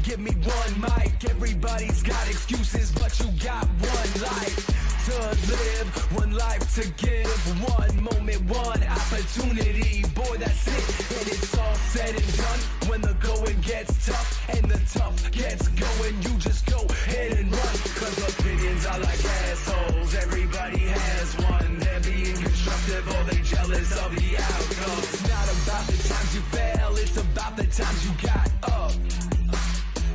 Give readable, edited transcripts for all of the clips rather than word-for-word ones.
give me one mic. Everybody's got excuses, but you got one life to live, one life to give, one moment, one opportunity. Boy, that's it, and it's all said and done. When the going gets tough and the tough gets going, you just go ahead and run. Cause opinions are like assholes, everybody has one. They're being constructive or they jealous of the outcome. It's not about the times you fail, it's about the times you got up.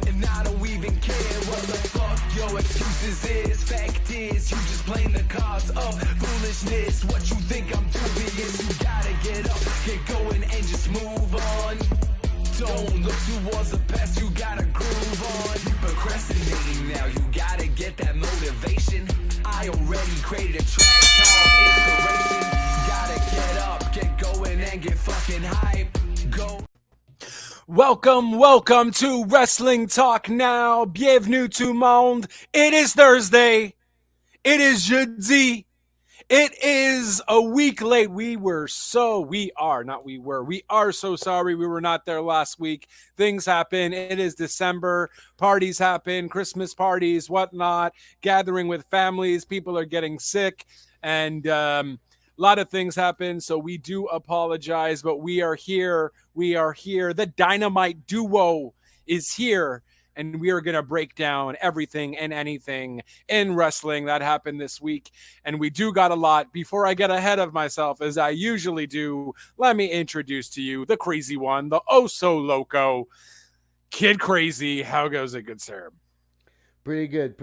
And I don't even care what the fuck your excuses is. Fact is, you just playing the cards of foolishness. What you think I'm doing is you gotta get up, get going and just move on. Don't look towards the past, you gotta groove on. You procrastinating now, you gotta get that motivation. I already created a track called Inspiration. Gotta get up, get going and get fucking hype. Go. Welcome to Wrestling Talk Now. Bienvenue tout le monde. It is Thursday. It is jeudi. It is a week late. We are so sorry we were not there last week. Things happen. It is December. Parties happen, Christmas parties, whatnot, gathering with families. People are getting sick, and a lot of things happen, so we do apologize, but we are here. The Dynamite Duo is here, and we are going to break down everything and anything in wrestling that happened this week, and we do got a lot. Before I get ahead of myself, as I usually do, let me introduce to you the crazy one, the oh-so-loco, Kid Crazy. How goes it, good sir? Pretty good.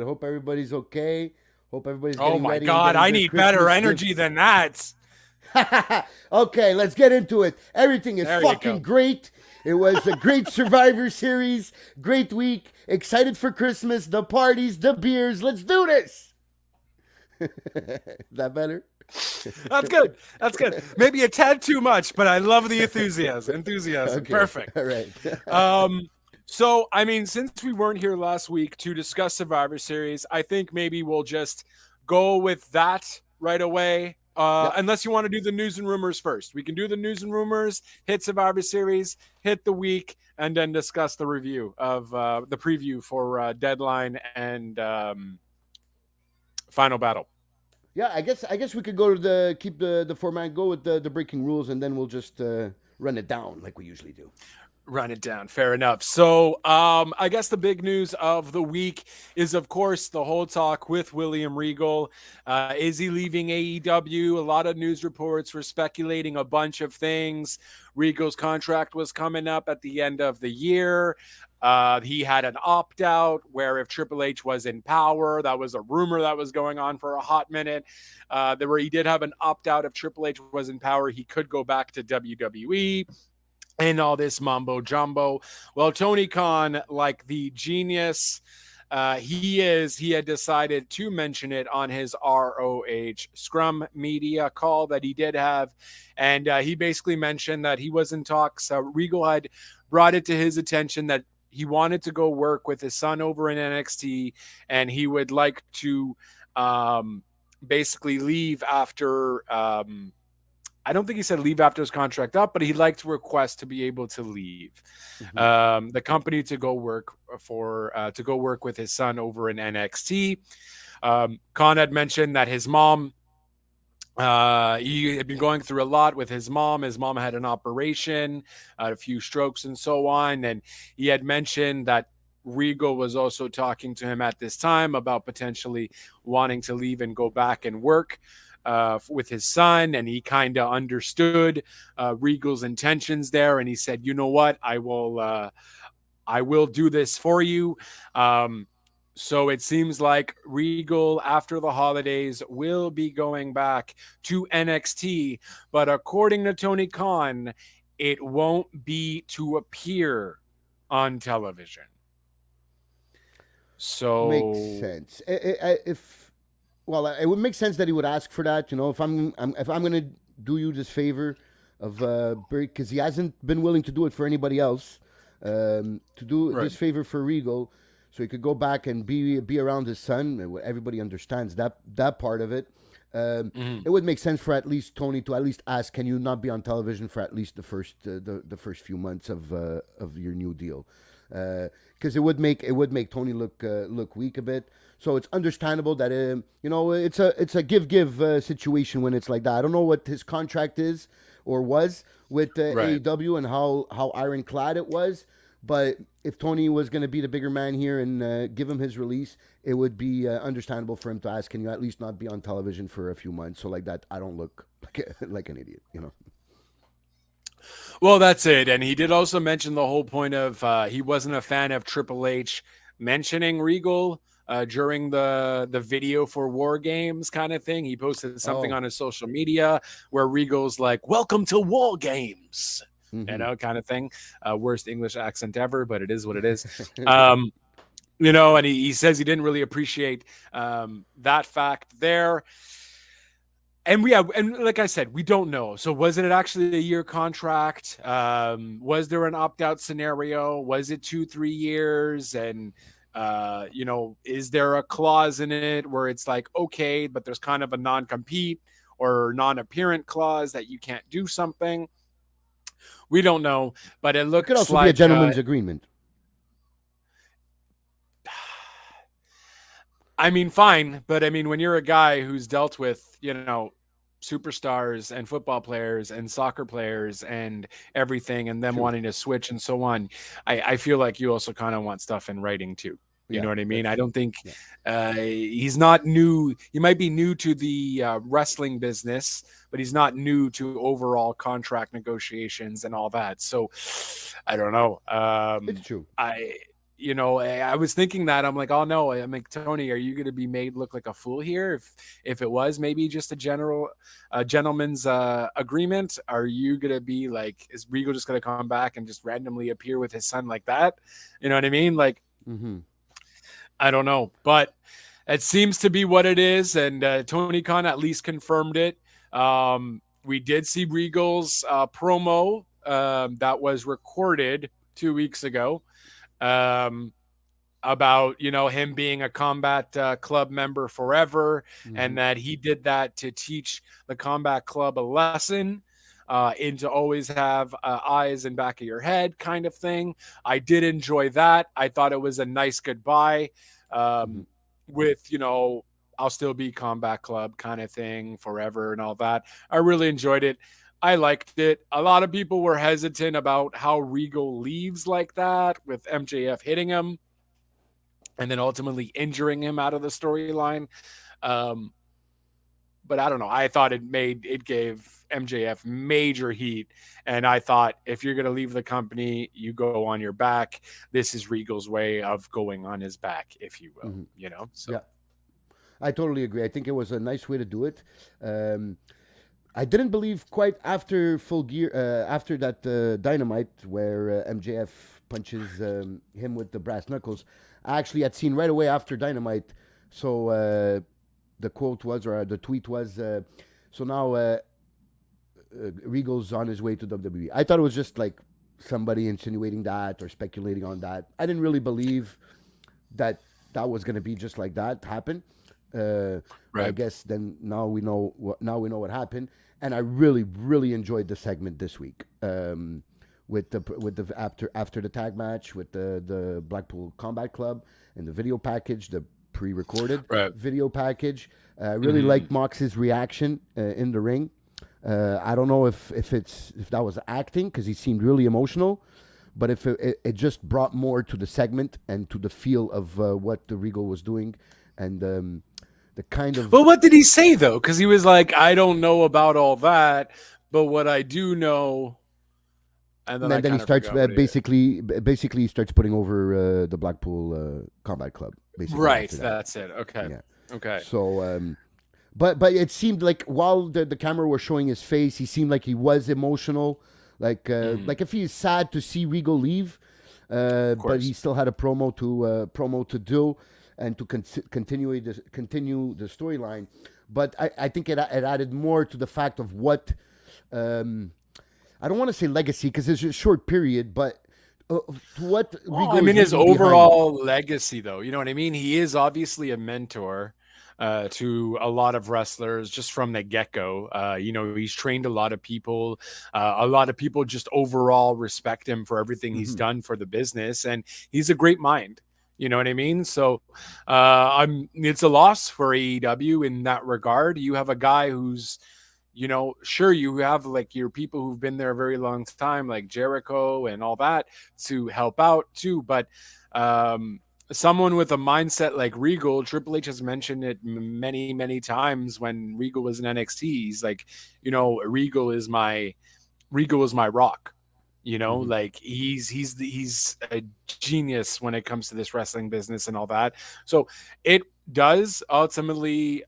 Hope everybody's okay. Hope everybody's getting ready. Oh my ready God, I need Christmas better energy than that. Okay, let's get into it. Everything is fucking great. It was a great Survivor Series. Great week. Excited for Christmas, the parties, the beers. Let's do this. Is that better? That's good. Maybe a tad too much, but I love the enthusiasm. Okay. Perfect. All right. So, I mean, since we weren't here last week to discuss Survivor Series, I think maybe we'll just go with that right away. Unless you want to do the news and rumors first. We can do the news and rumors, hit Survivor Series, hit the week, and then discuss the review of the preview for Deadline and Final Battle. Yeah, I guess we could go to keep the format, go with the breaking rules, and then we'll just run it down like we usually do. Run it down. Fair enough. So I guess the big news of the week is, of course, the whole talk with William Regal. Is he leaving AEW? A lot of news reports were speculating a bunch of things. Regal's contract was coming up at the end of the year. He had an opt-out where if Triple H was in power, that was a rumor that was going on for a hot minute. He did have an opt-out. If Triple H was in power, he could go back to WWE. And all this mumbo jumbo. Well, Tony Khan, like the genius he had decided to mention it on his ROH Scrum media call that he did have. And he basically mentioned that he was in talks. Regal had brought it to his attention that he wanted to go work with his son over in NXT, and he would like to basically leave after I don't think he said leave after his contract up, but he'd like to request to be able to leave the company to go work with his son over in NXT. Khan had mentioned that his mom, he had been going through a lot with his mom. His mom had an operation, a few strokes and so on. And he had mentioned that Regal was also talking to him at this time about potentially wanting to leave and go back and work with his son, and he kind of understood Regal's intentions there, and he said, "You know what? I will do this for you." So it seems like Regal, after the holidays, will be going back to NXT, but according to Tony Khan, it won't be to appear on television. So makes sense. It would make sense that he would ask for that. You know, if I'm going to do you this favor of because he hasn't been willing to do it for anybody else, to do this favor for Regal, so he could go back and be around his son. Everybody understands that part of it. It would make sense for at least Tony to at least ask, can you not be on television for at least the first few months of your new deal? Because it would make Tony look weak a bit. So it's understandable that it's a give situation when it's like that. I don't know what his contract is or was with AEW and how ironclad it was, but if Tony was going to be the bigger man here and give him his release, it would be understandable for him to ask, can you at least not be on television for a few months so like that I don't look like an idiot, Well, that's it. And he did also mention the whole point of he wasn't a fan of Triple H mentioning Regal during the video for War Games kind of thing. He posted something on his social media where Regal's like, "Welcome to War Games," kind of thing. Worst English accent ever, but it is what it is. And he says he didn't really appreciate that fact there. And like I said, we don't know. So was it actually a year contract? Was there an opt-out scenario? Was it 2-3 years? And is there a clause in it where it's like, okay, but there's kind of a non-compete or non-apparent clause that you can't do something? We don't know, but it looks could also like be a gentleman's agreement. I mean, fine, but I mean, when you're a guy who's dealt with, superstars and football players and soccer players and everything, and them wanting to switch and so on, I feel like you also kind of want stuff in writing too. You know what I mean? I don't think he's not new. He might be new to the wrestling business, but he's not new to overall contract negotiations and all that. So I don't know. It's true. I was thinking that. I'm like, oh no, I'm like, Tony, are you going to be made look like a fool here? If it was maybe just a gentleman's agreement, are you going to be like, is Regal just going to come back and just randomly appear with his son like that? You know what I mean? Like, I don't know, but it seems to be what it is. And Tony Khan at least confirmed it. We did see Regal's promo that was recorded 2 weeks ago. About him being a Combat Club member forever, and that he did that to teach the Combat Club a lesson, and to always have eyes in back of your head kind of thing. I did enjoy that. I thought it was a nice goodbye with I'll still be Combat Club kind of thing forever and all that. I really enjoyed it. I liked it. A lot of people were hesitant about how Regal leaves like that, with MJF hitting him and then ultimately injuring him out of the storyline. But I don't know. I thought it gave MJF major heat. And I thought, if you're going to leave the company, you go on your back. This is Regal's way of going on his back, if you will, So yeah, I totally agree. I think it was a nice way to do it. I didn't believe quite after Full Gear, after that Dynamite where MJF punches him with the brass knuckles. I actually had seen right away after Dynamite. So the quote was, or the tweet was, so now Regal's on his way to WWE. I thought it was just like somebody insinuating that or speculating on that. I didn't really believe that was going to be just like that happen. Right. I guess then now we know what happened. And I really, really enjoyed the segment this week with the after the tag match with the Blackpool Combat Club and the video package, the pre-recorded video package. I really liked Mox's reaction in the ring. I don't know if that was acting, because he seemed really emotional, but if it just brought more to the segment and to the feel of what the Regal was doing, and the kind of. But what did he say though? Because he was like, I don't know about all that, but what I do know. And then he starts basically he starts putting over the Blackpool Combat Club. Basically, right. That's it. Okay. Yeah. Okay. So, but it seemed like while the camera was showing his face, he seemed like he was emotional. Like if he's sad to see Regal leave, but he still had a promo to do. And to continue the storyline, but I think it added more to the fact of what I don't want to say legacy, because it's a short period, but what Regal his overall legacy, though, you know what I mean. He is obviously a mentor. to a lot of wrestlers just from the get-go. He's trained a lot of people. A lot of people just overall respect him for everything he's done for the business, and he's a great mind. You know what I mean? So it's a loss for AEW in that regard. You have a guy who's, sure, you have like your people who've been there a very long time, like Jericho and all that, to help out too. But someone with a mindset like Regal, Triple H has mentioned it many, many times when Regal was in NXT. He's like, Regal is my rock. Like he's a genius when it comes to this wrestling business and all that. So it does ultimately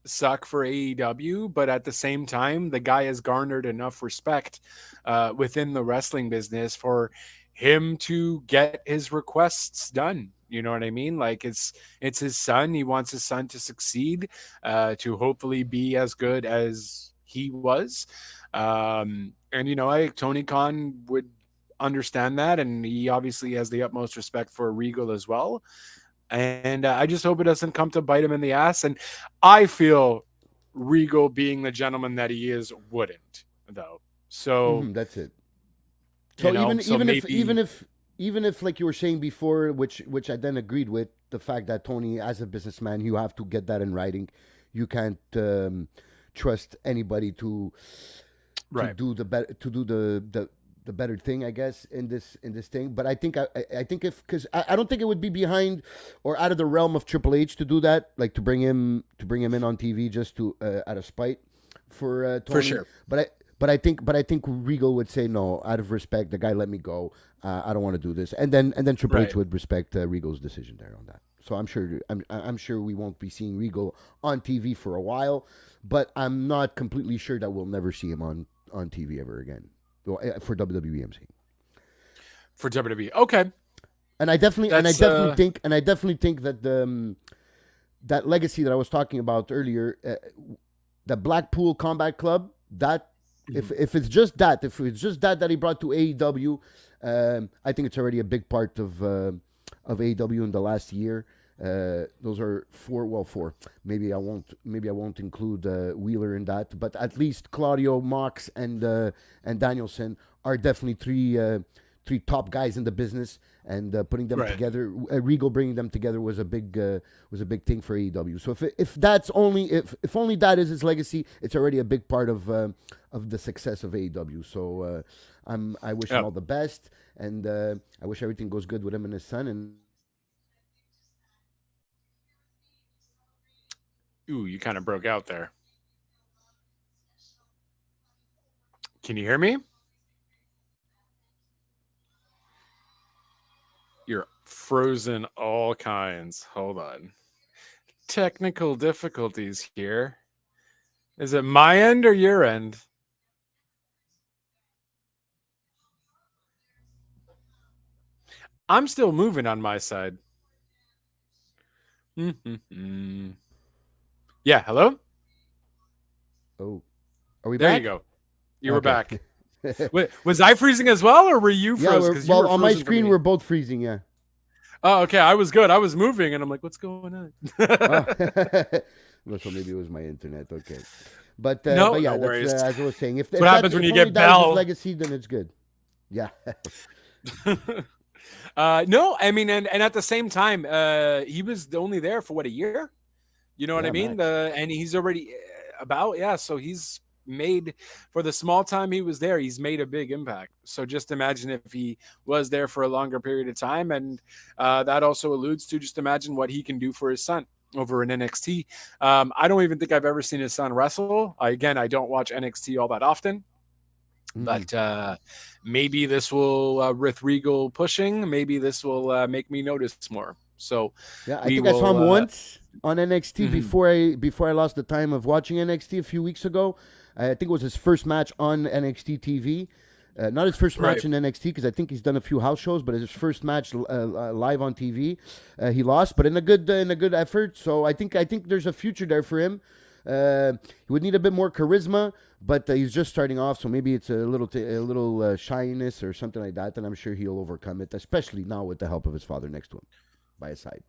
suck for AEW, but at the same time, the guy has garnered enough respect within the wrestling business for him to get his requests done. You know what I mean? Like it's his son. He wants his son to succeed, to hopefully be as good as he was. And Tony Khan would understand that, and he obviously has the utmost respect for Regal as well. And I just hope it doesn't come to bite him in the ass. And I feel Regal, being the gentleman that he is, wouldn't, though. So that's it. So even if like you were saying before, which I then agreed with, the fact that Tony, as a businessman, you have to get that in writing. You can't trust anybody to do the better thing, I guess, in this thing. But I think because I don't think it would be behind or out of the realm of Triple H to do that, like to bring him in on TV just to out of spite for Tony. For sure. But I think Regal would say no, out of respect. The guy let me go. I don't want to do this, and then Triple H would respect Regal's decision there on that. So I'm sure we won't be seeing Regal on TV for a while, but I'm not completely sure that we'll never see him on TV ever again. For WWE, I'm saying. For WWE, okay. And I definitely think that that legacy that I was talking about earlier, the Blackpool Combat Club, that if it's just that he brought to AEW, I think it's already a big part of AEW in the last year. Those are four. Maybe I won't include Wheeler in that, but at least Claudio, Mox, and Danielson are definitely three top guys in the business, and putting them together, Regal bringing them together was a big thing for AEW. So if only that is his legacy, it's already a big part of the success of AEW. So I wish him all the best, and I wish everything goes good with him and his son. And ooh, you kind of broke out there. Can you hear me? You're frozen all kinds. Hold on. Technical difficulties here. Is it my end or your end? I'm still moving on my side. Yeah, hello? Oh, are we there back? You go. You were back. Wait, was I freezing as well, or were you frozen? Yeah, on my screen, we're both freezing, yeah. Oh, okay. I was good. I was moving, and I'm like, what's going on? Well, so maybe it was my internet. Okay. But yeah, no that's, worries. As I was saying, if what happens when you get Bell legacy, then it's good. Yeah. No, I mean, and at the same time, he was only there for a year. You know what I mean? And he's already so he's made, for the small time he was there, he's made a big impact. So just imagine if he was there for a longer period of time, and that also alludes to, just imagine what he can do for his son over in NXT. I don't even think I've ever seen his son wrestle. I don't watch NXT all that often. But maybe this will, with Regal pushing, maybe this will make me notice more. So yeah, I think I saw him once on NXT before I lost the time of watching NXT a few weeks ago. I think it was his first match on NXT TV. Not his first match in NXT, because I think he's done a few house shows, but his first match live on TV, he lost, but in a good effort. So I think there's a future there for him. He would need a bit more charisma, but he's just starting off, so maybe it's a little shyness or something like that, and I'm sure he'll overcome it, especially now with the help of his father next to him by his side.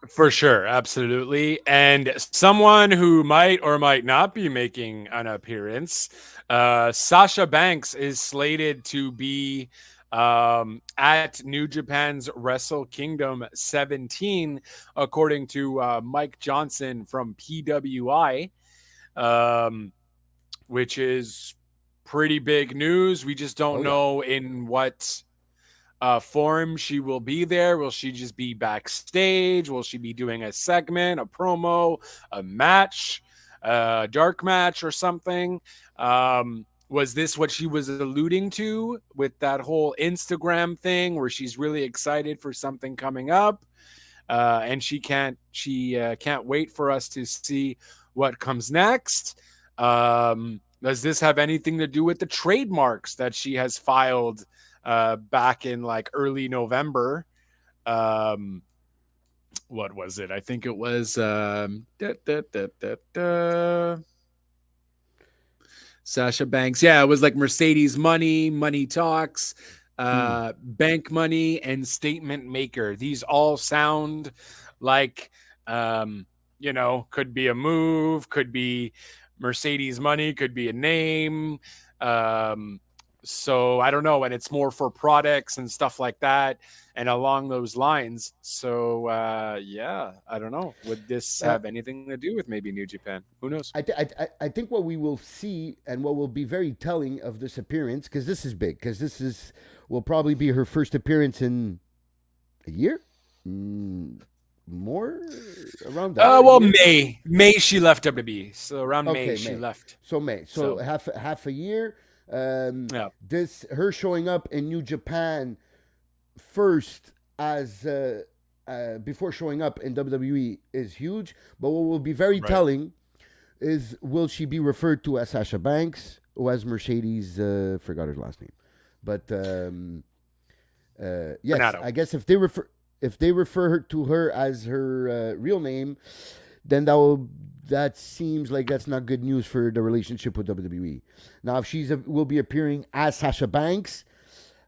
For sure, absolutely. And someone who might or might not be making an appearance, Sasha Banks is slated to be at New Japan's Wrestle Kingdom 17, according to Mike Johnson from PWI, which is pretty big news. We just don't know in what form she will be there. Will she just be backstage? Will she be doing a segment, a promo, a match, a dark match or something? Was this what she was alluding to with that whole Instagram thing where she's really excited for something coming up? And she can't wait for us to see what comes next. Does this have anything to do with the trademarks that she has filed back in like early November? What was it? I think it was Sasha Banks. Yeah, it was like Mercedes Money, Money Talks, Bank Money, and Statement Maker. These all sound like, could be a move, could be Mercedes Money, could be a name. So I don't know. And it's more for products and stuff like that and along those lines. So, I don't know. Would this have anything to do with maybe New Japan? Who knows? I think what we will see and what will be very telling of this appearance, because this is big, because will probably be her first appearance in a year? More around that? May she left WWE. So around May she left. So May. So half a year. This her showing up in New Japan first as before showing up in WWE is huge. But what will be very telling is, will she be referred to as Sasha Banks or as Mercedes? Forgot her last name, but yes, Renato. I guess if they refer her to her as her real name, then that seems like that's not good news for the relationship with WWE. Now, if she will be appearing as Sasha Banks,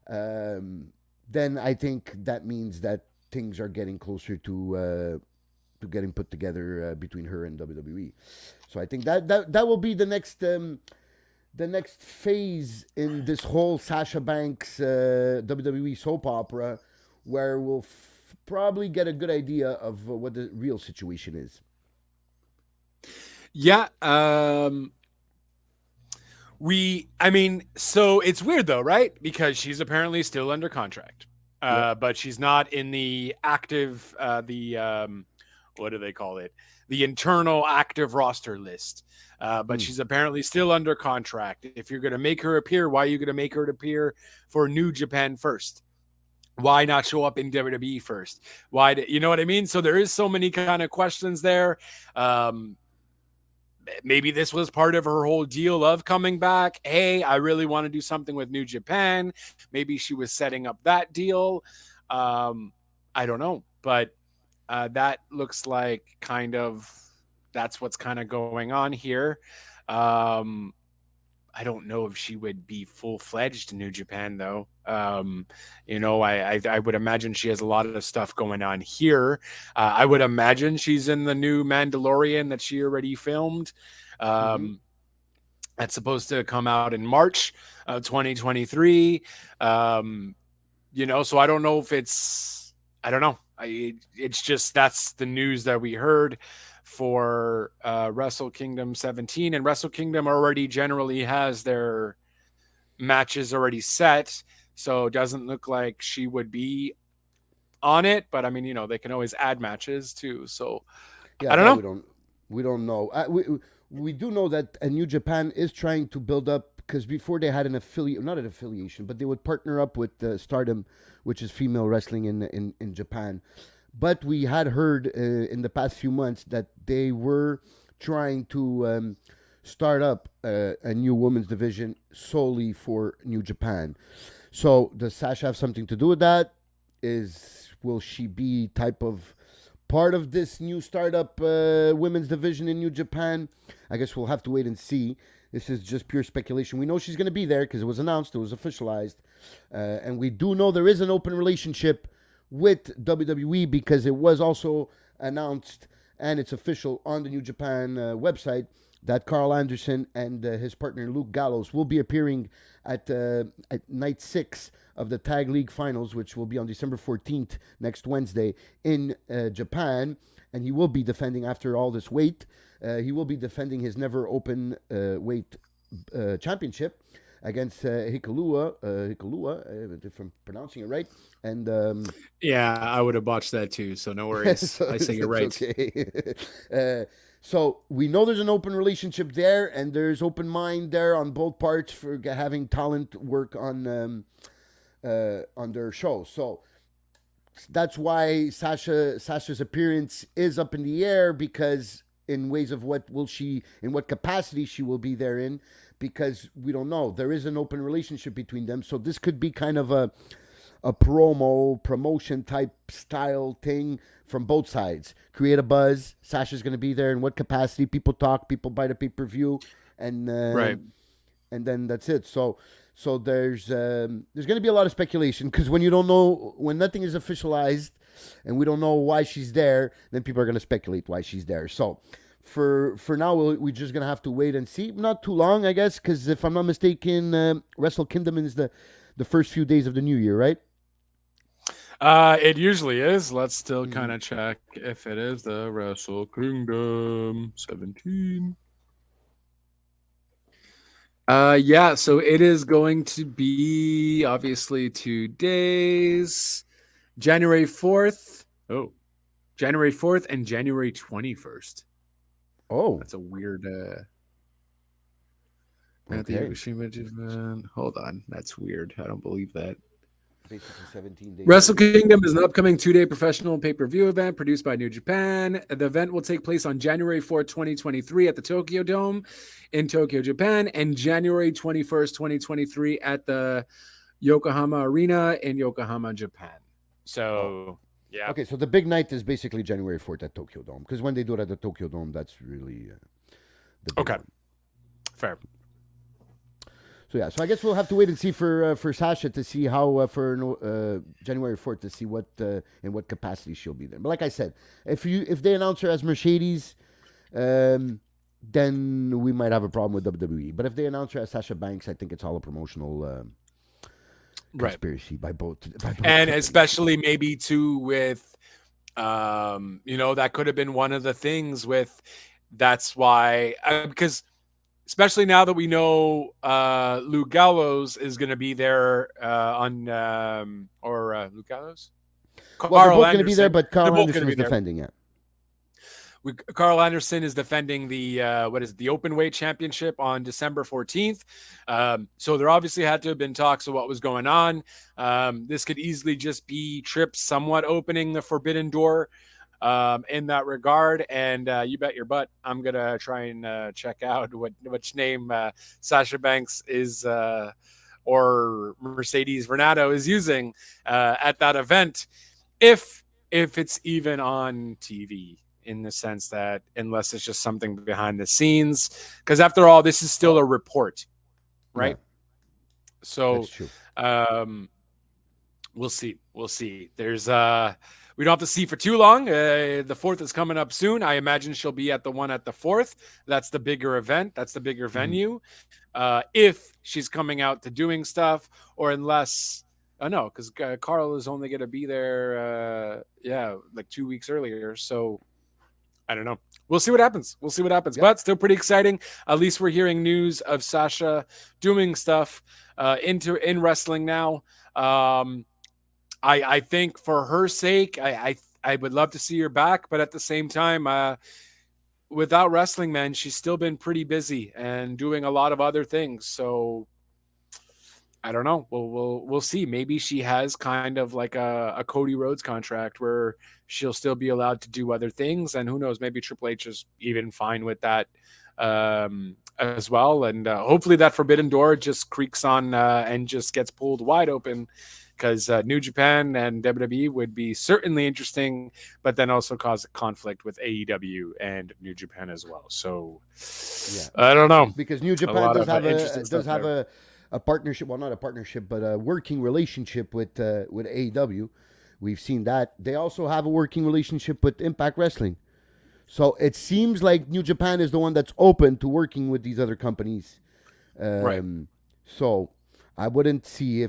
then I think that means that things are getting closer to getting put together between her and WWE. So I think that will be the next phase in this whole Sasha Banks WWE soap opera, where we'll probably get a good idea of what the real situation is. Yeah. So it's weird though, right? Because she's apparently still under contract. But she's not in the active, what do they call it? The internal active roster list. But she's apparently still under contract. If you're going to make her appear, why are you going to make her appear for New Japan first? Why not show up in WWE first? You know what I mean? So there is so many kind of questions there. Maybe this was part of her whole deal of coming back. Hey, I really want to do something with New Japan. Maybe she was setting up that deal. I don't know. But that looks like that's what's kind of going on here. I don't know if she would be full-fledged in New Japan, though. I would imagine she has a lot of stuff going on here. I would imagine she's in the new Mandalorian that she already filmed. That's supposed to come out in March of 2023. So I don't know if I don't know. It's just that's the news that we heard for Wrestle Kingdom 17, and Wrestle Kingdom already generally has their matches already set, so it doesn't look like she would be on it, but I mean, they can always add matches too, so I don't know. We don't know. We do know that New Japan is trying to build up, because before they had not an affiliation, but they would partner up with Stardom, which is female wrestling in Japan. But we had heard in the past few months that they were trying to start up a new women's division solely for New Japan. So does Sasha have something to do with that? Will she be type of part of this new startup women's division in New Japan? I guess we'll have to wait and see. This is just pure speculation. We know she's going to be there because it was announced, it was officialized. And we do know there is an open relationship with WWE, because it was also announced, and it's official on the New Japan website, that Carl Anderson and his partner Luke Gallows will be appearing at night 6 of the Tag League Finals, which will be on December 14th, next Wednesday, in Japan. And he will be defending, after all this wait, he will be defending his never open weight championship against Hikulua, if I'm pronouncing it right. And yeah, I would have botched that too, so no worries. I say you're right. Okay. So we know there's an open relationship there, and there's open mind there on both parts for having talent work on their show. So that's why Sasha's appearance is up in the air, because in ways of what capacity she will be there in, because we don't know. There is an open relationship between them, so this could be kind of a promotion type style thing from both sides. Create a buzz. Sasha's going to be there in what capacity? People talk, people buy the pay-per-view, and right. And then that's it. So there's going to be a lot of speculation, because when you don't know, when nothing is officialized and we don't know why she's there, then people are going to speculate why she's there. So for now, we're just going to have to wait and see. Not too long, I guess, because if I'm not mistaken, Wrestle Kingdom is the first few days of the new year, right? It usually is. Let's still kind of check if it is the Wrestle Kingdom 17. Yeah, so it is going to be obviously 2 days. January 4th. Oh, January 4th and January 21st. Oh, that's a weird. Okay. Hold on, that's weird. I don't believe that. Basically 17 days. Wrestle Kingdom is an upcoming 2-day professional pay-per-view event produced by New Japan. The event will take place on January 4th, 2023 at the Tokyo Dome in Tokyo, Japan, and January 21st, 2023 at the Yokohama Arena in Yokohama, Japan. So, yeah. Okay, so the big night is basically January 4th at Tokyo Dome, because when they do it at the Tokyo Dome, that's really the big one. Fair. So yeah, so I guess we'll have to wait and see for Sasha to see how for January 4th to see what in what capacity she'll be there. But like I said, if they announce her as Mercedes, then we might have a problem with WWE. But if they announce her as Sasha Banks, I think it's all a promotional conspiracy by both. And companies. Especially maybe too with, that could have been one of the things with. That's why because. Especially now that we know Luke Gallows is going to be there Luke Gallows? Well, they're both going to be there, but Carl Anderson is defending it. Carl Anderson is defending the the Openweight Championship on December 14th. So there obviously had to have been talks of what was going on. This could easily just be Tripp somewhat opening the forbidden door. In that regard, and you bet your butt I'm gonna try and check out which name Sasha Banks is or Mercedes Varnado is using at that event, if it's even on TV, in the sense that unless it's just something behind the scenes, because after all, this is still a report, right? Yeah. So that's true. We'll see. There's we don't have to see for too long. The 4th is coming up soon. I imagine she'll be at the one at the 4th. That's the bigger event. That's the bigger venue. If she's coming out to doing stuff, or unless, no, because Carl is only going to be there, like 2 weeks earlier. So I don't know. We'll see what happens. Yep. But still pretty exciting. At least we're hearing news of Sasha doing stuff in wrestling now. I think for her sake, I would love to see her back, but at the same time, without wrestling, man, she's still been pretty busy and doing a lot of other things. So I don't know. We'll see. Maybe she has kind of like a Cody Rhodes contract where she'll still be allowed to do other things, and who knows? Maybe Triple H is even fine with that as well. And hopefully that forbidden door just creaks on and just gets pulled wide open. Because New Japan and WWE would be certainly interesting, but then also cause a conflict with AEW and New Japan as well. So, I don't know. Because New Japan does have a partnership, well, not a partnership, but a working relationship with AEW, We've seen that. They also have a working relationship with Impact Wrestling. So it seems like New Japan is the one that's open to working with these other companies. Right. So I wouldn't see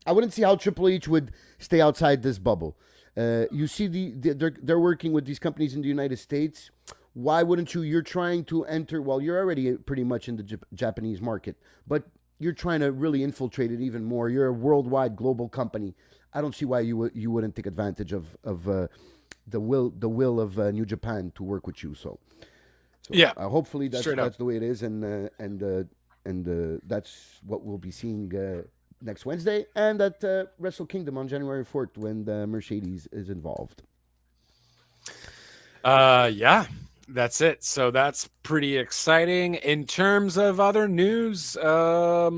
I wouldn't see how Triple H would stay outside this bubble. You see, they're working with these companies in the United States. Why wouldn't you? You're trying to enter. Well, you're already pretty much in the Japanese market, but you're trying to really infiltrate it even more. You're a worldwide, global company. I don't see why you wouldn't take advantage of the will of New Japan to work with you. So yeah, hopefully that's the way it is, and that's what we'll be seeing next Wednesday, and at Wrestle Kingdom on January 4th when the Mercedes is involved. Yeah, that's it. So that's pretty exciting. In terms of other news, well,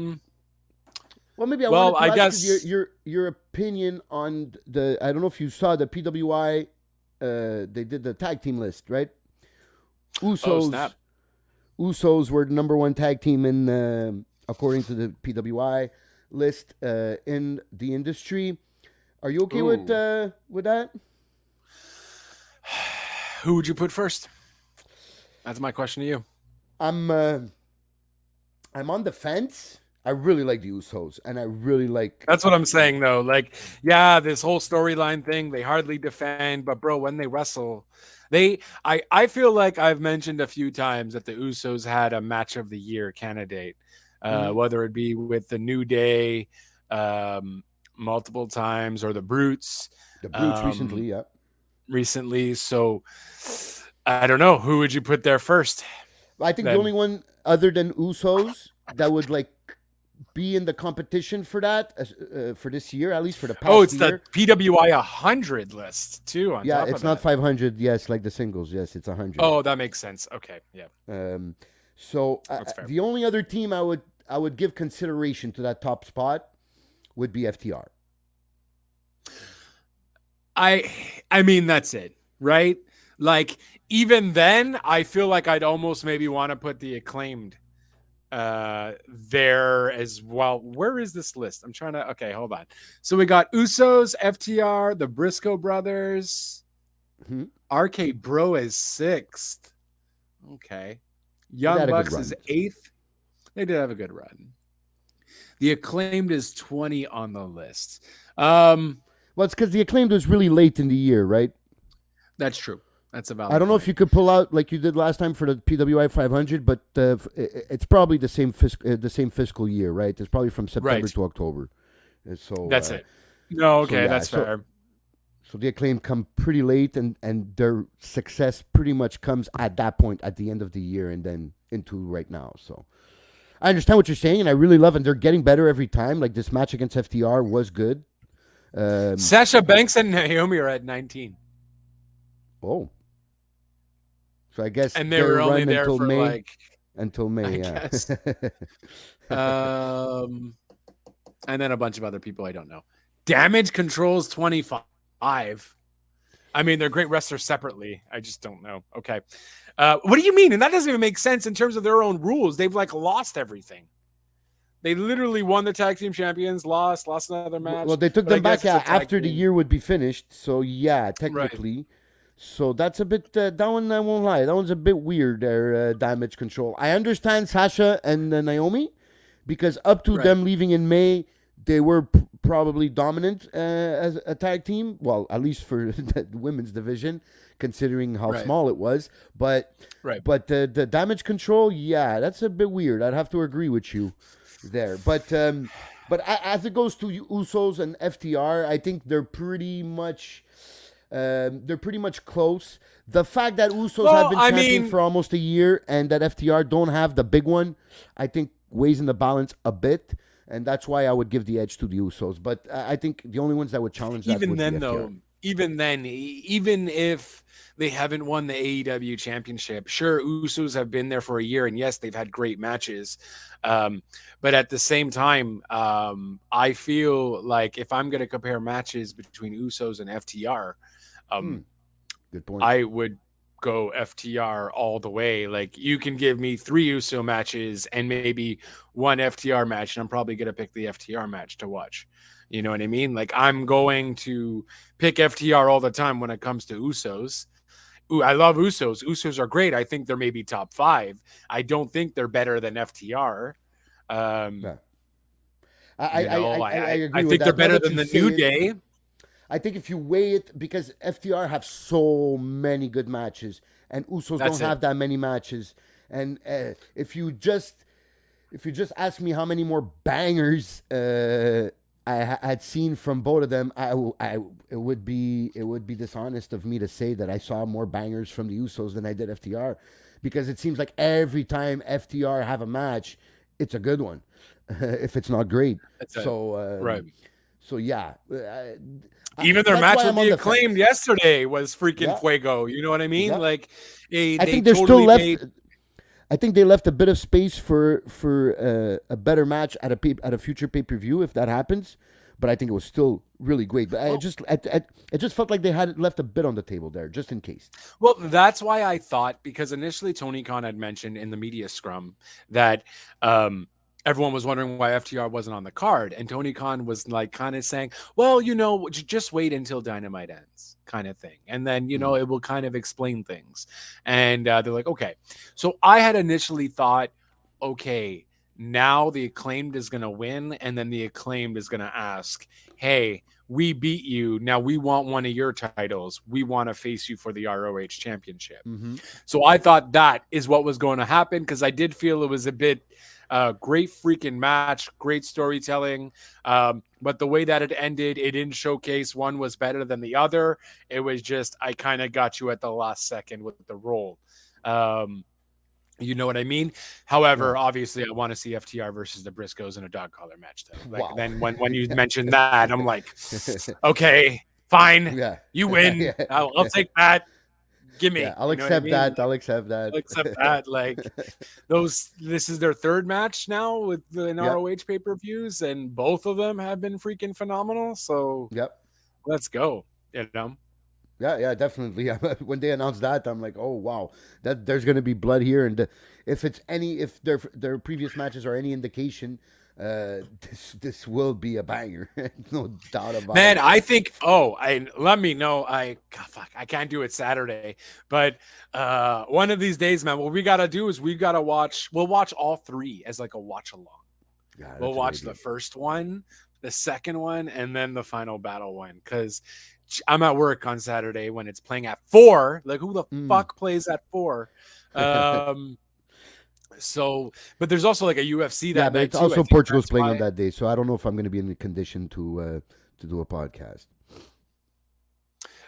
maybe I guess your opinion on the. I don't know if you saw the PWI. They did the tag team list, right? Usos were the number one tag team in according to the PWI list in the industry. Are you okay with that? Who would you put first? That's my question to you. I'm on the fence. I really like the Usos, and I really like. That's what I'm saying, though. Like, yeah, this whole storyline thing, they hardly defend, but bro, when they wrestle, I feel like I've mentioned a few times that the Usos had a match of the year candidate, whether it be with the New Day, multiple times, or the Brutes. The Brutes recently, yeah. Recently, so I don't know. Who would you put there first? I think the only one other than Usos that would be in the competition for that for this year, at least for the past year. Oh, it's the PWI 100 list too. Yeah, it's not 500. Yes, like the singles. Yes, it's 100. Oh, that makes sense. Okay, yeah. So the only other team I would give consideration to that top spot would be FTR. I mean, that's it, right? Like, even then, I feel like I'd almost maybe want to put the Acclaimed there as well. Where is this list? I'm trying to. Okay, hold on. So we got Usos, FTR, the Briscoe brothers, RK Bro is 6th. Okay, Young Bucks is 8th. They did have a good run. The Acclaimed is 20 on the list. Well, it's because the Acclaimed was really late in the year, right? That's true. That's about. I don't know if you could pull out like you did last time for the PWI 500, but it's probably the same fiscal year, right? It's probably from September to October. So that's it. No, okay, that's fair. So the Acclaimed come pretty late, and their success pretty much comes at that point at the end of the year, and then into right now. So I understand what you're saying, and I really love it. They're getting better every time. Like this match against FTR was good. Sasha Banks and Naomi are at 19. Oh. So I guess and they were only there for May, until May, yeah. And then a bunch of other people I don't know. Damage Control's 25. I mean, they're great wrestlers separately. I just don't know. Okay. What do you mean? And that doesn't even make sense in terms of their own rules. They've lost everything. They literally won the tag team champions, lost another match. Well, they took them back after the year would be finished. So, yeah, technically. Right. So that's a bit, that one, I won't lie. That one's a bit weird, their Damage Control. I understand Sasha and Naomi, because up to them leaving in May, they were probably dominant as a tag team. Well, at least for the women's division, considering how small it was. But the Damage Control, yeah, that's a bit weird. I'd have to agree with you there. But as it goes to Usos and FTR, I think they're pretty much close. The fact that Usos have been champion for almost a year and that FTR don't have the big one, I think weighs in the balance a bit, and that's why I would give the edge to the Usos. But I think the only ones that would challenge that would be FTR. Even if they haven't won the AEW championship, sure, Usos have been there for a year, and yes, they've had great matches. But at the same time, I feel like if I'm going to compare matches between Usos and FTR, good point. I would go FTR all the way. Like, you can give me 3 Uso matches and maybe 1 FTR match, and I'm probably going to pick the FTR match to watch. You know what I mean? Like, I'm going to pick FTR all the time when it comes to Usos. Ooh, I love Usos. Usos are great. I think they're maybe top 5. I don't think they're better than FTR. Yeah. I I agree with think they're that. Now better that than you the say New it, Day. I think if you weigh it, because FTR have so many good matches, and Usos That's don't it. have that many matches. And if you just ask me how many more bangers I had seen from both of them, it would be dishonest of me to say that I saw more bangers from the Usos than I did FTR, because it seems like every time FTR have a match, it's a good one, if it's not great. That's it. So Right. So yeah, Even their that's match why with I'm on the the Acclaimed fence. yesterday was freaking Yeah, fuego. You know what I mean? yeah. Like, I they think there's still totally left. made. I think they left a bit of space for a better match at a future pay-per-view if that happens. But I think it was still really great. But it just felt like they had left a bit on the table there, just in case. Well, that's why I thought, because initially Tony Khan had mentioned in the media scrum that everyone was wondering why FTR wasn't on the card. And Tony Khan was like kind of saying, well, just wait until Dynamite ends, kind of thing. And then, it will kind of explain things. And they're like, okay. So I had initially thought, okay, now the Acclaimed is going to win. And then the Acclaimed is going to ask, hey, we beat you. Now we want one of your titles. We want to face you for the ROH championship. Mm-hmm. So I thought that is what was going to happen, because I did feel it was a bit great freaking match, great storytelling. But the way that it ended, it didn't showcase one was better than the other. It was just, I kind of got you at the last second with the roll. You know what I mean? However, obviously, I want to see FTR versus the Briscoes in a dog collar match, though. Like, Wow. then when you mentioned that, I'm like, okay, fine, Yeah. you win. Yeah. I'll take that. Give me. Yeah, I'll You know what I accept mean? that. I'll accept that. I'll accept that. Like, this is their third match now with the ROH pay-per-views, and both of them have been freaking phenomenal. So Yep. let's go. Yeah, definitely. When they announced that, I'm like, oh wow, that there's gonna be blood here, and if their previous matches are any indication, this will be a banger, no doubt about it. Man, I think. Oh, let me know. I can't do it Saturday, but one of these days, man. What we gotta do is we'll watch all 3 as like a watch along. Yeah, We'll watch the first one, the second one, and then the final battle one, because I'm at work on Saturday when it's playing at 4. Like, who the fuck plays at 4? So, but there's also like a UFC that but night it's too. also Portugal's playing on that day, so I don't know if I'm going to be in the condition to do a podcast.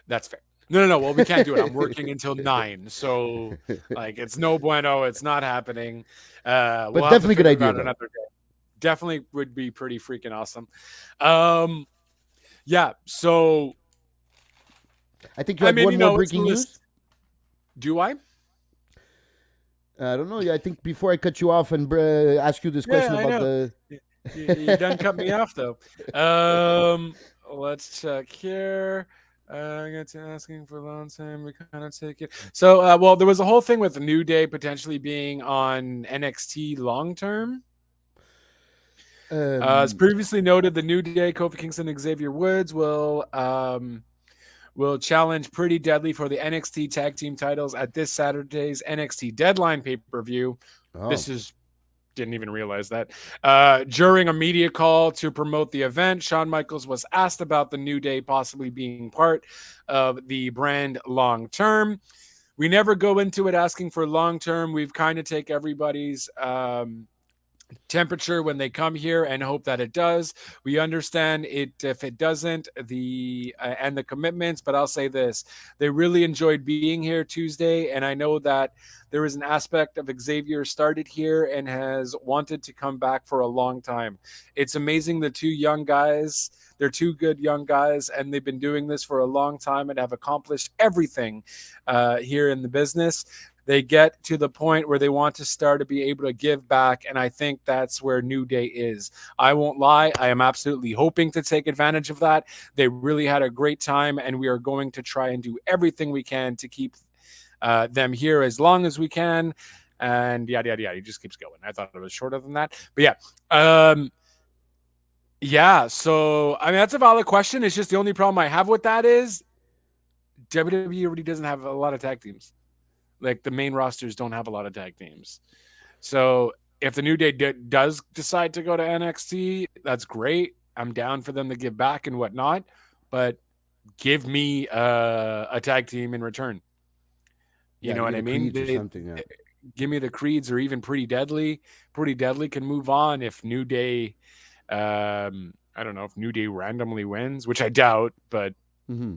That's fair. No. Well, we can't do it. I'm working until 9, so like it's no bueno. It's not happening. But we'll definitely good idea. Another day. Definitely would be pretty freaking awesome. Yeah. So I think you have one more breaking news. Do I? I don't know. I think before I cut you off and ask you this question about the... You done cut me off, though. Let's check here. I got to asking for a long time. We kind of take it. So, well, there was a whole thing with the New Day potentially being on NXT long term. As previously noted, the New Day, Kofi Kingston and Xavier Woods will challenge Pretty Deadly for the NXT Tag Team titles at this Saturday's NXT Deadline pay-per-view. Oh. Didn't even realize that. During a media call to promote the event, Shawn Michaels was asked about the New Day possibly being part of the brand long term. We never go into it asking for long term. We've kind of take everybody's temperature when they come here and hope that it does. We understand it if it doesn't, and the commitments, but I'll say this: they really enjoyed being here Tuesday, and I know that there is an aspect of Xavier started here and has wanted to come back for a long time. It's amazing, the 2 young guys. They're 2 good young guys, and they've been doing this for a long time and have accomplished everything here in the business. They get to the point where they want to start to be able to give back, and I think that's where New Day is. I won't lie. I am absolutely hoping to take advantage of that. They really had a great time, and we are going to try and do everything we can to keep them here as long as we can, and yada, yada, yada. It just keeps going. I thought it was shorter than that. But yeah, Yeah, so I mean that's a valid question. It's just the only problem I have with that is WWE already doesn't have a lot of tag teams. Like the main rosters don't have a lot of tag teams. So if the New Day does decide to go to NXT, that's great. I'm down for them to give back and whatnot, but give me a tag team in return. You Yeah, know give me what I the mean? Creeds or something. Yeah. Give me the Creeds or even Pretty Deadly. Pretty Deadly can move on if New Day. I don't know if New Day randomly wins, which I doubt, but Mm-hmm.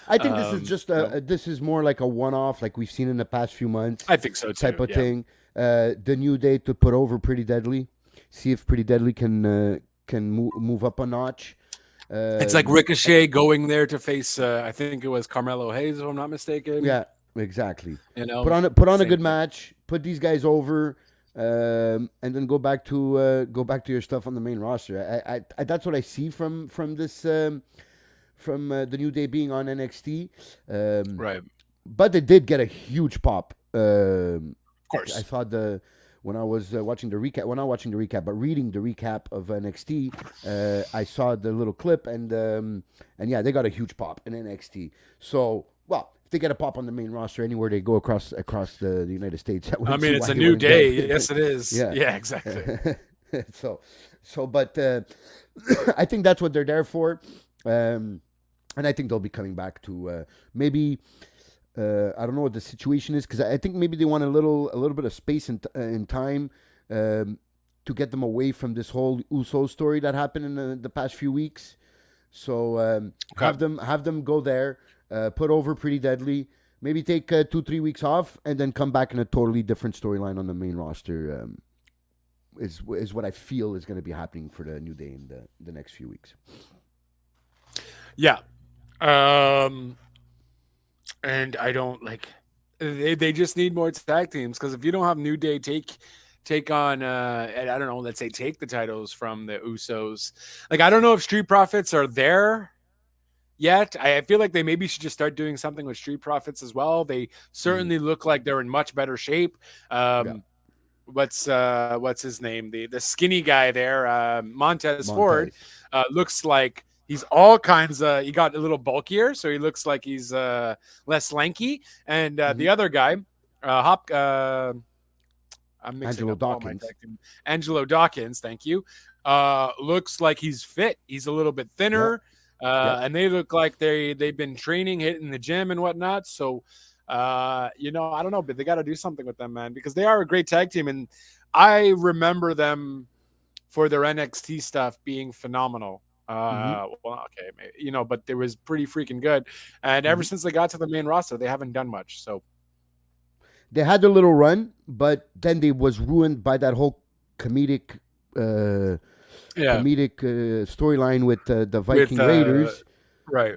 I think this is just you know, this is more like a one-off, like we've seen in the past few months, I think so type too. of Yeah, thing. The New Day to put over Pretty Deadly, see if Pretty Deadly can move up a notch. it's like Ricochet going there to face. I think it was Carmelo Hayes, if I'm not mistaken. Yeah, exactly. You know, Put on a same good thing. match. Put these guys over, and then go back to your stuff on the main roster. I that's what I see from this from the New Day being on NXT. Right, of But they did get a huge pop. I course. saw the when I was watching the recap. Well, not watching the recap, but reading the recap of NXT. I saw the little clip, and yeah, they got a huge pop in NXT. So, well, if they get a pop on the main roster anywhere they go across the United States, I I wouldn't mean, see it's why a they new wouldn't get day. it. Yes, it is. Yeah. Yeah, exactly. so, but I think that's what they're there for. And I think they'll be coming back to maybe I don't know what the situation is because I think maybe they want a little bit of space in time to get them away from this whole Uso story that happened in the past few weeks. So Okay. have them go there, put over Pretty Deadly, maybe take 2-3 weeks off, and then come back in a totally different storyline on the main roster. Is what I feel is going to be happening for the New Day in the next few weeks. Yeah. Um, and I don't like. They just need more tag teams because if you don't have New Day take on and I don't know, let's say take the titles from the Usos. Like I don't know if Street Profits are there yet. I feel like they maybe should just start doing something with Street Profits as well. They Mm-hmm. certainly look like they're in much better shape. Yeah, What's his name? The skinny guy there, Montez Ford, Montez. looks like he's all kinds of. He got a little bulkier, so he looks like he's less lanky. And Mm-hmm. the other guy, Hop. I'm mixing Angelo up all my Dawkins. tag team. Angelo Dawkins, thank you. Looks like he's fit. He's a little bit Yeah, thinner, yep. and they look like they've been training, hitting the gym and whatnot. So, you know, I don't know, but they got to do something with them, man, because they are a great tag team, and I remember them for their NXT stuff being phenomenal. Mm-hmm. Well, okay, maybe, you know, but it was pretty freaking good. And ever Mm-hmm. since they got to the main roster, they haven't done much. So, They had their little run, but then they was ruined by that whole comedic uh, yeah, storyline with the with Viking Raiders. right,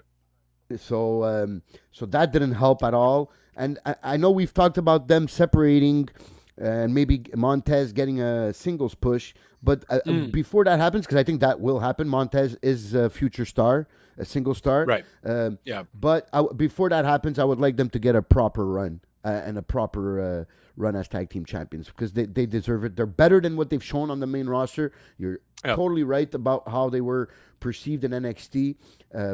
So that didn't help at all. And I know we've talked about them separating and maybe Montez getting a singles push. But before that happens, because I think that will happen, Montez is a future star, a single star. right, Um, yeah. but before that happens, I would like them to get a proper run and a proper run as tag team champions because they deserve it. They're better than what they've shown on the main roster. You're Yeah. totally right about how they were perceived in NXT.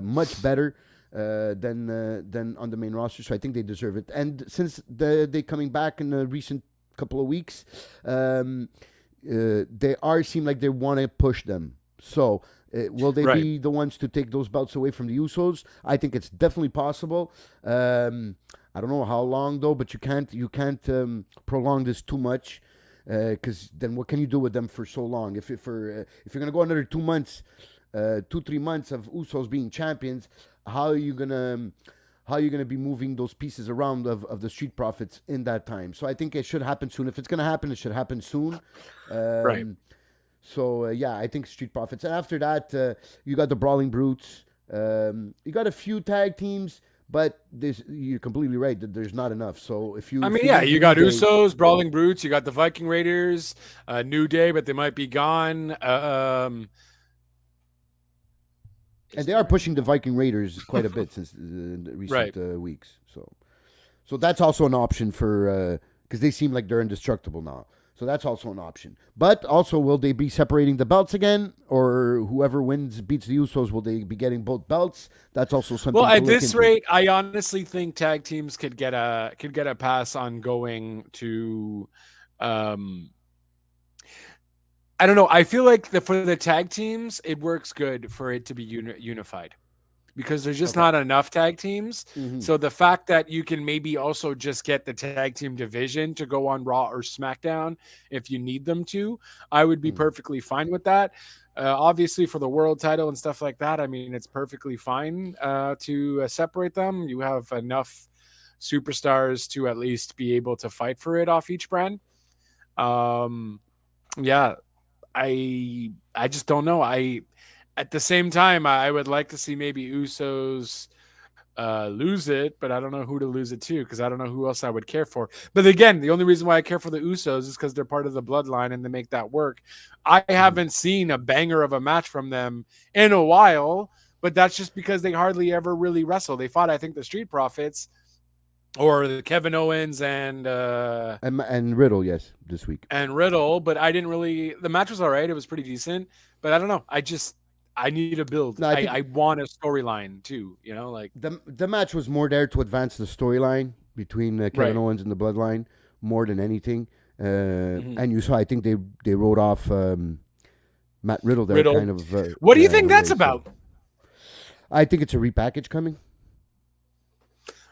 Much better than on the main roster. So I think they deserve it. And since they coming back in the recent couple of weeks, they seem like they want to push them. So will they Right. be the ones to take those belts away from the Usos? I think it's definitely possible. I don't know how long though, but you can't prolong this too much because then what can you do with them for so long? If you're gonna go another 2 months, 2-3 months of Usos being champions, how are you gonna be moving those pieces around of the Street Profits in that time? So I think it should happen soon. If it's gonna happen, it should happen soon. Right. So yeah, I think Street Profits, and after that, you got the Brawling Brutes. You got a few tag teams, but you're completely right that there's not enough. So if you, I mean, if you yeah, make you the New got Day, Usos, Brawling Brutes, you got the Viking Raiders, New Day, but they might be gone. and they are pushing the Viking Raiders quite a bit since the recent Right. weeks. So that's also an option for because they seem like they're indestructible now. So that's also an option. But also, will they be separating the belts again, or whoever beats the Usos, will they be getting both belts? That's also something. Well, to at look this into. rate, I honestly think tag teams could get a pass on going to. I don't know. I feel like for the tag teams, it works good for it to be unified. Because there's just not enough tag teams. Mm-hmm. So the fact that you can maybe also just get the tag team division to go on Raw or SmackDown if you need them to, I would be perfectly fine with that. Obviously, for the world title and stuff like that, I mean, it's perfectly fine to separate them. You have enough superstars to at least be able to fight for it off each brand. Yeah, I just don't know. At the same time, I would like to see maybe Usos lose it, but I don't know who to lose it to because I don't know who else I would care for. But again, the only reason why I care for the Usos is because they're part of the bloodline and they make that work. I haven't seen a banger of a match from them in a while, but that's just because they hardly ever really wrestle. They fought, I think, the Street Profits or the Kevin Owens and Riddle, yes, this week. And Riddle, but I didn't really. The match was all right. It was pretty decent, but I don't know. I need a build. No, I want a storyline too. You know, like the match was more there to advance the storyline between Kevin Owens and the Bloodline more than anything. And you saw, I think they wrote off Matt Riddle there. Kind of. What do you think that's about? I think it's a repackage coming.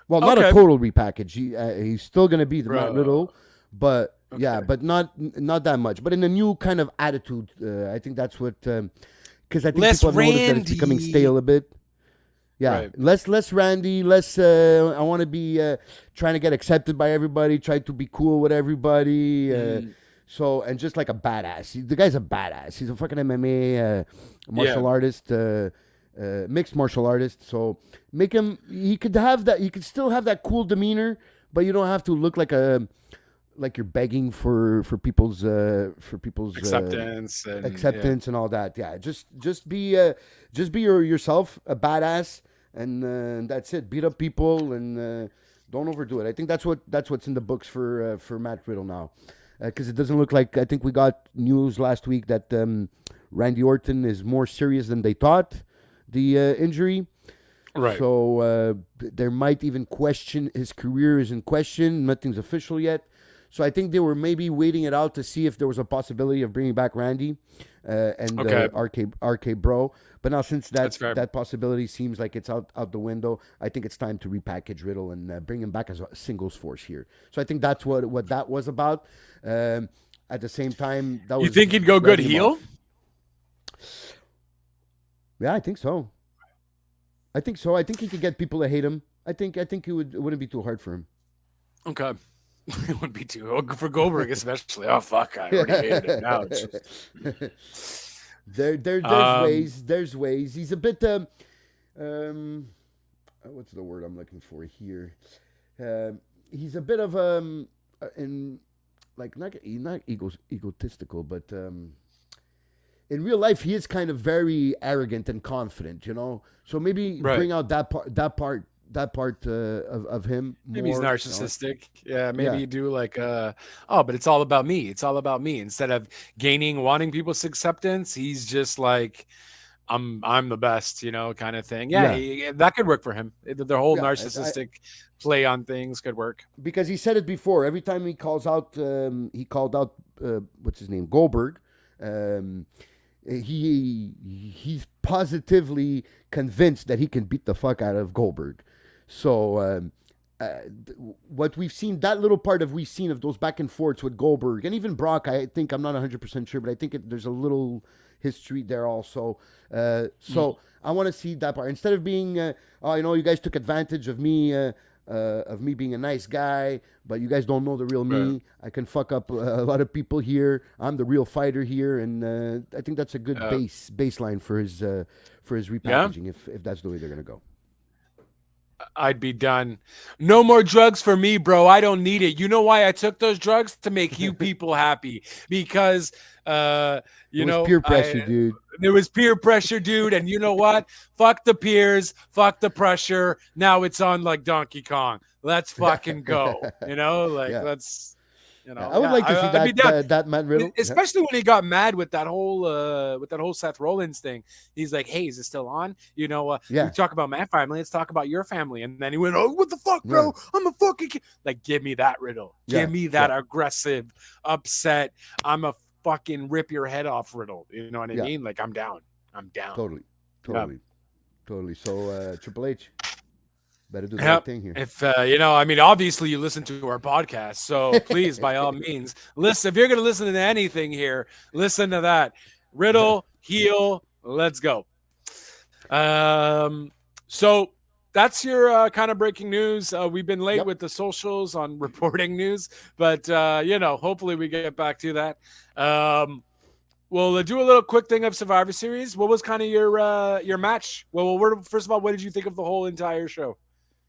Well, not a total repackage. He's still going to be the Matt Riddle, but but not that much. But in a new kind of attitude, I think that's what. Because I think people have noticed that it's becoming stale a bit. Yeah, less Randy, less. I want to be trying to get accepted by everybody, try to be cool with everybody. So and just like a badass. The guy's a badass. He's a fucking MMA martial artist, mixed martial artist. So make him. He could have that. He could still have that cool demeanor, but you don't have to look like you're begging for people's acceptance and all that. Yeah, just be yourself, a badass, and that's it. Beat up people and don't overdo it. I think that's what's in the books for Matt Riddle now, because it doesn't look like. I think we got news last week that Randy Orton is more serious than they thought. The injury. Right. So there might even question his career is in question. Nothing's official yet. So I think they were maybe waiting it out to see if there was a possibility of bringing back Randy and RK Bro. But now since that possibility seems like it's out the window, I think it's time to repackage Riddle and bring him back as a singles force here. So I think that's what that was about. At the same time, that was. You think he'd go good heel? Yeah, I think so. I think he could get people to hate him. I think it wouldn't be too hard for him. Okay. It wouldn't be too for Goldberg especially. Oh fuck! I already hated it. Now it's just... There's ways. He's a bit what's the word I'm looking for here? He's a bit of not egotistical, but in real life he is kind of very arrogant and confident. You know, so maybe bring out that part of him. Maybe he's narcissistic. You know? Yeah, maybe you do like but it's all about me. It's all about me. Instead of wanting people's acceptance, he's just like, I'm the best, you know, kind of thing. Yeah. That could work for him. The whole narcissistic play on things could work. Because he said it before. Every time he called out what's his name, Goldberg. He's positively convinced that he can beat the fuck out of Goldberg. So what we've seen, that little part we've seen of those back and forths with Goldberg and even Brock, I think, I'm not 100% sure, but I think there's a little history there also. So I want to see that part. Instead of being, you guys took advantage of me being a nice guy, but you guys don't know the real me. I can fuck up a lot of people here. I'm the real fighter here, and I think that's a good baseline for his repackaging if that's the way they're gonna go. I'd be done. No more drugs for me, bro. I don't need it. You know why I took those drugs? To make you people happy. Because peer pressure, dude. There was peer pressure, dude. And you know what? Fuck the peers. Fuck the pressure. Now it's on like Donkey Kong. Let's fucking go. You know, let's. I would like to see that Matt Riddle, especially when he got mad with that whole Seth Rollins thing. He's like, "Hey, is it still on? You talk about my family, let's talk about your family." And then he went, "Oh, what the fuck, bro? I'm a fucking like, give me that Riddle, give me that aggressive, upset. I'm a fucking rip your head off Riddle. You know what I mean? Like, I'm down. Totally. So Triple H. Better do the right thing here. If obviously you listen to our podcast, so please, by all means, listen. If you're going to listen to anything here, listen to that. Riddle, heel, let's go. So that's your kind of breaking news. We've been late with the socials on reporting news, but hopefully we get back to that. We'll do a little quick thing of Survivor Series. What was kind of your match? Well, first of all, what did you think of the whole entire show?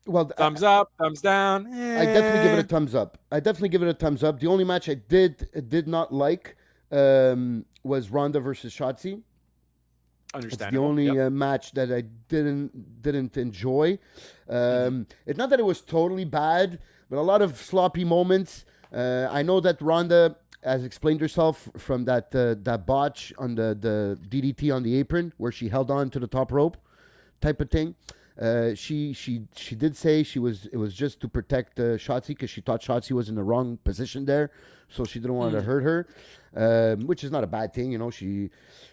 Well, thumbs up, thumbs down. I definitely give it a thumbs up. The only match I did not like was Ronda versus Shotzi. Understandable. It's the only match that I didn't enjoy. It's not that it was totally bad, but a lot of sloppy moments. I know that Ronda has explained herself from that botch on the DDT on the apron where she held on to the top rope type of thing. She did say it was just to protect Shotzi because she thought Shotzi was in the wrong position there, so she didn't want to hurt her, which is not a bad thing,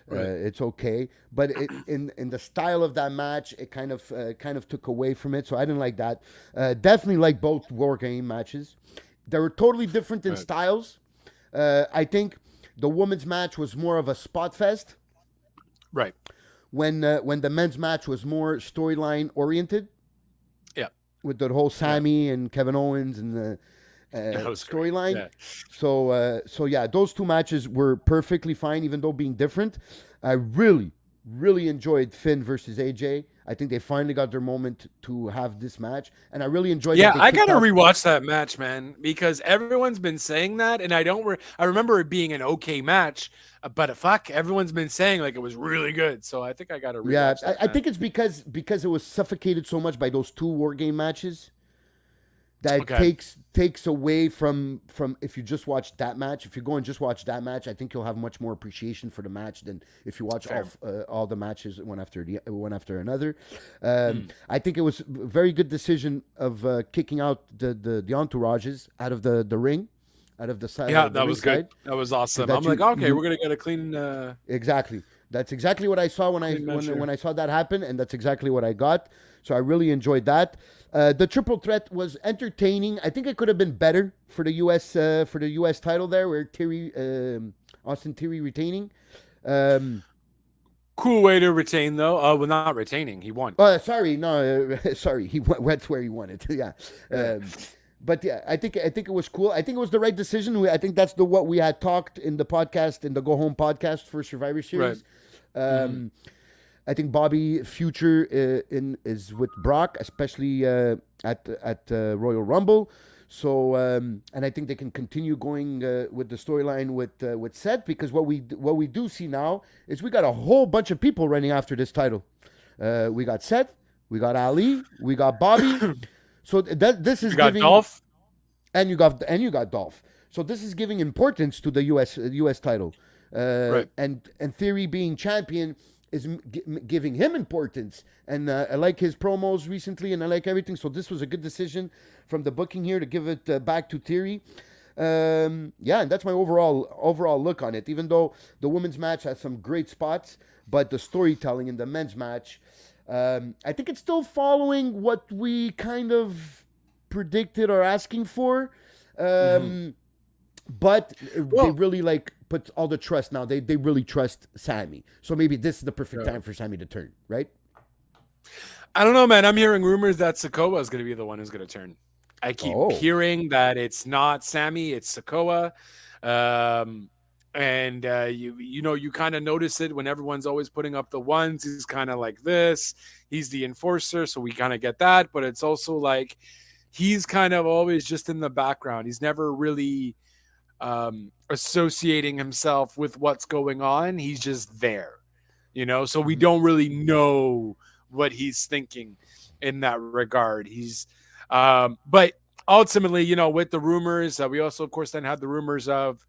it's okay. But in the style of that match, it kind of took away from it, so I didn't like that. Definitely like both War Game matches. They were totally different in styles. I think the women's match was more of a spot fest. Right. When the men's match was more storyline oriented, with the whole Sammy and Kevin Owens and the storyline. Yeah. So those two matches were perfectly fine, even though being different. I really, really enjoyed Finn versus AJ. I think they finally got their moment to have this match, and I really enjoyed. Yeah, I gotta rewatch that match, man, because everyone's been saying that, and I remember it being an okay match, but fuck, everyone's been saying like it was really good. So I think I gotta rewatch. Yeah, I think it's because it was suffocated so much by those two War Game matches that takes away from if you just watch that match. If you go and just watch that match, I think you'll have much more appreciation for the match than if you watch all the matches one after another. I think it was a very good decision of kicking out the entourages out of the ring, out of the side. Yeah, that was good. That was awesome. I'm like, okay, we're gonna get a clean. Exactly. That's exactly what I saw when I saw that happen, and that's exactly what I got. So I really enjoyed that. The triple threat was entertaining. I think it could have been better for the US title there, where Austin Theory retaining. Cool way to retain though. Well, not retaining. He won. Sorry, no, sorry. He went where he wanted. Yeah. But yeah, I think it was cool. I think it was the right decision. I think that's what we had talked in the podcast, in the Go Home podcast for Survivor Series. Right. I think Bobby future is with Brock, especially at Royal Rumble. So and I think they can continue going with the storyline with Seth, because what we do see now is we got a whole bunch of people running after this title. We got Seth, we got Ali, we got Bobby. So this is you got Dolph, and you got Dolph. So this is giving importance to the US title, right. And Theory being champion is giving him importance. And I like his promos recently, and I like everything. So this was a good decision from the booking here to give it back to Theory. And that's my overall look on it. Even though the women's match has some great spots, but the storytelling in the men's match, I think it's still following what we kind of predicted or asking for. But they really put all the trust now. They really trust Sammy. So maybe this is the perfect time for Sammy to turn, right? I don't know, man. I'm hearing rumors that Sikoa is going to be the one who's going to turn. I keep hearing that it's not Sammy, it's Sikoa. And you kind of notice it when everyone's always putting up the ones. He's kind of like this. He's the enforcer, so we kind of get that. But it's also like he's kind of always just in the background. He's never really associating himself with what's going on. He's just there, so we don't really know what he's thinking in that regard. But ultimately, with the rumors, we also, of course, then had the rumors of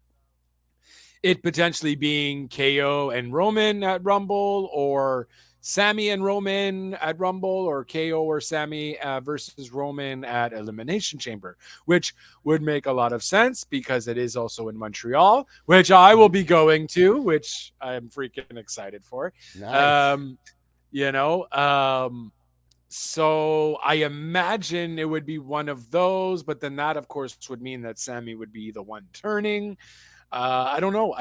it potentially being KO and Roman at Rumble, or Sammy and Roman at Rumble, or KO or Sammy versus Roman at Elimination Chamber, which would make a lot of sense because it is also in Montreal, which I will be going to, which I'm freaking excited for. Nice. You know, so I imagine it would be one of those, but then that, of course, would mean that Sammy would be the one turning. I don't know.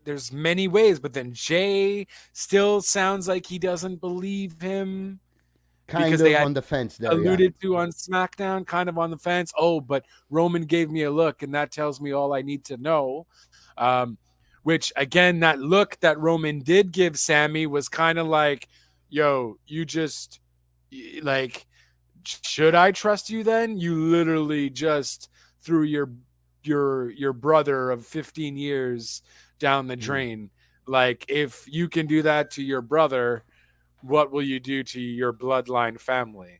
There's many ways, but then Jay still sounds like he doesn't believe him Kind because they of had on the fence there, yeah. alluded to on SmackDown, kind of on the fence. Oh, but Roman gave me a look, and that tells me all I need to know. Which, again, that look that Roman did give Sammy was kind of like, yo, you just, like, should I trust you then? You literally just threw your brother of 15 years down the drain. Like, if you can do that to your brother, what will you do to your bloodline family?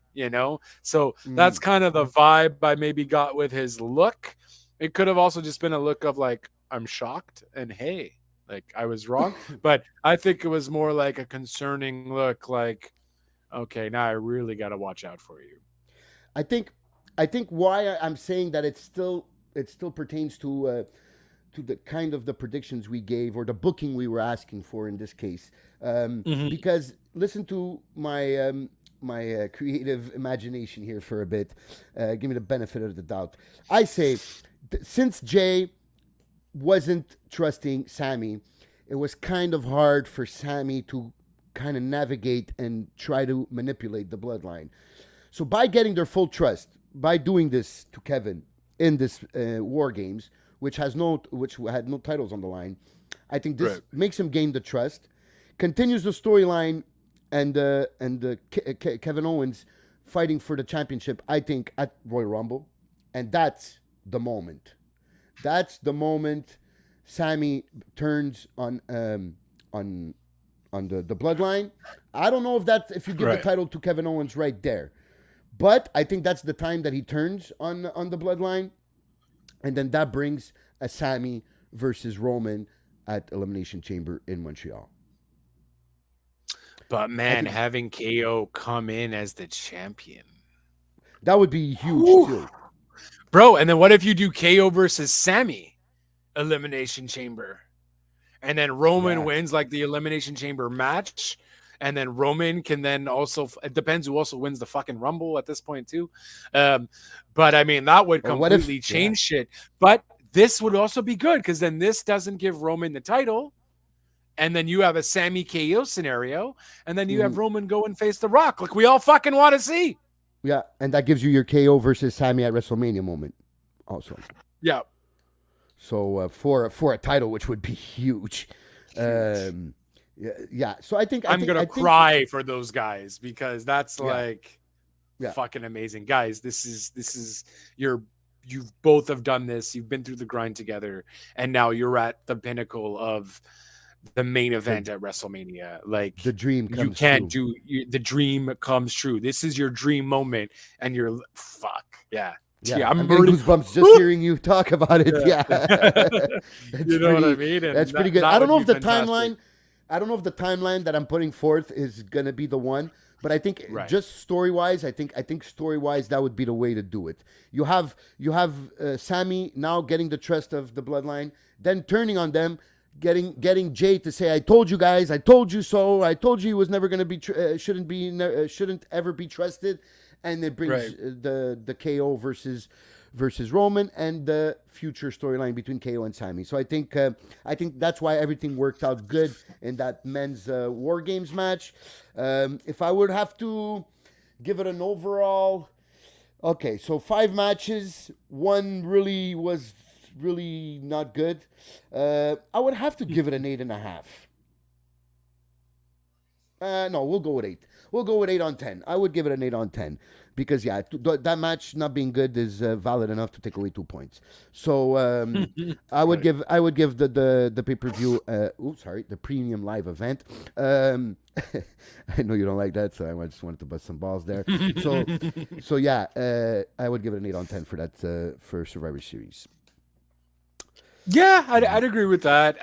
So that's kind of the vibe I maybe got with his look. It could have also just been a look of like, I'm shocked and hey, like I was wrong. But I think it was more like a concerning look, like, okay, now I really got to watch out for you. I think why I'm saying that it still pertains to the kind of the predictions we gave or the booking we were asking for in this case, because listen to my my creative imagination here for a bit. Give me the benefit of the doubt. I say since Jay wasn't trusting Sammy, it was kind of hard for Sammy to kind of navigate and try to manipulate the bloodline. So by getting their full trust, by doing this to Kevin in this War Games, which had no titles on the line, I think this makes him gain the trust, continues the storyline, and Kevin Owens fighting for the championship. I think at Royal Rumble, and that's the moment. That's the moment Sammy turns on the bloodline. I don't know if you give the title to Kevin Owens right there. But I think that's the time that he turns on the bloodline. And then that brings a Sammy versus Roman at Elimination Chamber in Montreal. But man, having KO come in as the champion, that would be huge too. Bro, and then what if you do KO versus Sammy Elimination Chamber? And then Roman wins like the Elimination Chamber match. And then Roman can then also, it depends who also wins the fucking Rumble at this point too. But I mean, that would completely change shit. But this would also be good because then this doesn't give Roman the title. And then you have a Sammy KO scenario. And then you have Roman go and face The Rock. Like we all fucking want to see. Yeah. And that gives you your KO versus Sammy at WrestleMania moment also. Yeah. So for a title, which would be huge. Yeah. So I think I'm gonna cry for those guys because that's fucking amazing, guys. This is you've both have done this. You've been through the grind together, and now you're at the pinnacle of the main event at WrestleMania. Like the dream comes you can't true. The dream comes true. This is your dream moment, and you're yeah. Yeah, I'm getting goosebumps just hearing you talk about it. Yeah, you know what I mean. And that's pretty good. I don't know if the timeline. I don't know if the timeline that I'm putting forth is gonna be the one, but I think just story wise, I think story wise that would be the way to do it. You have Sammy now getting the trust of the bloodline, then turning on them, getting Jay to say, "I told you guys, I told you so, I told you he was never gonna be shouldn't ever be trusted," and it brings the KO versus Roman and the future storyline between KO and Sammy. So I think that's why everything worked out good in that men's War Games match. If I would have to give it an overall, okay, so 5 matches, one really was really not good. I would have to give it an 8.5. No, we'll go with 8. We'll go with 8 on 10. I would give it an 8 on 10 because that match not being good is valid enough to take away 2 points. So I would give the pay-per-view. The premium live event. I know you don't like that, so I just wanted to bust some balls there. So yeah, I would give it an 8 on 10 for that for Survivor Series. Yeah, I'd agree with that.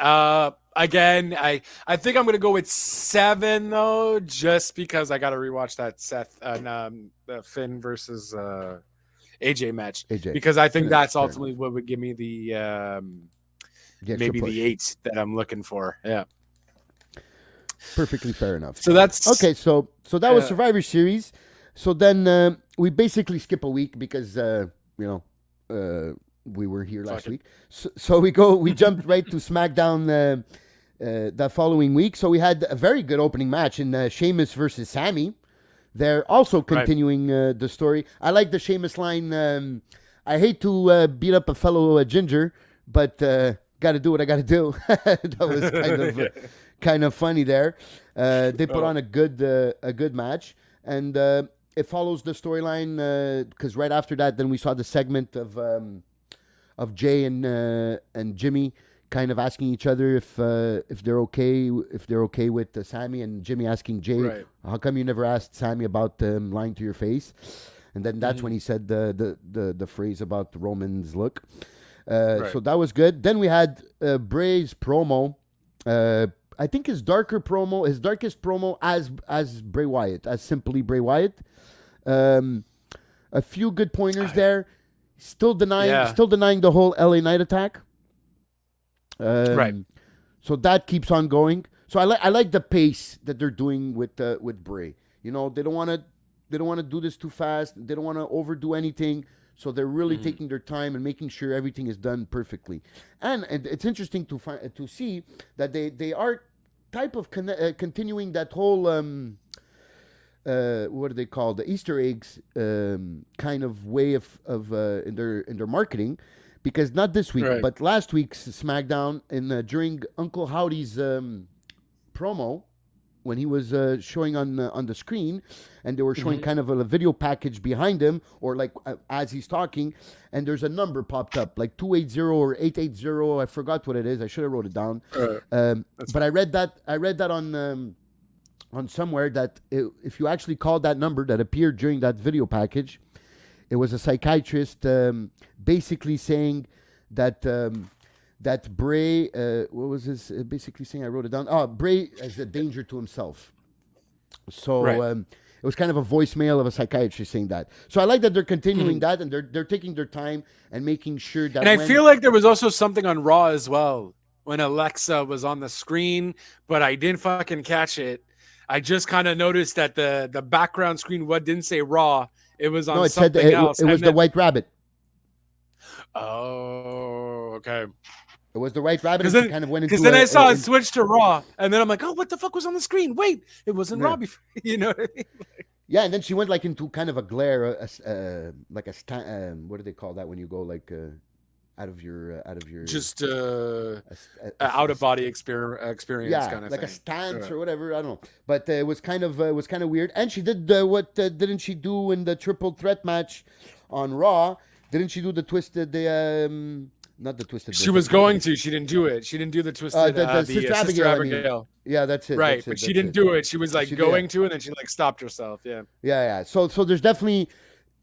Again, I think I'm gonna go with 7 though, just because I got to rewatch that Seth the Finn versus AJ match, because I think that's ultimately what would give me the maybe the 8 that I'm looking for. Yeah, perfectly fair enough. So that's okay. So that was Survivor Series. So then we basically skip a week because we were here last week. So we jumped right to SmackDown that following week. So we had a very good opening match in Sheamus versus Sammy. They're also continuing the story. I like the Sheamus line. I hate to beat up a fellow ginger, but got to do what I got to do. That was kind of funny there. They put on a good match, and it follows the storyline because right after that, then we saw the segment of Jay and Jimmy kind of asking each other if they're okay with Sammy, and Jimmy asking Jay, how come you never asked Sammy about lying to your face? And then that's when he said the phrase about Roman's look. So that was good. Then we had Bray's promo. I think his darkest promo as Bray Wyatt, as simply Bray Wyatt. A few good pointers there. Still denying the whole LA Knight attack. So that keeps on going. So I like the pace that they're doing with Bray. They don't want to do this too fast. They don't want to overdo anything. So they're really taking their time and making sure everything is done perfectly. And it's interesting to see that they are type of continuing that whole what do they call the Easter eggs kind of way of in their marketing. Because not this week, but last week's SmackDown, during Uncle Howdy's promo, when he was showing on the screen, and they were showing kind of a video package behind him, or like as he's talking, and there's a number popped up, like 280 or 880. I forgot what it is. I should have wrote it down. But I read that on somewhere that if you actually called that number that appeared during that video package, it was a psychiatrist basically saying that that Bray, what was his basically saying? I wrote it down. Oh, Bray is a danger to himself. So it was kind of a voicemail of a psychiatrist saying that. So I like that they're continuing that, and they're taking their time and making sure that. And I feel like there was also something on Raw as well when Alexa was on the screen, but I didn't fucking catch it. I just kind of noticed that the background screen didn't say Raw. It was on something else. It was the White Rabbit. Oh, okay. It was the White Rabbit. Because kind of went into. Because then I saw it switch to Raw, and then I'm like, oh, what the fuck was on the screen? Wait, it wasn't Raw before. You know what I mean? Yeah, and then she went like into kind of a glare, like a what do they call that when you go like out of your just out of body experience kind of like thing. A stance or whatever, I don't know, but it was kind of weird. And she did what didn't she do in the triple threat match on Raw? Didn't she do the twisted not the twisted? She was going to. She didn't do it. She didn't do the twisted. The Sister Abigail. I mean. Yeah, that's it. Right, that's but it, she didn't do it. She was like going to, and then she like stopped herself. Yeah. Yeah. So there's definitely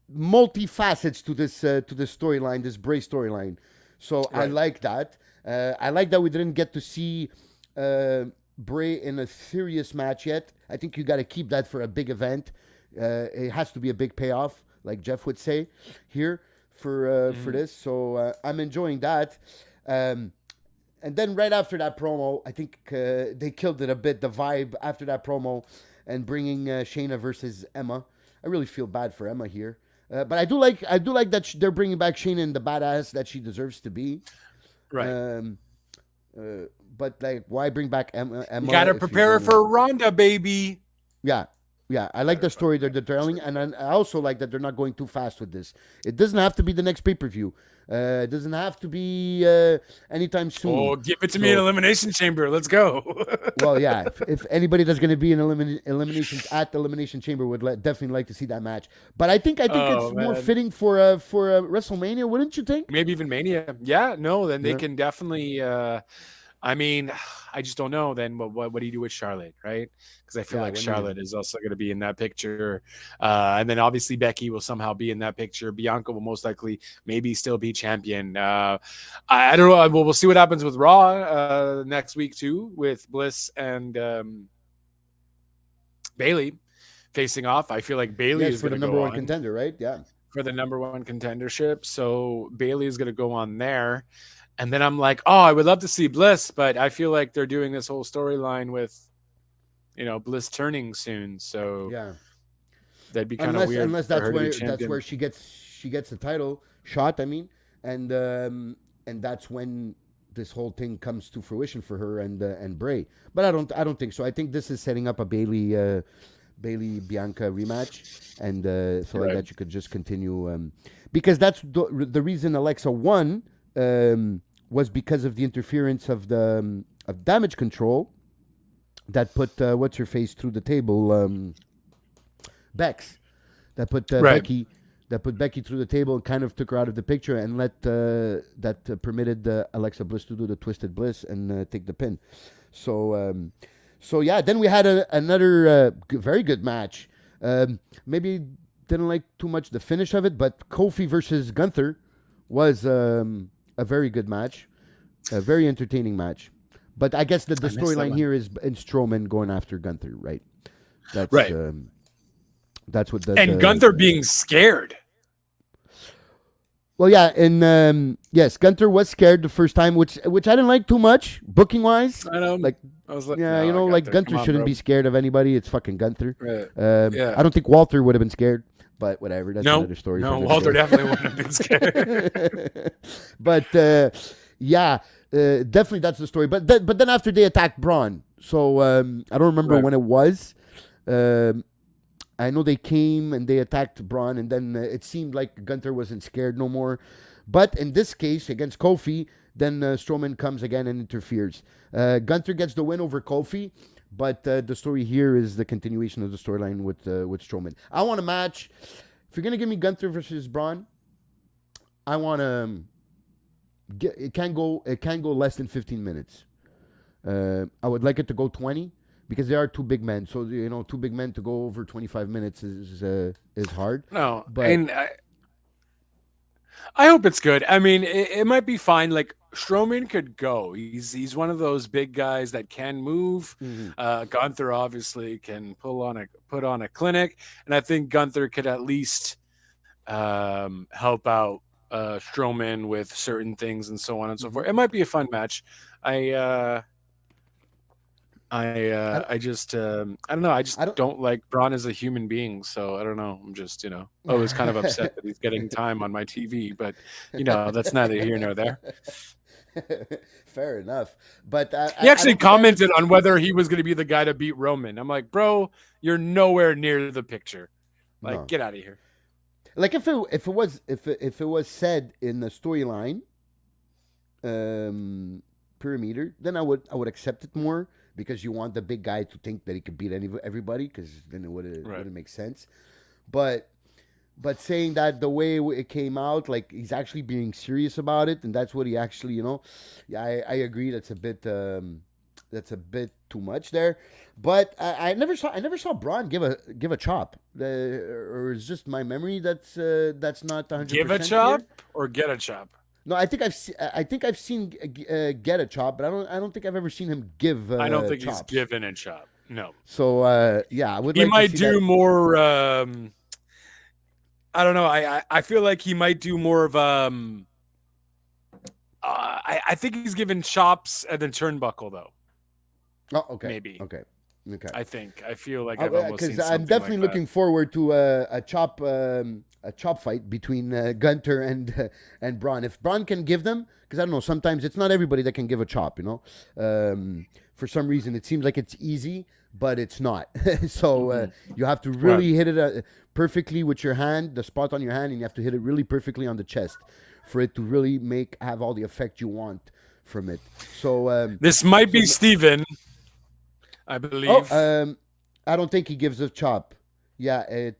multi-facets to this storyline, this Bray storyline. So I like that. I like that we didn't get to see Bray in a serious match yet. I think you got to keep that for a big event. It has to be a big payoff, like Jeff would say here for this. So I'm enjoying that. And then right after that promo, I think they killed it a bit. The vibe after that promo and bringing Shayna versus Emma. I really feel bad for Emma here. But I do like that they're bringing back Shayna and the badass that she deserves to be. Right. But like, why bring back Emma? You gotta prepare her for Ronda, baby. Yeah. Yeah, I like the story they're telling, and I also like that they're not going too fast with this. It doesn't have to be the next pay-per-view. It doesn't have to be anytime soon. Oh, give it to me in Elimination Chamber. Let's go. Well, yeah. If anybody that's going to be in eliminations at the Elimination Chamber would definitely like to see that match. But I think it's more fitting for a WrestleMania, wouldn't you think? Maybe even Mania. Yeah, no, then they can definitely. I mean, I just don't know. Then what do you do with Charlotte, right? Because I feel like Charlotte is also going to be in that picture, and then obviously Becky will somehow be in that picture. Bianca will most likely maybe still be champion. I don't know. We'll see what happens with Raw next week too, with Bliss and Bayley facing off. I feel like Bayley is for the number one contender, right? Yeah, for the number one contendership. So Bayley is going to go on there. And then I'm like, oh, I would love to see Bliss, but I feel like they're doing this whole storyline with, Bliss turning soon. So yeah, that'd be kind of weird. Unless that's where she gets the title shot. I mean, and that's when this whole thing comes to fruition for her and Bray. But I don't think so. I think this is setting up a Bayley Bianca rematch, and so like that you could just continue because that's the reason Alexa won. Was because of the interference of the of Damage Control that put what's her face through the table, Bex, that put Becky through the table and kind of took her out of the picture and permitted Alexa Bliss to do the Twisted Bliss and take the pin. So yeah, then we had another very good match. Maybe didn't like too much the finish of it, but Kofi versus Gunther was a very good match, a very entertaining match. But I guess the storyline here is in Strowman going after Gunther, right? That's right. That's what Gunther being scared. Well, yeah, and yes, Gunther was scared the first time, which I didn't like too much, booking wise. I know. I was like, yeah, no, Gunther shouldn't be scared of anybody. It's fucking Gunther. Right. Yeah. I don't think Walter would have been scared. But whatever, that's another story. No, Walter definitely wouldn't have been scared. But definitely that's the story. But then after they attacked Braun, so I don't remember when it was. I know they came and they attacked Braun, and then it seemed like Gunther wasn't scared no more. But in this case, against Kofi, then Strowman comes again and interferes. Gunther gets the win over Kofi. But the story here is the continuation of the storyline with Strowman. I want a match. If you're gonna give me Gunther versus Braun, I want to. It can't go less than 15 minutes. I would like it to go 20 because they are two big men. So two big men to go over 25 minutes is hard. No, but I hope it's good. I mean, it might be fine. Like Strowman could go. He's one of those big guys that can move. Mm-hmm. Gunther obviously can put on a clinic, and I think Gunther could at least help out Strowman with certain things and so on and so forth. It might be a fun match. I just I don't know. I don't like Braun as a human being, so I don't know. I'm just always kind of upset that he's getting time on my TV, but that's neither here nor there. Fair enough, but he actually commented on whether he was going to be the guy to beat Roman. I'm like, bro, you're nowhere near the picture. Like, get out of here. Like if it was said in the storyline, perimeter, then I would accept it more. Because you want the big guy to think that he could beat everybody, because then it wouldn't make sense. But saying that the way it came out, like he's actually being serious about it, and that's what he actually, I agree. That's a bit too much there. But I never saw Braun give a chop, or it's just my memory that's not 100%. Give a chop or get a chop. No, I think I've seen get a chop, but I don't think I've ever seen him give. I don't think chops. He's given a chop. No. So yeah, I would. He like might to see do that. more. I don't know. I feel like he might do more of. I think he's given chops at the turnbuckle though. Oh, okay. Maybe. Okay. I feel like I've almost seen something I'm definitely like looking forward to a chop fight between Gunther and Braun. If Braun can give them, because I don't know, sometimes it's not everybody that can give a chop. For some reason, it seems like it's easy, but it's not. So you have to really hit it perfectly with your hand, the spot on your hand, and you have to hit it really perfectly on the chest for it to really have all the effect you want from it. So this might be Steven, I believe. I don't think he gives a chop. Yeah,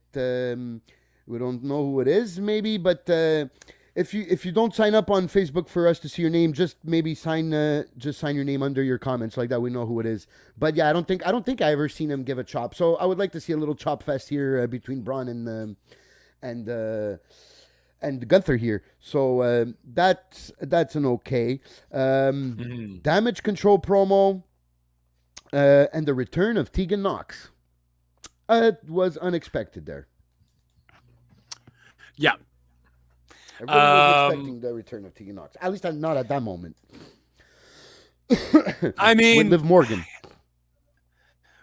we don't know who it is, maybe, but if you don't sign up on Facebook for us to see your name, just maybe sign your name under your comments like that. We know who it is. But yeah, I don't think I ever seen him give a chop. So I would like to see a little chop fest here between Braun and Gunther here. So that's an okay. Damage control promo and the return of Tegan Nox. It was unexpected there. Yeah. Everybody was expecting the return of Tegan Nox. At least not at that moment. I mean, with Liv Morgan.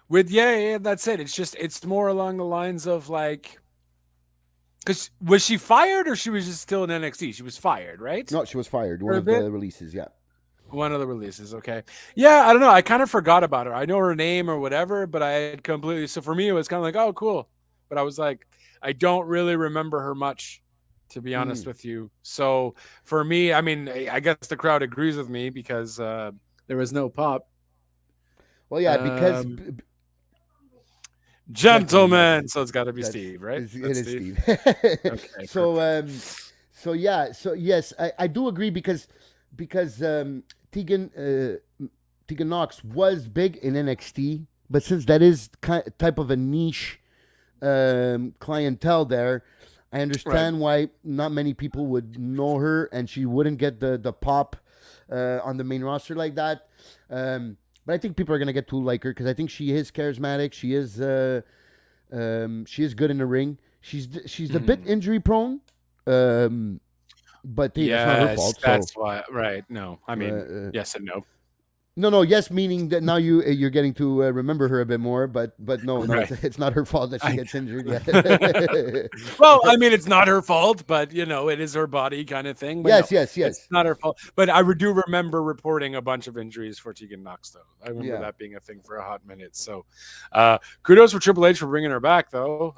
Yeah, that's it. It's more along the lines of like, because was she fired or she was just still in NXT? She was fired, right? No, she was fired. One of the releases, yeah. One of the releases, okay. Yeah, I don't know. I kind of forgot about her. I know her name or whatever, but I had completely. So for me, it was kind of like, oh, cool. But I was like, I don't really remember her much, to be honest with you. So for me, I mean, I guess the crowd agrees with me because there was no pop. Well, yeah, because gentlemen, so it's got to be Steve, right? It is Steve. Okay, so yes, I do agree because Tegan Nox was big in NXT, but since that is type of a niche clientele there, I understand why not many people would know her and she wouldn't get the pop on the main roster like that. But I think people are gonna get to like her because I think she is charismatic. She is good in the ring. She's a bit injury prone. But hey, that's not her fault. That's why, right? No, I mean, yes and no. No, yes, meaning that now you're getting to remember her a bit more, but no, right. It's not her fault that she gets injured. Yeah. Well, I mean, it's not her fault, but it is her body kind of thing. But yes. It's not her fault. But I do remember reporting a bunch of injuries for Tegan Nox, though. I remember that being a thing for a hot minute. So, kudos for Triple H for bringing her back, though.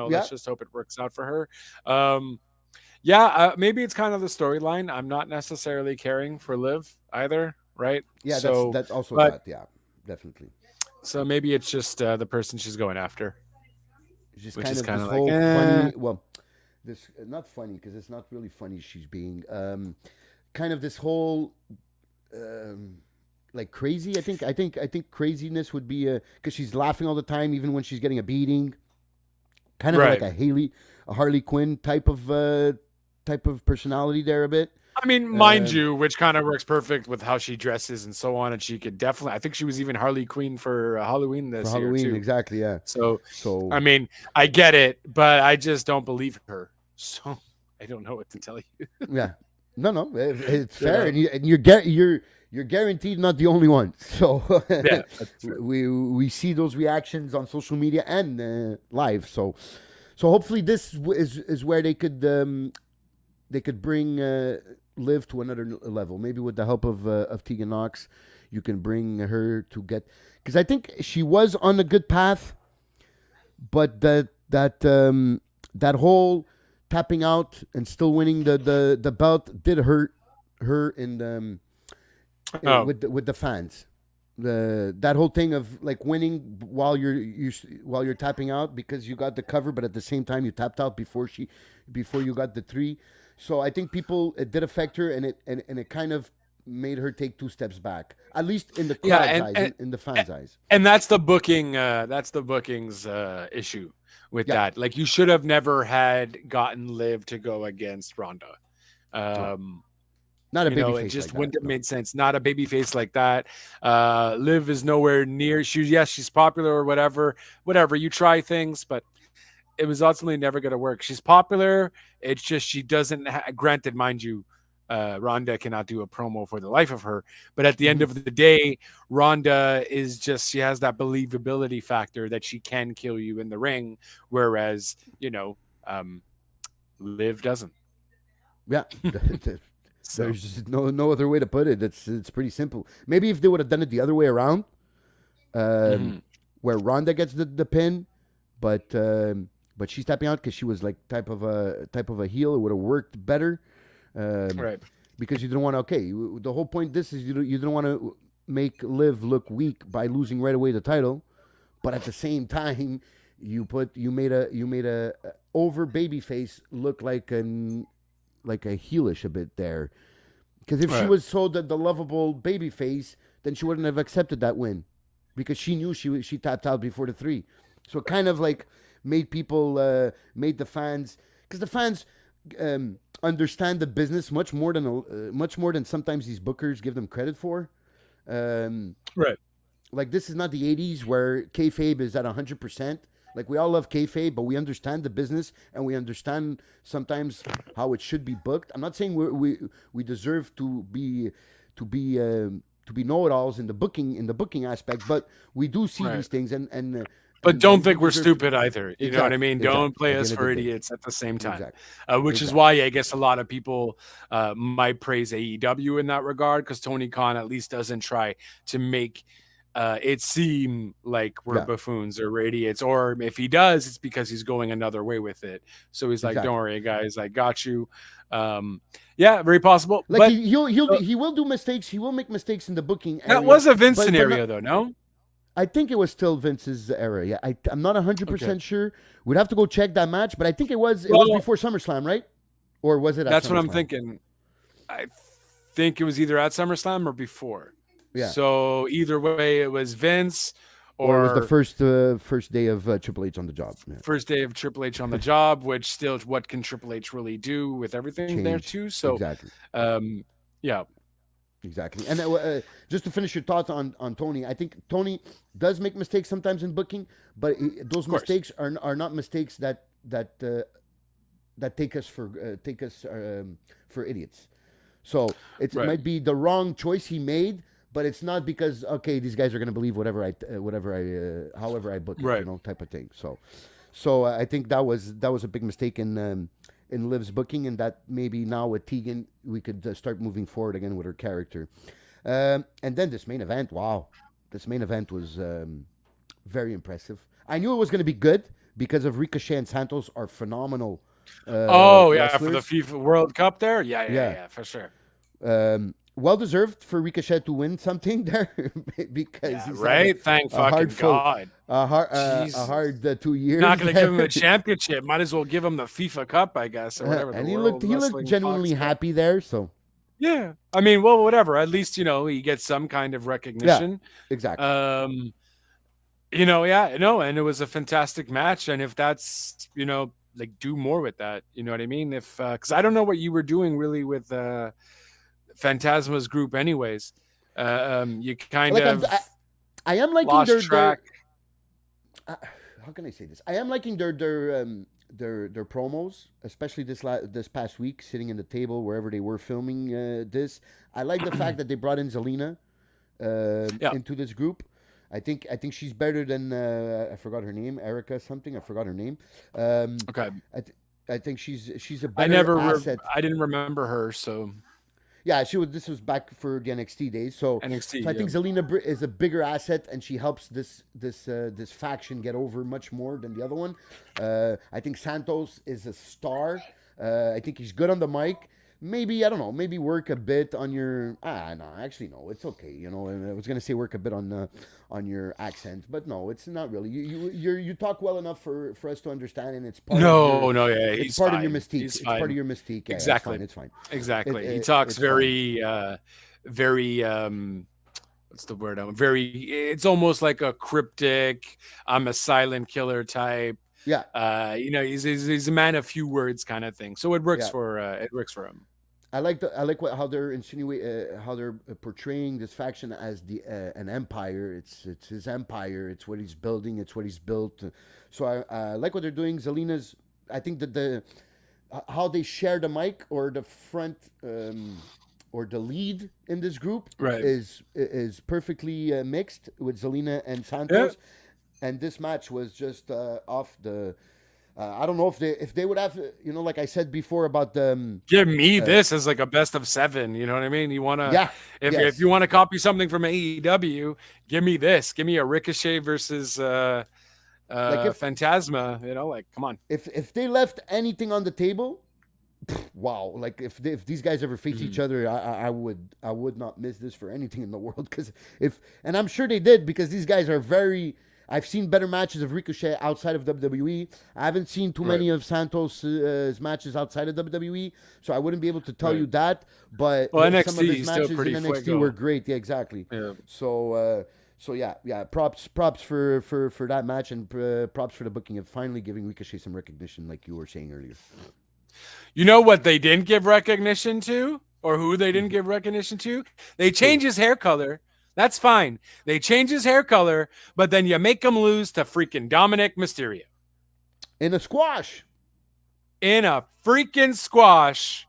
Let's just hope it works out for her. Maybe it's kind of the storyline. I'm not necessarily caring for Liv either. Right. Yeah, so, that's also that. Yeah, definitely. So maybe it's just the person she's going after. It's just kind of like funny. Well, this not funny because it's not really funny. She's being kind of this whole like crazy. I think craziness would be because she's laughing all the time, even when she's getting a beating. Kind of like a Harley Quinn type of personality there a bit. I mean, mind you, which kind of works perfect with how she dresses and so on. And she could definitely, I think she was even Harley Quinn for Halloween this year too. Exactly, yeah. So I mean, I get it, but I just don't believe her. So I don't know what to tell you. Yeah, no, it's fair, and you're guaranteed not the only one. So we see those reactions on social media and live. So hopefully this is where they could bring Liv to another level. Maybe with the help of Tegan Nox, you can bring her to get, because I think she was on a good path, but that whole tapping out and still winning the belt did hurt her with the fans. That whole thing of like winning while you're tapping out because you got the cover, but at the same time you tapped out before you got the 3. So I think it did affect her, and it kind of made her take 2 steps back, at least in the crowd's eyes, in the fans' eyes. And that's the booking. That's the booking's issue with that. Like, you should have never had gotten Liv to go against Ronda. Not a baby face. It just like wouldn't that, have made sense. Not a baby face like that. Liv is nowhere near. She's popular or whatever. Whatever. You try things, but it was ultimately never going to work. She's popular. It's just she doesn't. Granted, mind you, Ronda cannot do a promo for the life of her. But at the end of the day, Ronda is just, she has that believability factor that she can kill you in the ring, whereas Liv doesn't. Yeah. There's just no other way to put it. It's pretty simple. Maybe if they would have done it the other way around, where Ronda gets the pin, but she's tapping out because she was like type of a heel. It would have worked better, Right. because you didn't want to. Okay, the whole point this is you didn't want to make Liv look weak by losing right away the title, but at the same time you made a over babyface look like a heelish a bit there. Because if she was so the lovable babyface, then she wouldn't have accepted that win, because she knew she tapped out before the 3. So it kind of like made people, made the fans, because the fans understand the business much more than sometimes these bookers give them credit for. Right. Like, this is not the 80s where kayfabe is at 100%. Like, we all love kayfabe, but we understand the business, and we understand sometimes how it should be booked. I'm not saying we deserve to be know-it-alls in the booking aspect, but we do see these things, but don't think we're stupid either. You know what I mean? Exactly. Don't play us for idiots at the same time. Exactly. Which is why I guess a lot of people might praise AEW in that regard, because Tony Khan at least doesn't try to make it seem like we're buffoons or idiots. Or if he does, it's because he's going another way with it. So he's like, don't worry, guys, I got you. Yeah, very possible. Like, but he will do mistakes. He will make mistakes in the booking. That was a Vince scenario, though, no? I think it was still Vince's era. Yeah, I'm not 100% sure. We'd have to go check that match, but I think it was before SummerSlam, right? Or was it at That's SummerSlam? what I'm thinking. I think it was either at SummerSlam or before. Yeah. So either way, it was Vince or it was the first day of Triple H on the job. Yeah. First day of Triple H on the job, which still, what can Triple H really do with everything there too? So, exactly. Yeah. Exactly. And just to finish your thoughts on Tony, I think Tony does make mistakes sometimes in booking, but those mistakes are not mistakes that take us for idiots. So it might be the wrong choice he made, but it's not because these guys are going to believe however I book it, type of thing. So I think that was a big mistake in Liv's booking, and that maybe now with Tegan we could start moving forward again with her character. And then this main event, this main event was very impressive. I knew it was going to be good because of Ricochet and Santos are phenomenal. Wrestlers. For the FIFA World Cup there, yeah, for sure. Well deserved for Ricochet to win something there because he's thank fucking God. A hard 2 years. Not going to give him a championship. Might as well give him the FIFA Cup, I guess, or whatever. And he looked genuinely happy there. So yeah, I mean, well, whatever. At least he gets some kind of recognition. Yeah, exactly. And it was a fantastic match. And if that's like, do more with that. You know what I mean? If because I don't know what you were doing really with Phantasma's group, anyways. You kind of I am liking lost track. How can I say this? I am liking their promos, especially this past week, sitting in the table wherever they were filming this. I like the fact that they brought in Zelina into this group. I think she's better than I forgot her name, Erica something. I forgot her name. Okay. I think she's a better asset. I didn't remember her, so. Yeah, she was. This was back for the NXT days. So I think Zelina is a bigger asset, and she helps this faction get over much more than the other one. I think Santos is a star. I think he's good on the mic. Maybe, I don't know, maybe work a bit on your no, it's okay. I was gonna say work a bit on your accent, but no, it's not really. You talk well enough for us to understand, and it's part it's part of your mystique. It's part of your mystique. Yeah, exactly. It's fine. Exactly. He talks very what's the word? It's almost like a cryptic, I'm a silent killer type. Yeah. He's a man of few words kind of thing. So it works for him. I like how they're how they're portraying this faction as an empire. It's his empire. It's what he's building. It's what he's built. So I like what they're doing. Zelina's. I think that how they share the mic or the front or the lead in this group is perfectly mixed with Zelina and Santos. Yeah. And this match was just off the I don't know if they would have, like I said before about the give me this as like a best of 7. You know what I mean? You want to, if you want to copy something from AEW, give me this. Give me a Ricochet versus Phantasma. Like come on. If they left anything on the table, wow! Like if these guys ever face each other, I would not miss this for anything in the world. And I'm sure they did, because these guys are very. I've seen better matches of Ricochet outside of WWE. I haven't seen too many of Santos' matches outside of WWE, so I wouldn't be able to tell you that. But some of his matches in NXT were great. Yeah, exactly. Yeah. So yeah. Props for that match, and props for the booking of finally giving Ricochet some recognition, like you were saying earlier. You know what they didn't give recognition to, or who they didn't give recognition to? They changed his hair color. That's fine. They change his hair color, but then you make him lose to freaking Dominic Mysterio. In a squash. In a freaking squash.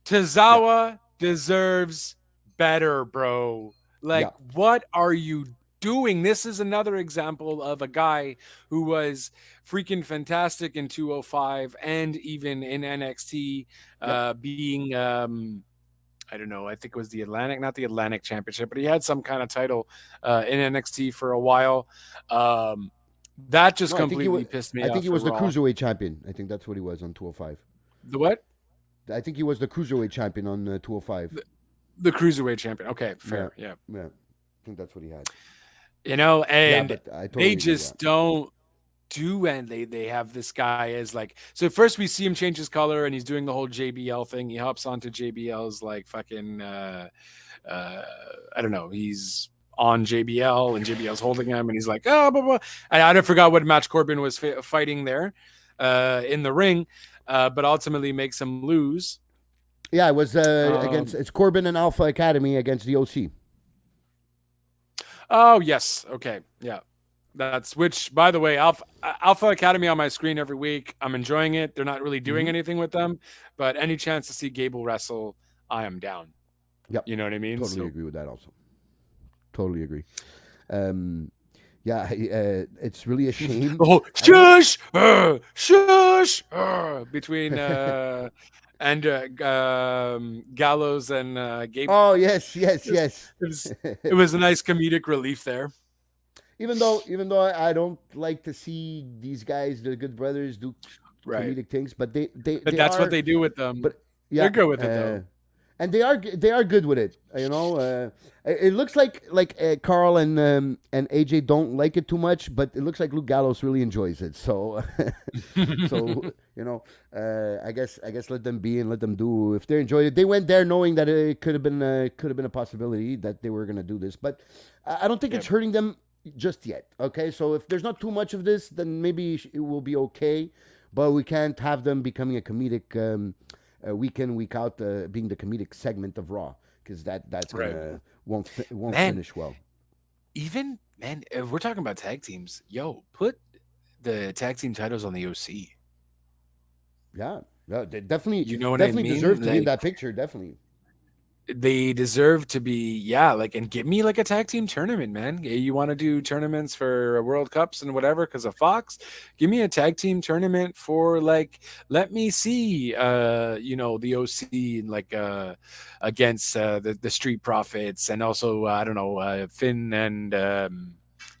Tozawa deserves better, bro. What are you doing? This is another example of a guy who was freaking fantastic in 205 and even in NXT, being... I don't know. I think it was not the Atlantic Championship, but he had some kind of title in NXT for a while. That just completely pissed me off. I think he was the Cruiserweight champion. I think that's what he was on 205. The what? I think he was the Cruiserweight champion on 205. The Cruiserweight champion. Okay, fair. Yeah. I think that's what he had. And they just don't do, and they have this guy as like, so first we see him change his color and he's doing the whole JBL thing. He hops onto JBL's like fucking I don't know, he's on JBL and JBL's holding him and he's like, oh blah, blah. I forgot what match Corbin was fighting there in the ring, but ultimately makes him lose. Yeah, it was it's Corbin and Alpha Academy against the OC. Oh yes, okay, yeah. Which, by the way, Alpha Academy on my screen every week. I'm enjoying it. They're not really doing anything with them, but any chance to see Gable wrestle, I am down. Yep. You know what I mean? Totally agree with that also. Totally agree. It's really a shame. Shush! Between and Gallows and Gable. Oh, yes. It was a nice comedic relief there. Even though I don't like to see these guys, the Good Brothers, do comedic things, but that's what they do with them. But yeah, they're good with it though, and they are good with it. It looks like Carl and AJ don't like it too much, but it looks like Luke Gallows really enjoys it. So I guess let them be and let them do if they enjoyed it. They went there knowing that it could have been a possibility that they were gonna do this, but I don't think it's hurting them just yet. Okay, so if there's not too much of this, then maybe it will be okay, but we can't have them becoming a comedic week in, week out, being the comedic segment of Raw, because that's gonna won't finish well. Even if we're talking about tag teams, put the tag team titles on the OC. Yeah, they definitely, what I mean? Deserve to be in that picture. Definitely. They deserve to be, and give me like a tag team tournament, man. You want to do tournaments for World Cups and whatever because of Fox? Give me a tag team tournament for let me see, the OC like against the Street Profits, and also I don't know, Finn and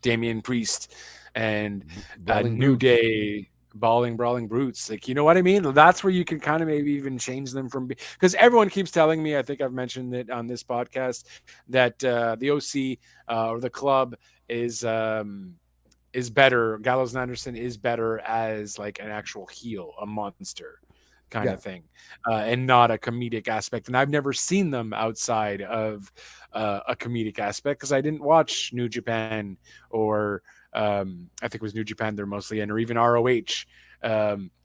Damian Priest and New Day. Brawling Brutes, like, you know what I mean? That's where you can kind of maybe even change them from, because everyone keeps telling me, I think I've mentioned it on this podcast, that the OC or the club is better. Gallows and Anderson is better as like an actual heel, a monster kind of thing, and not a comedic aspect. And I've never seen them outside of a comedic aspect because I didn't watch New Japan or I think it was New Japan they're mostly in, or even ROH.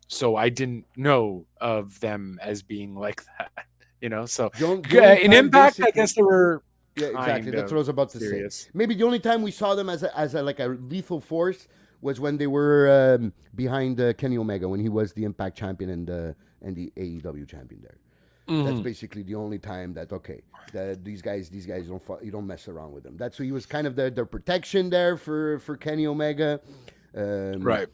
So I didn't know of them as being like that, so in Impact, I guess there were. Yeah, exactly. That's what I was about to say. Maybe the only time we saw them as a lethal force was when they were behind Kenny Omega, when he was the Impact champion and the AEW champion there. Mm-hmm. That's basically the only time that these guys you don't mess around with them. That's who he was, kind of their protection there for Kenny Omega, right?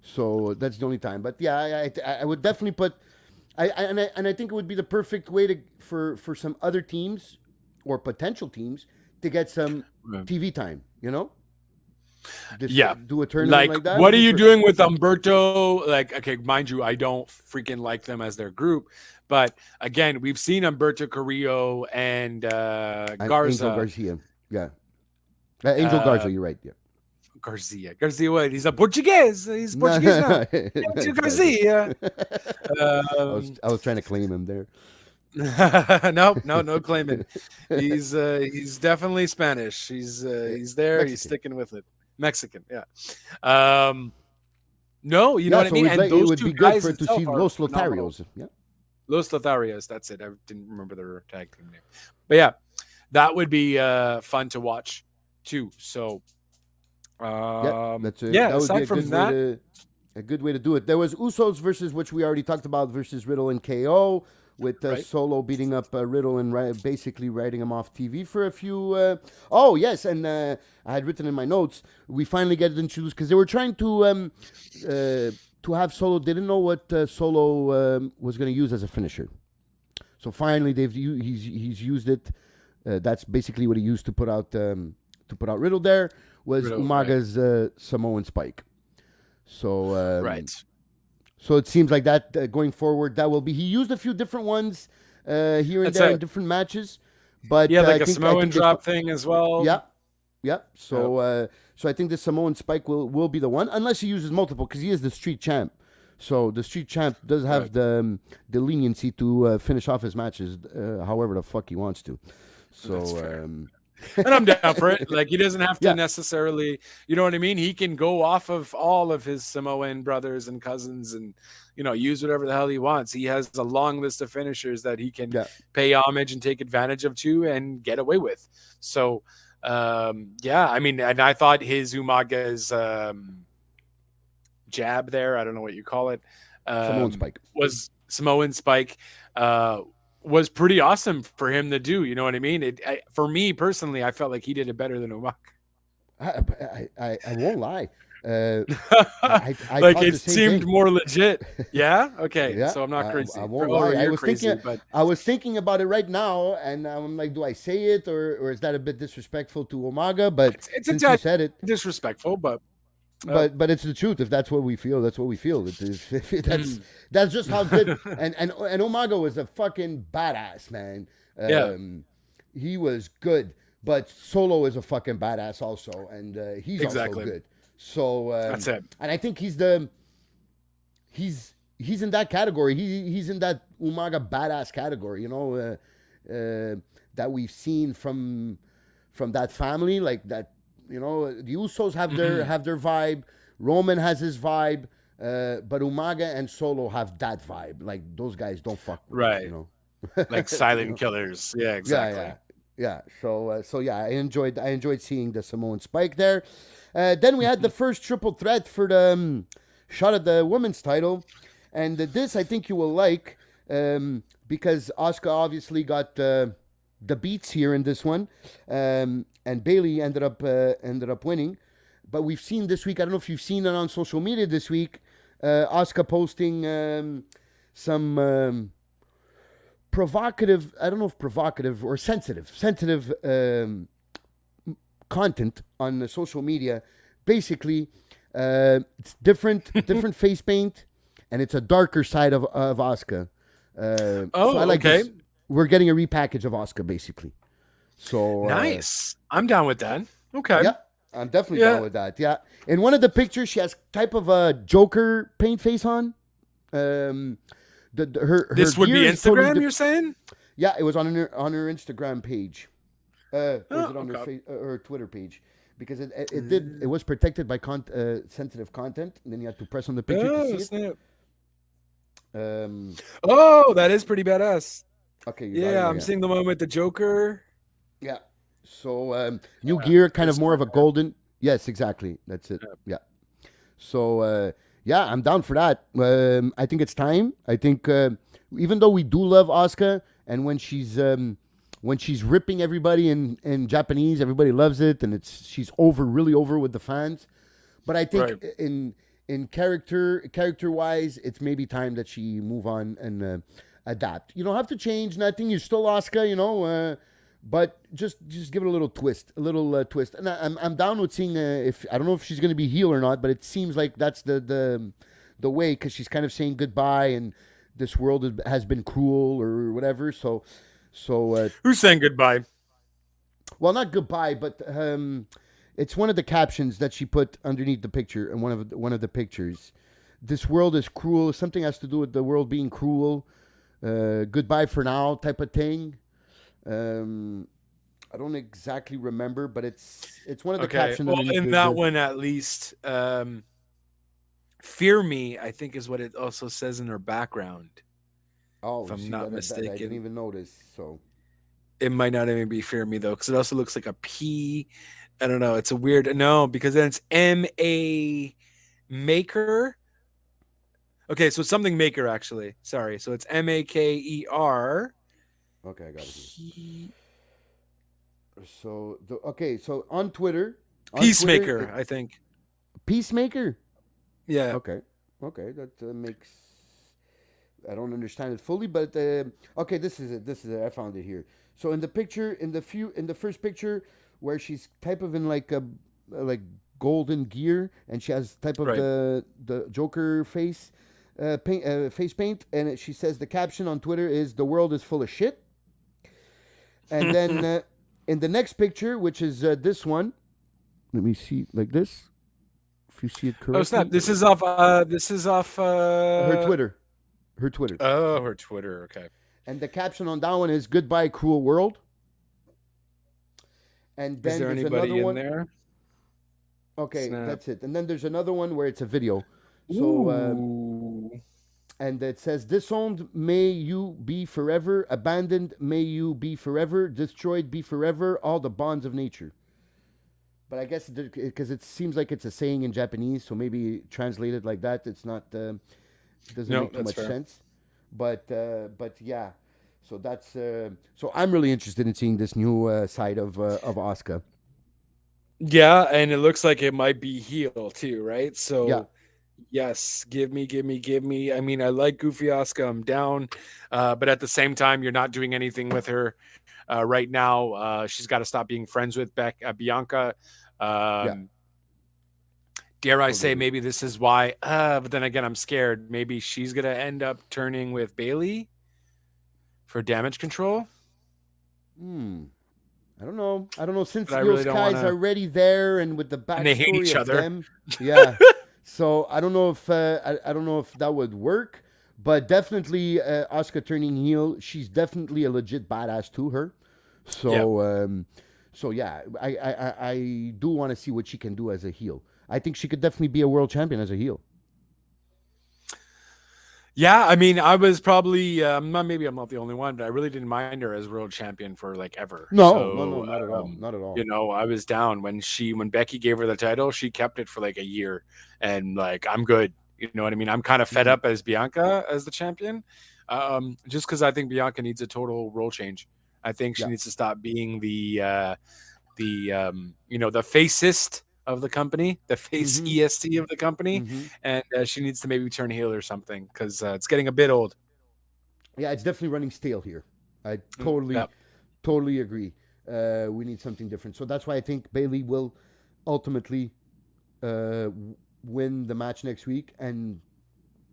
So that's the only time. But yeah, I would definitely put. I think it would be the perfect way for some other teams or potential teams to get some TV time. Do a tournament like that. What are you doing with Humberto? Like, okay, mind you, I don't freaking like them as their group, but again, we've seen Humberto Carrillo and Garza. Angel Garcia, yeah. Angel Garza, you're right. Yeah. Garcia, what? He's a Portuguese. He's Portuguese now. Angel Garcia. I was trying to claim him there. No claiming. He's definitely Spanish. He's there. Mexican. He's sticking with it. Mexican, yeah. No, you know what I mean. And those it would two be guys good to see Los Lotharios. Yeah, Los Lotharios. That's it. I didn't remember their tag team name, but yeah, that would be fun to watch too. So, that would aside be from that, a good way to do it. There was Usos versus, which we already talked about, versus Riddle and KO. With Solo beating up Riddle and basically writing him off TV for a few. And I had written in my notes, we finally get it introduced because they were trying to have Solo. They didn't know what Solo was going to use as a finisher. So finally, he's used it. That's basically what he used to put out Riddle. There was Umaga's Samoan Spike. So right. So it seems like that going forward, that will be. He used a few different ones here and there in different matches, but like a Samoan drop thing as well. Yeah. So so I think the Samoan Spike will be the one, unless he uses multiple, because he is the street champ. So the street champ does have the leniency to finish off his matches however the fuck he wants to. So. And I'm down for it. Like, he doesn't have to necessarily, you know what I mean? He can go off of all of his Samoan brothers and cousins and, use whatever the hell he wants. He has a long list of finishers that he can pay homage and take advantage of too and get away with. So, I mean, and I thought his Umaga's jab there, I don't know what you call it, Samoan Spike, was pretty awesome for him to do. You know what I mean? For me personally, I felt like he did it better than Umaga. I won't lie. I like it seemed more legit. Yeah. Okay. Yeah, so I'm not crazy. I won't lie. I was thinking about it right now, and I'm like, do I say it or is that a bit disrespectful to Umaga? But it's since you said it, disrespectful, but it's the truth. If that's what we feel, that's what we feel. That's just how good. And Umaga was a fucking badass, man. He was good, but Solo is a fucking badass also, and he's also good. So that's it. And I think he's in that category. He's in that Umaga badass category. That we've seen from that family, like that. The Usos have their vibe. Roman has his vibe, but Umaga and Solo have that vibe. Like, those guys don't fuck with it, like silent killers. Yeah, exactly. Yeah. So I enjoyed seeing the Samoan Spike there. Then we had the first triple threat for the shot at the women's title, and this I think you will like because Asuka obviously got the beats here in this one. And Bayley ended up winning, but we've seen this week. I don't know if you've seen it on social media this week. Asuka posting some provocative. I don't know if provocative or sensitive content on the social media. Basically, it's different face paint, and it's a darker side of Asuka. So I like this. We're getting a repackage of Asuka, basically. So nice. I'm down with that. Okay. Yeah, I'm definitely down with that. Yeah. In one of the pictures, she has type of a Joker paint face on. Her this would be Instagram. Totally you're saying? Yeah, it was on her Instagram page. Was it on her Twitter page? Because it was protected by sensitive content, and then you had to press on the picture to see it. That is pretty badass. Okay. I'm seeing the one with the Joker. Yeah. So new gear, kind of more of a golden. Yes, exactly. That's it. Yeah. So I'm down for that. I think it's time. I think even though we do love Asuka, and when she's ripping everybody in Japanese, everybody loves it, and she's really over with the fans. But I think in in character wise, it's maybe time that she move on and adapt. You don't have to change nothing. You're still Asuka, but just give it a little twist, twist. And I'm down with seeing if I don't know if she's going to be heel or not, but it seems like that's the way, because she's kind of saying goodbye and this world has been cruel or whatever. So who's saying goodbye? Well, not goodbye, but it's one of the captions that she put underneath the picture in one of the pictures. This world is cruel. Something has to do with the world being cruel. Goodbye for now, type of thing. I don't exactly remember, but it's one of the captions. Well, in that one at least, "Fear me," I think is what it also says in her background. Oh, if I'm not mistaken, I didn't even notice. So it might not even be "Fear me" though, because it also looks like a P. I don't know. It's a weird because then it's M-A Maker. Okay, so it's something Maker actually. Sorry, so it's M-A-K-E-R. Okay, I got it. So so on Twitter, Peacemaker, I think. Peacemaker. Yeah. Okay, that makes. I don't understand it fully, but okay, this is it. I found it here. So in the picture, in the first picture, where she's type of in like a golden gear, and she has type of the Joker face paint, and she says the caption on Twitter is "The world is full of shit." And then in the next picture, which is this one, let me see like this. If you see it correctly. Oh snap! This is off. Her Twitter. Her Twitter. Oh, her Twitter. Okay. And the caption on that one is "Goodbye, cruel world." And then is there there's anybody another one. There? Okay, that's it. And then there's another one where it's a video. So, and it says, "Disowned, may you be forever. Abandoned, may you be forever. Destroyed, be forever. All the bonds of nature." But I guess because it seems like it's a saying in Japanese, so maybe translated like that, it's not doesn't make too much sense. But yeah, so that's so I'm really interested in seeing this new side of Asuka. Yeah, and it looks like it might be heel too, right? So yeah. Yes, give me. I mean, I like Goofy Asuka. I'm down, but at the same time, you're not doing anything with her right now. She's got to stop being friends with Bianca. Dare I say, maybe this is why. But then again, I'm scared. Maybe she's gonna end up turning with Bayley for Damage Control. I don't know. Since those guys are already there and with the backstory and they hate each other. Them, yeah. So I don't know if I don't know if that would work, but definitely Asuka turning heel. She's definitely a legit badass to her. So I do want to see what she can do as a heel. I think she could definitely be a world champion as a heel. Yeah, I mean, I was probably maybe I'm not the only one, but I really didn't mind her as world champion for like ever. No, not at all. Not at all. You know, I was down when Becky gave her the title. She kept it for like a year, and like I'm good. You know what I mean? I'm kind of fed up as Bianca as the champion, just because I think Bianca needs a total role change. I think she needs to stop being the faceist of the company, the face EST of the company, and she needs to maybe turn heel or something because it's getting a bit old. Yeah, it's definitely running stale here. I totally agree. We need something different. So that's why I think Bayley will ultimately win the match next week and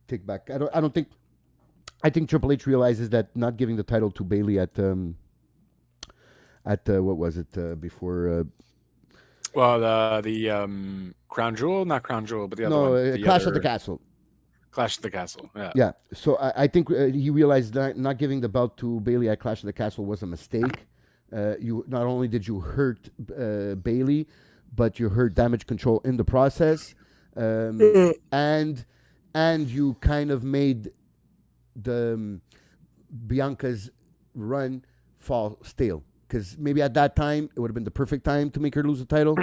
take back. I think Triple H realizes that not giving the title to Bayley at what was it before? Well, the Crown Jewel, not Crown Jewel, but the other one. Clash at the Castle. Clash at the Castle, yeah. Yeah, so I think he realized that not giving the belt to Bayley at Clash at the Castle was a mistake. You not only did you hurt Bayley, but you hurt Damage Control in the process, and you kind of made the Bianca's run fall stale. Because maybe at that time, it would have been the perfect time to make her lose the title.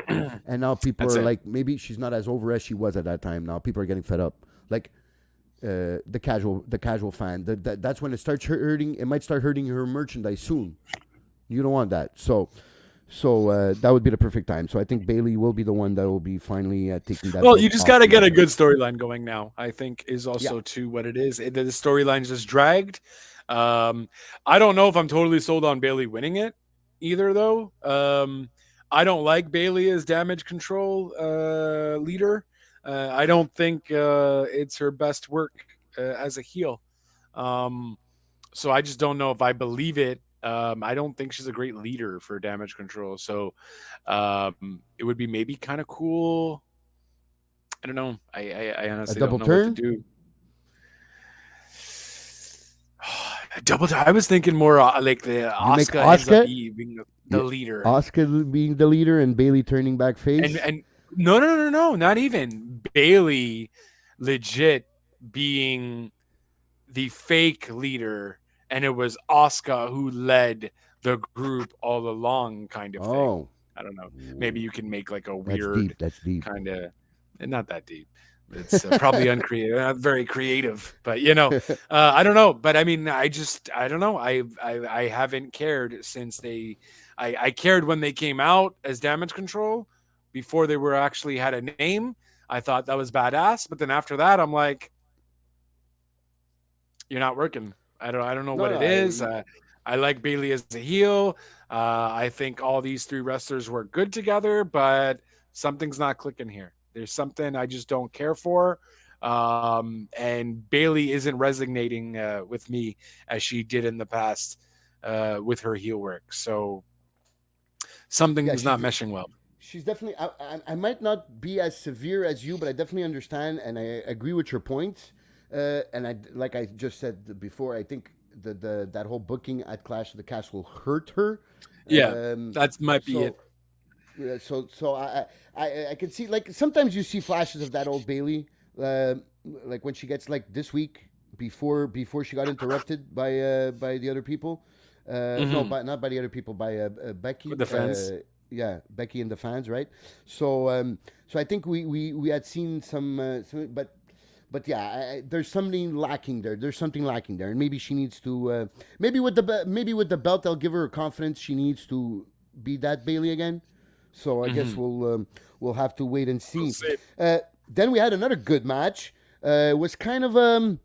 And now people are like, maybe she's not as over as she was at that time. Now people are getting fed up. Like the casual fan. That's when it starts hurting. It might start hurting her merchandise soon. You don't want that. So So that would be the perfect time. So I think Bailey will be the one that will be finally taking that. Well, you belt just off got to get a Bianca. good storyline going now. I think is also Yeah. too what it is. The storyline's just dragged. I don't know if I'm totally sold on Bailey winning it either, though. I don't like Bailey as damage control leader. I don't think it's her best work as a heel. So I just don't know if I believe it. I don't think she's a great leader for damage control. So it would be maybe kind of cool. I don't know. I A honestly double don't know what to turn. do. Double. I was thinking more like the You make Asuka ends up Asuka, being the yeah, leader, Asuka being the leader and Bailey turning back face. and no, not even Bailey, legit being the fake leader, and it was Asuka who led the group all along, kind of thing. Oh, I don't know. Maybe you can make like a that's weird deep. That's deep. kind of, not that deep. It's probably uncreative, not very creative, but you know, I don't know. But I mean, I don't know. I haven't cared since I cared when they came out as Damage Control before they were actually had a name. I thought that was badass, but then after that, I'm like, you're not working. I don't know No, what no, it is. I like Bailey as a heel. I think all these three wrestlers work good together, but something's not clicking here. There's something I just don't care for. And Bailey isn't resonating with me as she did in the past with her heel work. So something's not meshing well. she's definitely. I might not be as severe as you, but I definitely understand and I agree with your points. And I, like I just said before, I think that whole booking at Clash of the Castle hurt her. Yeah, that might be it. So I can see, like, sometimes you see flashes of that old Bailey, like when she gets like this week before she got interrupted by the other people. No, but not by the other people, by Becky. With the fans. Yeah, Becky and the fans, right? So I think we had seen some, but yeah, there's something lacking there. There's something lacking there, and maybe she needs to. Maybe with the belt, they'll give her confidence. She needs to be that Bailey again. So I guess we'll have to wait and see. We'll see. Then we had another good match. It was kind of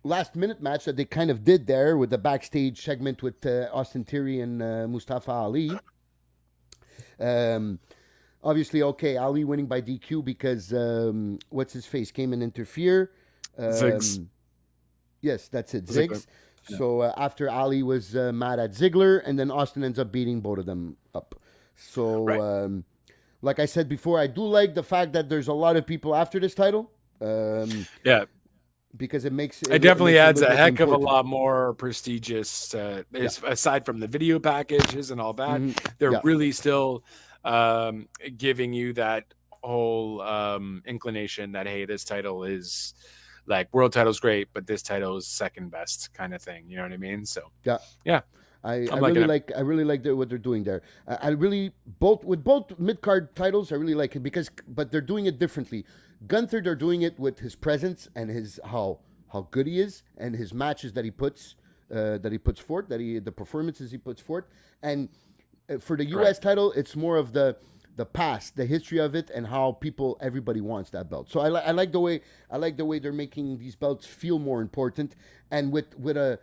last minute match that they kind of did there with the backstage segment with Austin Theory and Mustafa Ali. Obviously, okay, Ali winning by DQ because what's his face came and interfere. Ziggs. Yes, that's it, Ziggler. Ziggs. Yeah. So after Ali was mad at Ziggler, and then Austin ends up beating both of them up. So, Right. Like I said before, I do like the fact that there's a lot of people after this title. Yeah. Because it makes it definitely adds a heck important. of a lot more prestigious. Aside from the video packages and all that, they're really still giving you that whole inclination that, hey, this title is like, world title's great, but this title is second best kind of thing. You know what I mean? So yeah. I really like what they're doing there. I really both mid card titles. I really like it but they're doing it differently. Gunther, they're doing it with his presence and his how good he is and his matches that he puts forth, the performances he puts forth. And for the U.S. title, it's more of the past, the history of it, and how everybody wants that belt. So I like the way they're making these belts feel more important, and with a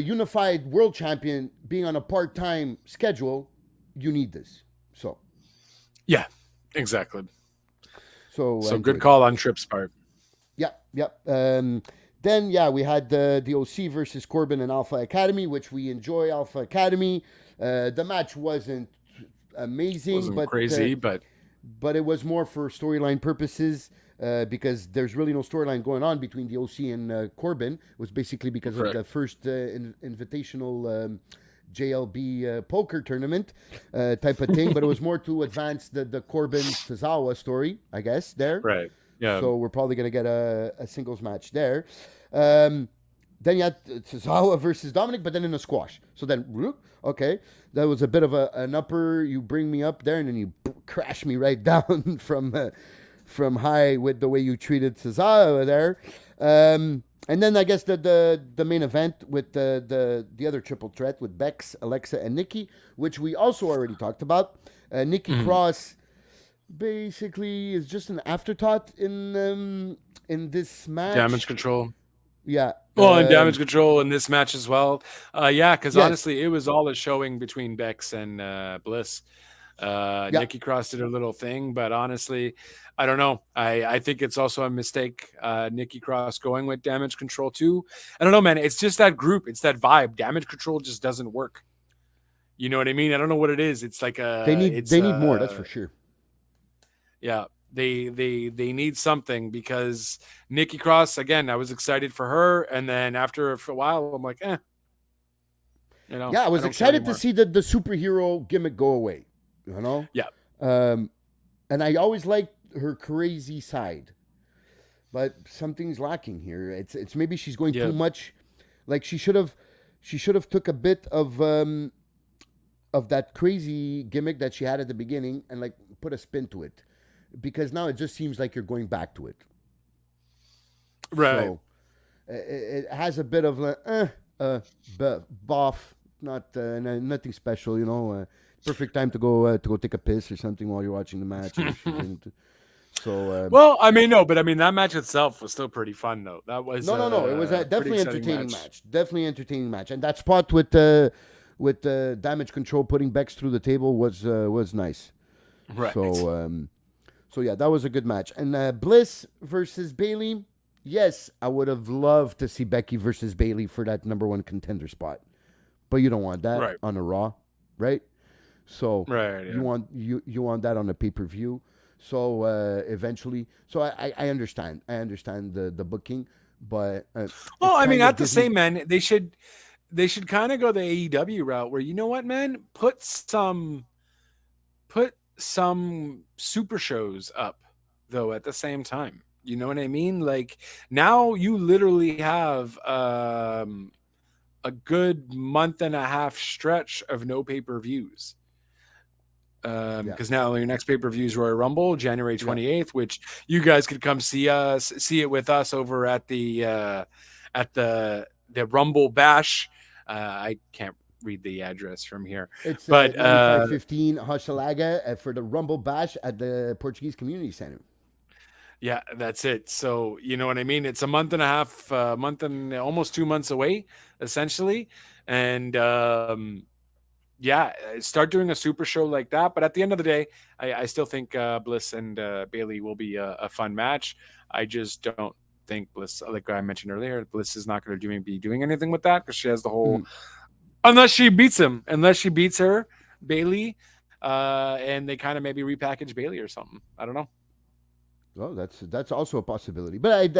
unified world champion being on a part-time schedule, you need this. So, yeah, exactly. So good call on Tripp's part. Yeah. Then we had the OC versus Corbin and Alpha Academy, which we enjoy. Alpha Academy. The match wasn't amazing, but crazy, but it was more for storyline purposes. Because there's really no storyline going on between the OC and Corbin. It was basically because of the first invitational JLB poker tournament type of thing. But it was more to advance the Corbin Tozawa story, I guess, there. Right. Yeah. So we're probably going to get a singles match there. Then you had Tozawa versus Dominic, but then in a squash. So then, okay, that was a bit of an upper. You bring me up there, and then you crash me right down from from high with the way you treated Cesaro over there. And then I guess the main event with the other triple threat with Bex, Alexa, and Nikki, which we also already talked about. Nikki Cross basically is just an afterthought in this match. Damage control. Yeah. Well, and damage control in this match as well. Yeah, because Yes. honestly, it was all a showing between Bex and Bliss. Nikki Cross did her little thing, but honestly, I don't know. I think it's also a mistake. Nikki Cross going with damage control too. I don't know, man. It's just that group. It's that vibe. Damage control just doesn't work. You know what I mean? I don't know what it is. It's like they need more. That's for sure. Yeah, they need something because Nikki Cross, again, I was excited for her, and then after a while, I'm like, eh. You know, yeah, I was excited to see the superhero gimmick go away. You know? Yeah. And I always liked her crazy side, but something's lacking here. It's maybe she's going too much. Like she should have took a bit of that crazy gimmick that she had at the beginning and like put a spin to it, because now it just seems like you're going back to it. Right. So it has a bit of boff, nothing special, you know. Perfect time to go take a piss or something while you're watching the match. So well, I mean, no, but I mean that match itself was still pretty fun, though. That was no. It was a definitely entertaining match. Definitely entertaining match, and that spot with damage control putting Bex through the table was nice. Right. So yeah, that was a good match. And Bliss versus Bayley. Yes, I would have loved to see Becky versus Bayley for that number one contender spot, but you don't want that on a Raw, right? So you want that on a pay-per-view. So eventually, so I understand the booking, but well, I mean, at the same man, they should kind of go the AEW route where, you know what, man, put some super shows up though at the same time. You know what I mean? Like now you literally have a good month and a half stretch of no pay-per-views. Because now your next pay-per-view is Royal Rumble, January 28th, which you guys could come see it with us over at the Rumble Bash. I can't read the address from here. It's 9515 Hochelaga for the Rumble Bash at the Portuguese Community Center. Yeah, that's it. So, you know what I mean? It's a month and a half, month and almost 2 months away, essentially. And start doing a super show like that. But at the end of the day, I still think Bliss and Bayley will be a fun match. I just don't think Bliss, like I mentioned earlier, Bliss is not going to be doing anything with that because she has the whole, unless she beats her, Bayley, and they kind of maybe repackage Bayley or something. I don't know. Well, that's also a possibility. But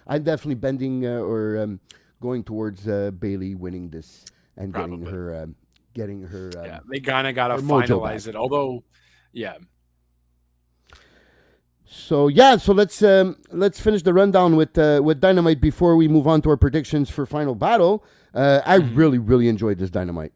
I'm definitely bending or going towards Bayley winning this and getting her. They kind of got to finalize it. Although, yeah. So let's finish the rundown with Dynamite before we move on to our predictions for Final Battle. I really enjoyed this Dynamite.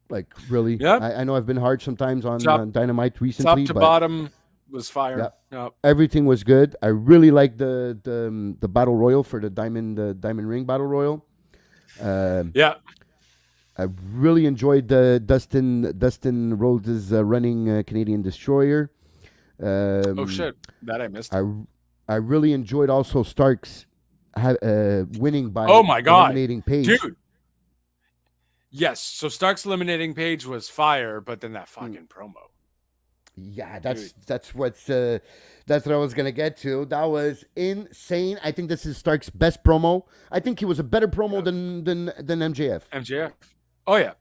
Like really. Yeah. I know I've been hard sometimes on Dynamite recently. Top to bottom was fire. Yeah. Yep. Everything was good. I really liked the Battle Royal for the Diamond Ring Battle Royal. I really enjoyed Dustin Rhodes' running Canadian Destroyer. Oh shit, that I missed. I really enjoyed also Starks winning by eliminating Paige. Dude. Yes, so Starks eliminating Paige was fire, but then that fucking promo. Yeah, that's what I was gonna get to. That was insane. I think this is Stark's best promo. I think he was a better promo than MJF. MJF. Oh yeah,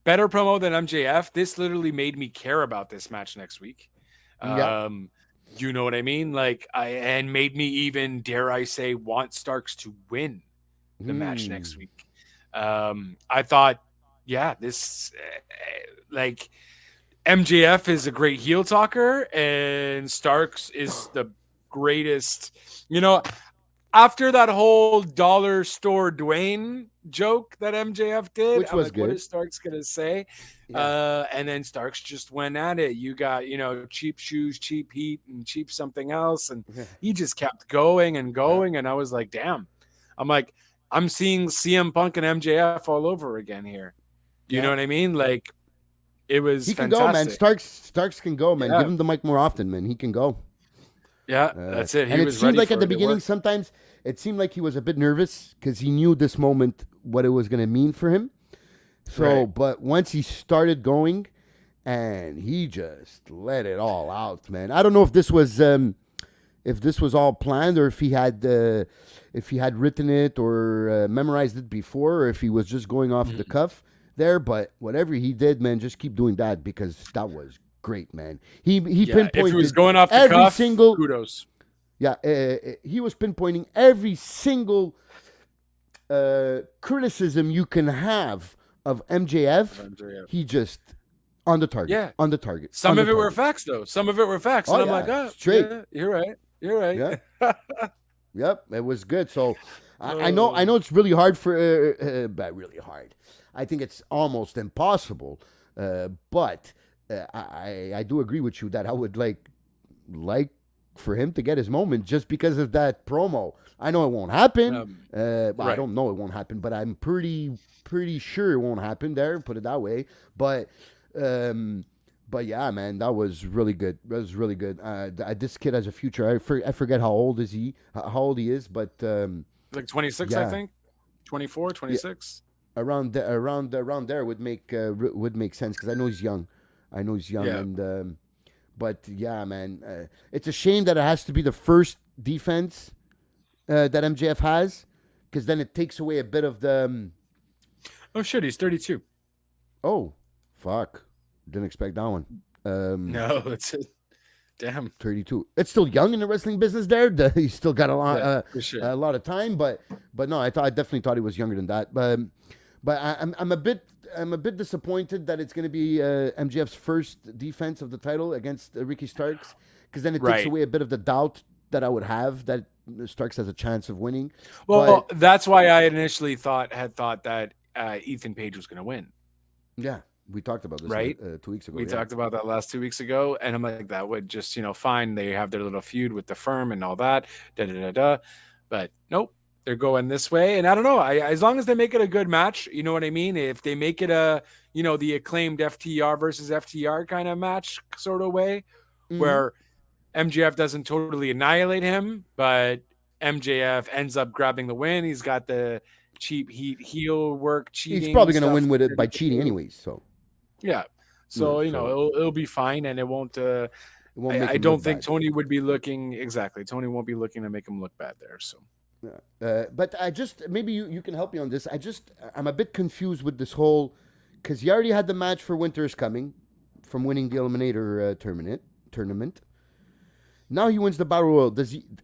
better promo than MJF. This literally made me care about this match next week. You know what I mean? Like and made me even, dare I say, want Starks to win the match next week. I thought, this like MJF is a great heel talker and Starks is the greatest. You know, after that whole dollar store Dwayne joke that MJF did, Which was like, good. what is Starks gonna say? Yeah. And then Starks just went at it. You got, cheap shoes, cheap heat, and cheap something else, and he just kept going and going. And I was like, damn. I'm like, I'm seeing CM Punk and MJF all over again here. You know what I mean? Like, it was he can fantastic. go, man. Starks can go, man. Yeah. Give him the mic more often, man. He can go. Yeah, that's it. And it seemed like at the beginning, sometimes it seemed like he was a bit nervous because he knew this moment, what it was going to mean for him. So, but once he started going, and he just let it all out, man. I don't know if this was all planned, or if he had written it or memorized it before, or if he was just going off the cuff there. But whatever he did, man, just keep doing that, because that was great, man. He pinpointed, if he was going off the every cuff, single kudos. Yeah, he was pinpointing every single criticism you can have of MJF. He just on the target. Yeah, on the target. Some of it were facts, though. Some of it were facts, and I'm like, straight. Yeah, you're right. You're right. Yeah. Yep, it was good. So I know it's really hard but really hard. I think it's almost impossible. But I do agree with you that I would like for him to get his moment just because of that promo. I know it won't happen. I don't know it won't happen, but I'm pretty sure it won't happen there. Put it that way. But yeah, man, that was really good. That was really good. This kid has a future. I forget how old he is, but like 26, I think. 24, 26. Yeah. Around there would make sense, because I know he's young. Yeah. And but yeah, man, it's a shame that it has to be the first defense that MJF has, because then it takes away a bit of the. Oh shit, he's 32. Oh, fuck! Didn't expect that one. No, it's damn 32. It's still young in the wrestling business. There, he's still got a lot of time, but no, I definitely thought he was younger than that. But I'm a bit disappointed that it's going to be MJF's first defense of the title against Ricky Starks, because then it takes away a bit of the doubt that I would have that Starks has a chance of winning. Well, that's why I initially thought that Ethan Page was going to win. Yeah, we talked about this 2 weeks ago. We talked about that last 2 weeks ago, and I'm like, that would just fine. They have their little feud with the firm and all that, but nope. They're going this way, and I don't know. As long as they make it a good match, you know what I mean? If they make it the acclaimed FTR versus FTR kind of match sort of way, where MJF doesn't totally annihilate him, but MJF ends up grabbing the win. He's got the cheap heat heel work cheating. He's probably going to win with it by cheating anyways. So yeah, so it'll be fine, and it won't. I don't think Tony would be looking exactly. Tony won't be looking to make him look bad there. So. But I just, maybe you can help me on this. I'm a bit confused with this whole, because he already had the match for Winter is Coming from winning the Eliminator tournament. Now he wins the Battle Royal.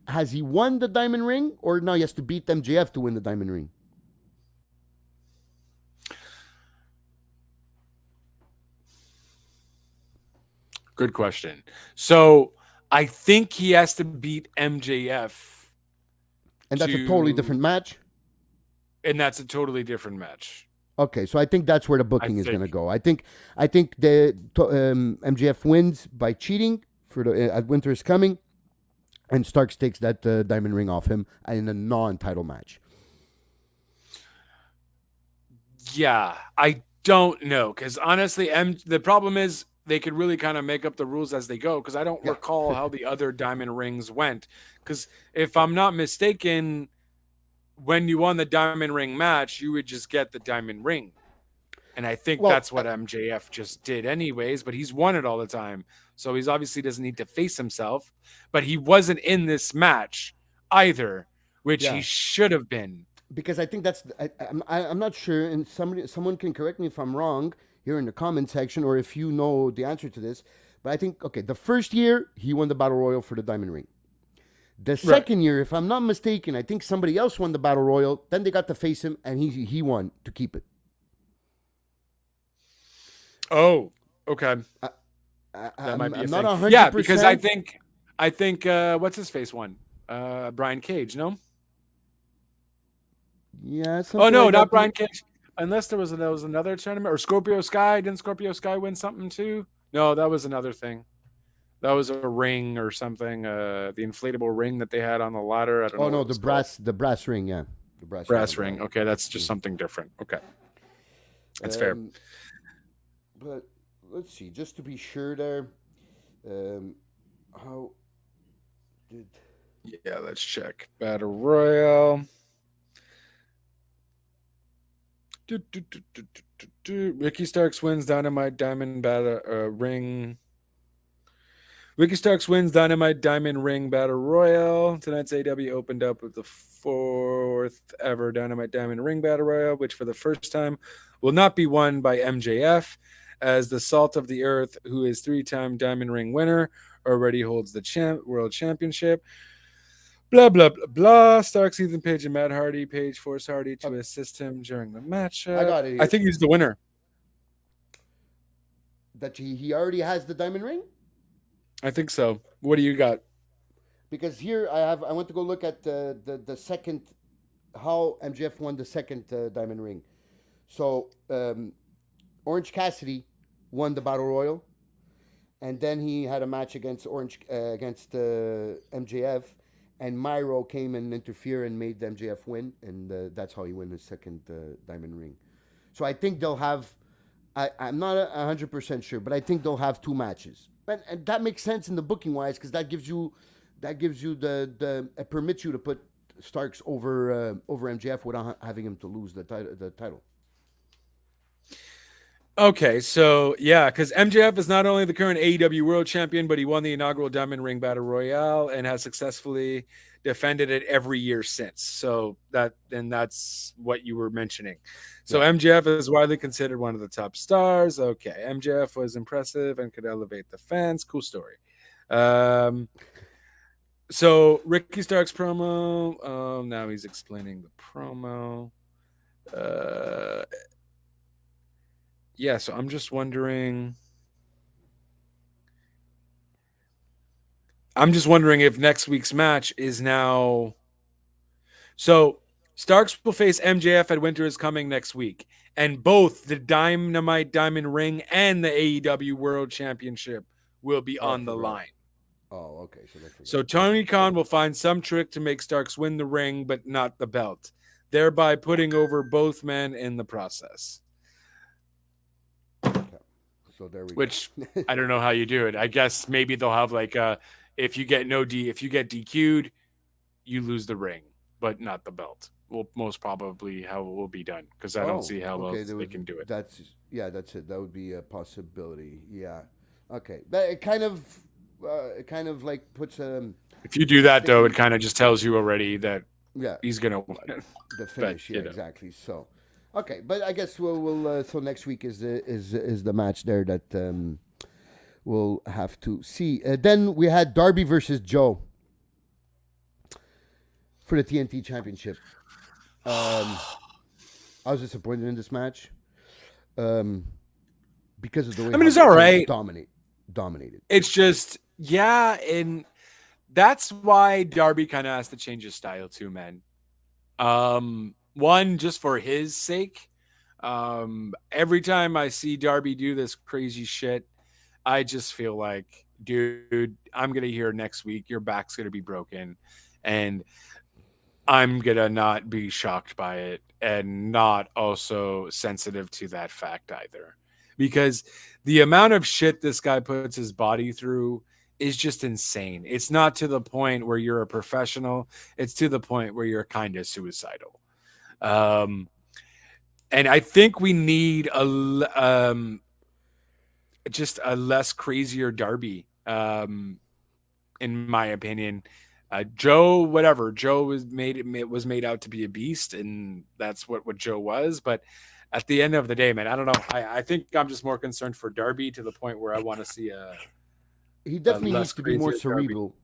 Has he won the Diamond Ring, or now he has to beat MJF to win the Diamond Ring? Good question. So I think he has to beat MJF. And that's a totally different match? And that's a totally different match. Okay, so I think that's where the booking is going to go. I think the MJF wins by cheating for at Winter is Coming, and Starks takes that diamond ring off him in a non-title match. Yeah, I don't know, because honestly, the problem is they could really kind of make up the rules as they go, because I don't recall how the other diamond rings went. Because if I'm not mistaken, when you won the diamond ring match, you would just get the diamond ring. And I think that's what MJF just did anyways, but he's won it all the time. So he's obviously doesn't need to face himself, but he wasn't in this match either, which he should have been. Because I think I'm not sure, and someone can correct me if I'm wrong here in the comment section, or if you know the answer to this, but I think, the first year he won the Battle Royal for the diamond ring. The second year, if I'm not mistaken, I think somebody else won the Battle Royal. Then they got to face him, and he won to keep it. Oh, okay. That might be a I'm thing. not 100%. Yeah, because I think what's his face won? Brian Cage, no? Yeah, Oh something no, like that. not Brian Cage. Unless there was another tournament or Scorpio Sky. Didn't Scorpio Sky win something too? No, that was another thing. That was a ring or something. The inflatable ring that they had on the ladder. I don't Oh know what no, it was called. the brass ring. Yeah, the Brass ring. ring. Okay, that's just something different. Okay, that's fair. But let's see, just to be sure, there. How did? Yeah, let's check. Battle Royale. Ricky Starks wins Dynamite Diamond Ring. Ricky Starks wins Dynamite Diamond Ring Battle Royale. Tonight's AW opened up with the 4th ever Dynamite Diamond Ring Battle Royale, which for the first time will not be won by MJF, as the Salt of the Earth, who is 3-time Diamond Ring winner, already holds the World Championship. Blah, blah, blah, blah. Starks, Ethan Page, and Matt Hardy. Page forced Hardy to assist him during the matchup. I got it here. I think he's the winner. That he already has the diamond ring? I think so. What do you got? Because here I went to go look at the second, how MJF won the second diamond ring. So Orange Cassidy won the Battle Royal, and then he had a match against MJF, and Myro came and interfered and made the MJF win, and that's how he won his second diamond ring. So I think they'll have. I'm not 100% sure, but I think they'll have 2 matches, and that makes sense in the booking wise, because that gives you the it permits you to put Starks over MJF without having him to lose the title. Okay, so yeah, because MJF is not only the current AEW World Champion, but he won the inaugural Diamond Ring Battle Royale and has successfully defended it every year since. So that's what you were mentioning. So yeah. MJF is widely considered one of the top stars. Okay, MJF was impressive and could elevate the fans. Cool story. So Ricky Starks promo. Now he's explaining the promo. Yeah, so I'm just wondering. If next week's match is now. So Starks will face MJF at Winter is Coming next week, and both the Dynamite Diamond Ring and the AEW World Championship will be on the line. Oh, okay. So Tony Khan will find some trick to make Starks win the ring, but not the belt, thereby putting over both men in the process. So there we Which go. I don't know how you do it. I guess maybe they'll have like if you get DQ'd, you lose the ring, but not the belt. Well, most probably how it will be done, because I don't see how else they can do it. That's it. That would be a possibility. Yeah. Okay. But it kind of like puts If you do that though, it kind of just tells you already that he's gonna win the finish. But, exactly. So. Okay, but I guess we'll so next week is the match there that we'll have to see. Then we had Darby versus Joe for the TNT Championship. I was disappointed in this match because of the way. It's all right. Dominated. It's just and that's why Darby kind of has to change his style too, man. One, just for his sake. Every time I see Darby do this crazy shit, I just feel like, dude, I'm going to hear next week your back's going to be broken, and I'm going to not be shocked by it and not also sensitive to that fact either. Because the amount of shit this guy puts his body through is just insane. It's not to the point where you're a professional. It's to the point where you're kind of suicidal. And I think we need just a less crazier Darby, in my opinion. Joe was made out to be a beast, and that's what Joe was. But at the end of the day, man, I don't know. I think I'm just more concerned for Darby, to the point where I want to see he definitely needs to be more cerebral. Darby.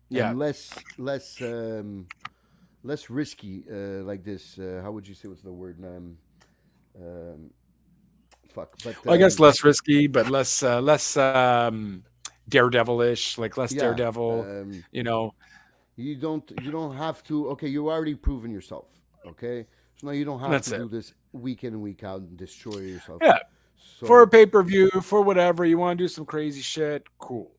Yeah, and less risky, like this. How would you say? What's the word? Fuck. But I guess less risky, but less daredevilish, like less daredevil. You don't have to. Okay, you already proven yourself. Okay, so now you don't have That's to it. do this week in and week out and destroy yourself. Yeah. For a So pay-per-view, for whatever, you want to do some crazy shit, cool.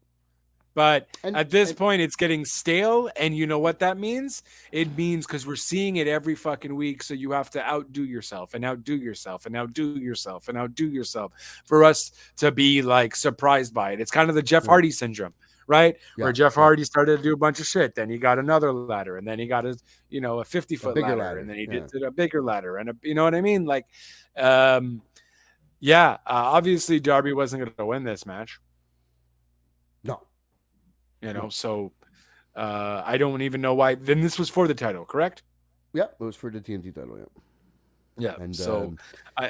But and at this and point, it's getting stale. And you know what that means? It means because we're seeing it every fucking week. So you have to outdo yourself and outdo yourself and outdo yourself and outdo yourself for us to be like surprised by it. It's kind of the Jeff yeah, Hardy syndrome, right? Where yeah, Jeff yeah, Hardy started to do a bunch of shit. Then he got another ladder. And then he got a a 50-foot bigger ladder. And ladder. then he Yeah, did a bigger ladder. And you know what I mean? Like, um, yeah, obviously Darby wasn't going to win this match. no, no, So I don't even know why. Then this was for the title, correct? yeah, it was for the TNT title. Yeah, Yeah. and So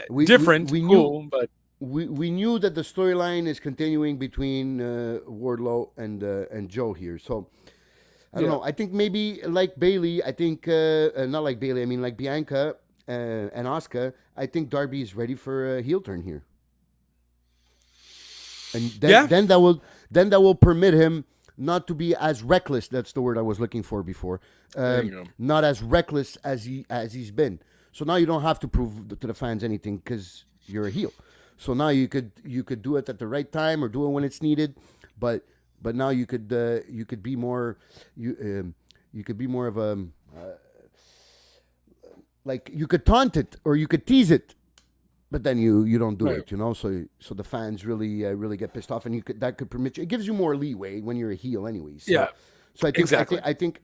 we different, we knew. cool, but We knew that the storyline is continuing between Wardlow and Joe here. So I don't yeah, know. I think maybe like Bailey. I think not like Bailey. I mean like Bianca and Asuka. I think Darby is ready for a heel turn here, and yeah. then that will permit him not to be as reckless. That's the word I was looking for before. There you go. Not as reckless as he's been. So now you don't have to prove to the fans anything because you're a heel. So now you could do it at the right time or do it when it's needed, but now you could be more you could be more of a like you could taunt it or you could tease it, but then you don't do Right. it, so the fans really get pissed off, and that could permit you. It gives you more leeway when you're a heel, anyways. So, Yeah, so exactly. I think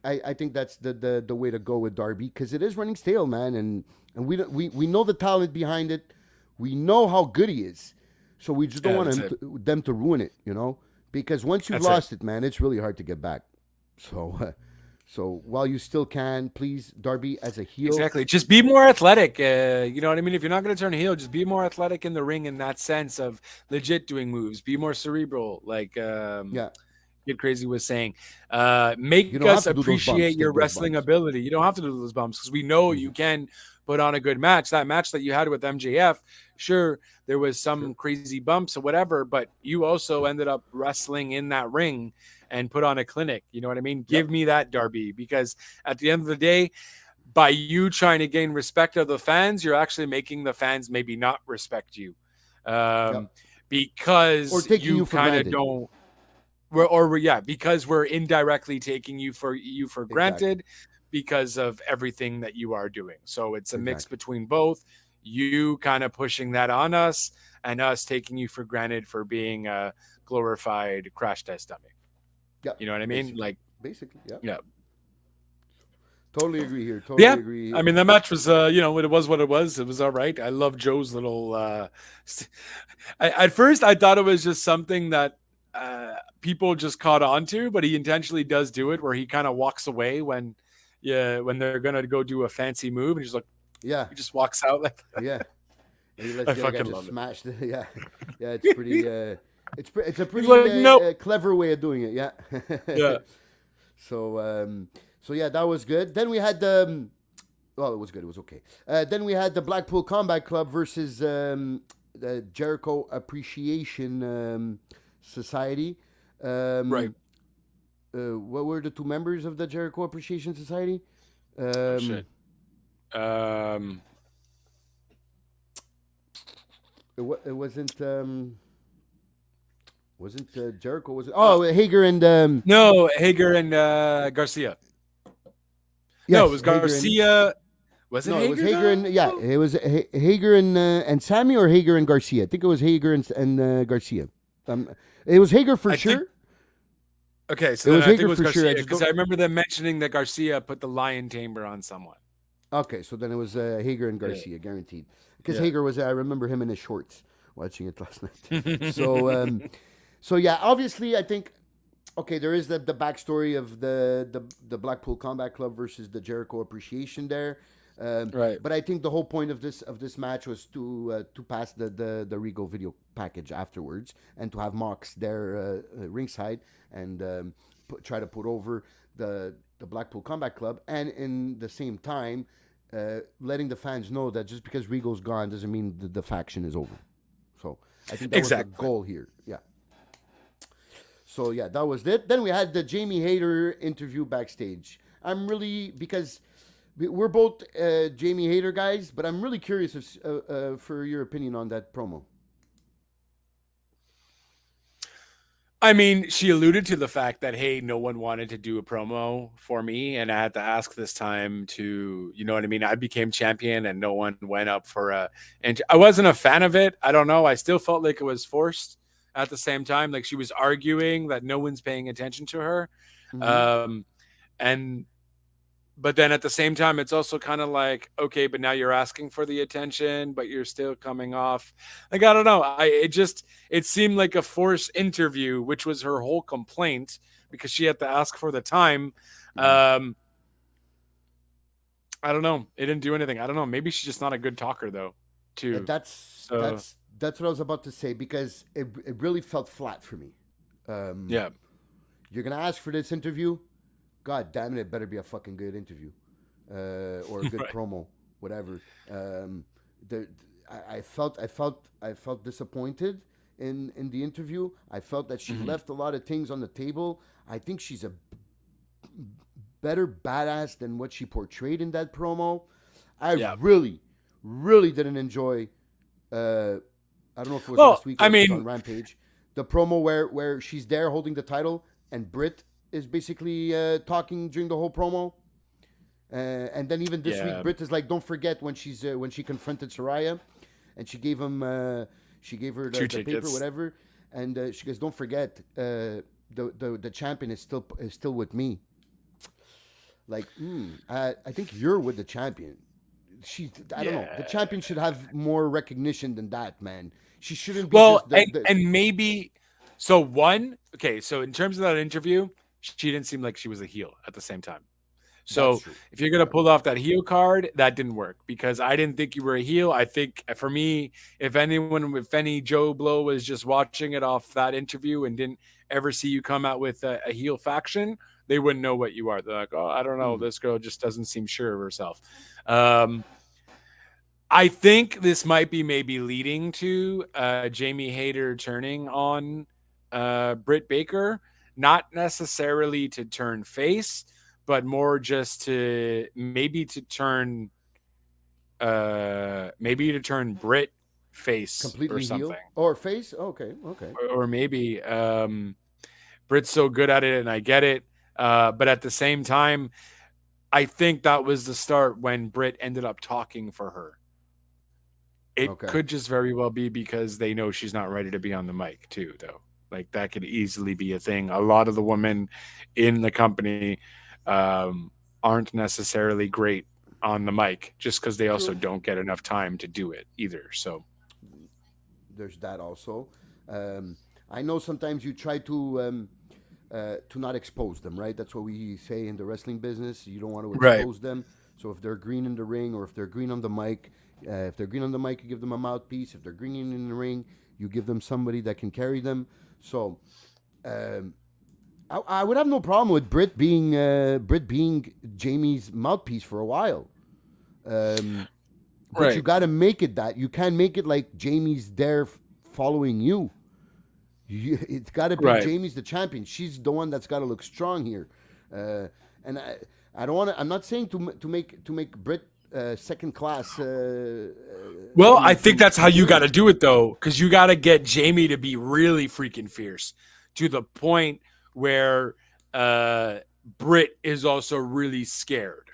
that's the way to go with Darby because it is running stale, man, and we know the talent behind it. We know how good he is, so we just don't Yeah, want that's them to ruin it, because once you've That's lost it, man, it's really hard to get back. So, so while you still can, please, Darby as a heel, Exactly. Just be more athletic. You know what I mean? If you're not going to turn heel, just be more athletic in the ring in that sense of legit doing moves. Be more cerebral, like yeah, Kid Crazy was saying. you Make don't have us to do those bumps, appreciate your take those wrestling bumps. ability. You don't have to do those bumps because we know you can put on a good match. That match that you had with MJF, sure, there was some crazy bumps or whatever, but you also ended up wrestling in that ring and put on a clinic. You know what I mean? Give me that, Darby, because at the end of the day, by you trying to gain respect of the fans, you're actually making the fans maybe not respect you, Yep. because Or taking you for kind of granted. don't. Because we're indirectly taking you for Exactly. granted because of everything that you are doing. So it's a mix Exactly. between both. You kind of pushing that on us and us taking you for granted for being a glorified crash test dummy. Yeah, You know what I mean? Like, basically, yeah. yeah. Totally agree here. Totally Yeah. agree. I mean, the match was, it was what it was. It was all right. I love Joe's little. At first, I thought it was just something that people just caught on to, but he intentionally does do it where he kind of walks away when they're gonna go do a fancy move, and he's like, yeah, he just walks out like that. yeah. And he lets I the other guy fucking just love it. smash the yeah, yeah. It's pretty. It's a pretty like, nope. clever way of doing it. Yeah. Yeah. So yeah, that was good. Then we had well, it was good. It was okay. Then we had the Blackpool Combat Club versus the Jericho Appreciation Society. Right. What were the two members of the Jericho Appreciation Society? Shit. It wasn't Jericho. Was it? Oh, Hager and No, Hager and Garcia. yes, No, it was Hager and- Garcia. Was it No, Hager? it was Hager and though? it was Hager and Sammy or Hager and Garcia. I think it was Hager and Garcia. It was Hager for sure. think- Okay, so It then was I think Hager it was for sure. I Garcia just because don't- I remember them mentioning that Garcia put the lion tamer on someone. Okay, so then it was Hager and Garcia, guaranteed. Because Yeah. Hager was, I remember him in his shorts watching it last night. So yeah, obviously, I think, okay, there is the backstory of the Blackpool Combat Club versus the Jericho Appreciation there. Right. But I think the whole point of this match was to pass the Regal video package afterwards and to have Mox there ringside and try to put over the Blackpool Combat Club, and in the same time letting the fans know that just because Regal's gone doesn't mean the faction is over. So I think that was the goal here. Yeah. So yeah, that was it. Then we had the Jamie Hayter interview backstage. I'm really, because We're both Jamie Hayter guys, but I'm really curious for your opinion on that promo. I mean, she alluded to the fact that, hey, no one wanted to do a promo for me, and I had to ask this time to, you know what I mean? I became champion, and no one went up for a. And I wasn't a fan of it. I don't know. I still felt like it was forced at the same time. Like she was arguing that no one's paying attention to her. Mm-hmm. And but then at the same time, it's also kind of like, okay, but now you're asking for the attention, but you're still coming off. Like, I don't know. It seemed like a forced interview, which was her whole complaint because she had to ask for the time. I don't know. It didn't do anything. I don't know. Maybe she's just not a good talker though, too. That's what I was about to say, because it really felt flat for me. Yeah. You're going to ask for this interview? God damn it better be a fucking good interview, or a good promo, whatever. I felt disappointed in the interview. I felt that she left a lot of things on the table. I think she's a better badass than what she portrayed in that promo. I really didn't enjoy. I don't know if it was last week or it was on Rampage. The promo where she's there holding the title and Britt is basically talking during the whole promo, and then even this week, Britt is like, "Don't forget when she confronted Soraya, and she gave her the paper, whatever, and she goes, "Don't forget, the champion is still with me." Like, I think you're with the champion. I don't know. The champion should have more recognition than that, man. She shouldn't be. And maybe so. So in terms of that interview, she didn't seem like she was a heel at the same time. So if you're going to pull off that heel card, that didn't work because I didn't think you were a heel. I think for me, if any Joe Blow was just watching it off that interview and didn't ever see you come out with a heel faction, they wouldn't know what you are. They're like, oh, I don't know. This girl just doesn't seem sure of herself. I think this might be maybe leading to Jamie Hayter turning on Britt Baker. Not necessarily to turn face, but more just to turn Britt face completely or something. Heel or face. Okay. Or maybe Britt's so good at it, and I get it. But at the same time, I think that was the start when Britt ended up talking for her. It could just very well be because they know she's not ready to be on the mic too, though. Like that could easily be a thing. A lot of the women in the company aren't necessarily great on the mic just because they also don't get enough time to do it either. So there's that also. I know sometimes you try to not expose them, right? That's what we say in the wrestling business. You don't want to expose them. So if they're green in the ring or if they're green on the mic, you give them a mouthpiece. If they're green in the ring, you give them somebody that can carry them. So, I would have no problem with Britt being Jamie's mouthpiece for a while. But you got to make it that. You can't make it like Jamie's there following you. It's got to be Jamie's the champion. She's the one that's got to look strong here. And I don't want to. I'm not saying to make Britt second class. Well, I think that's how you got to do it, though, because you got to get Jamie to be really freaking fierce to the point where Britt is also really scared.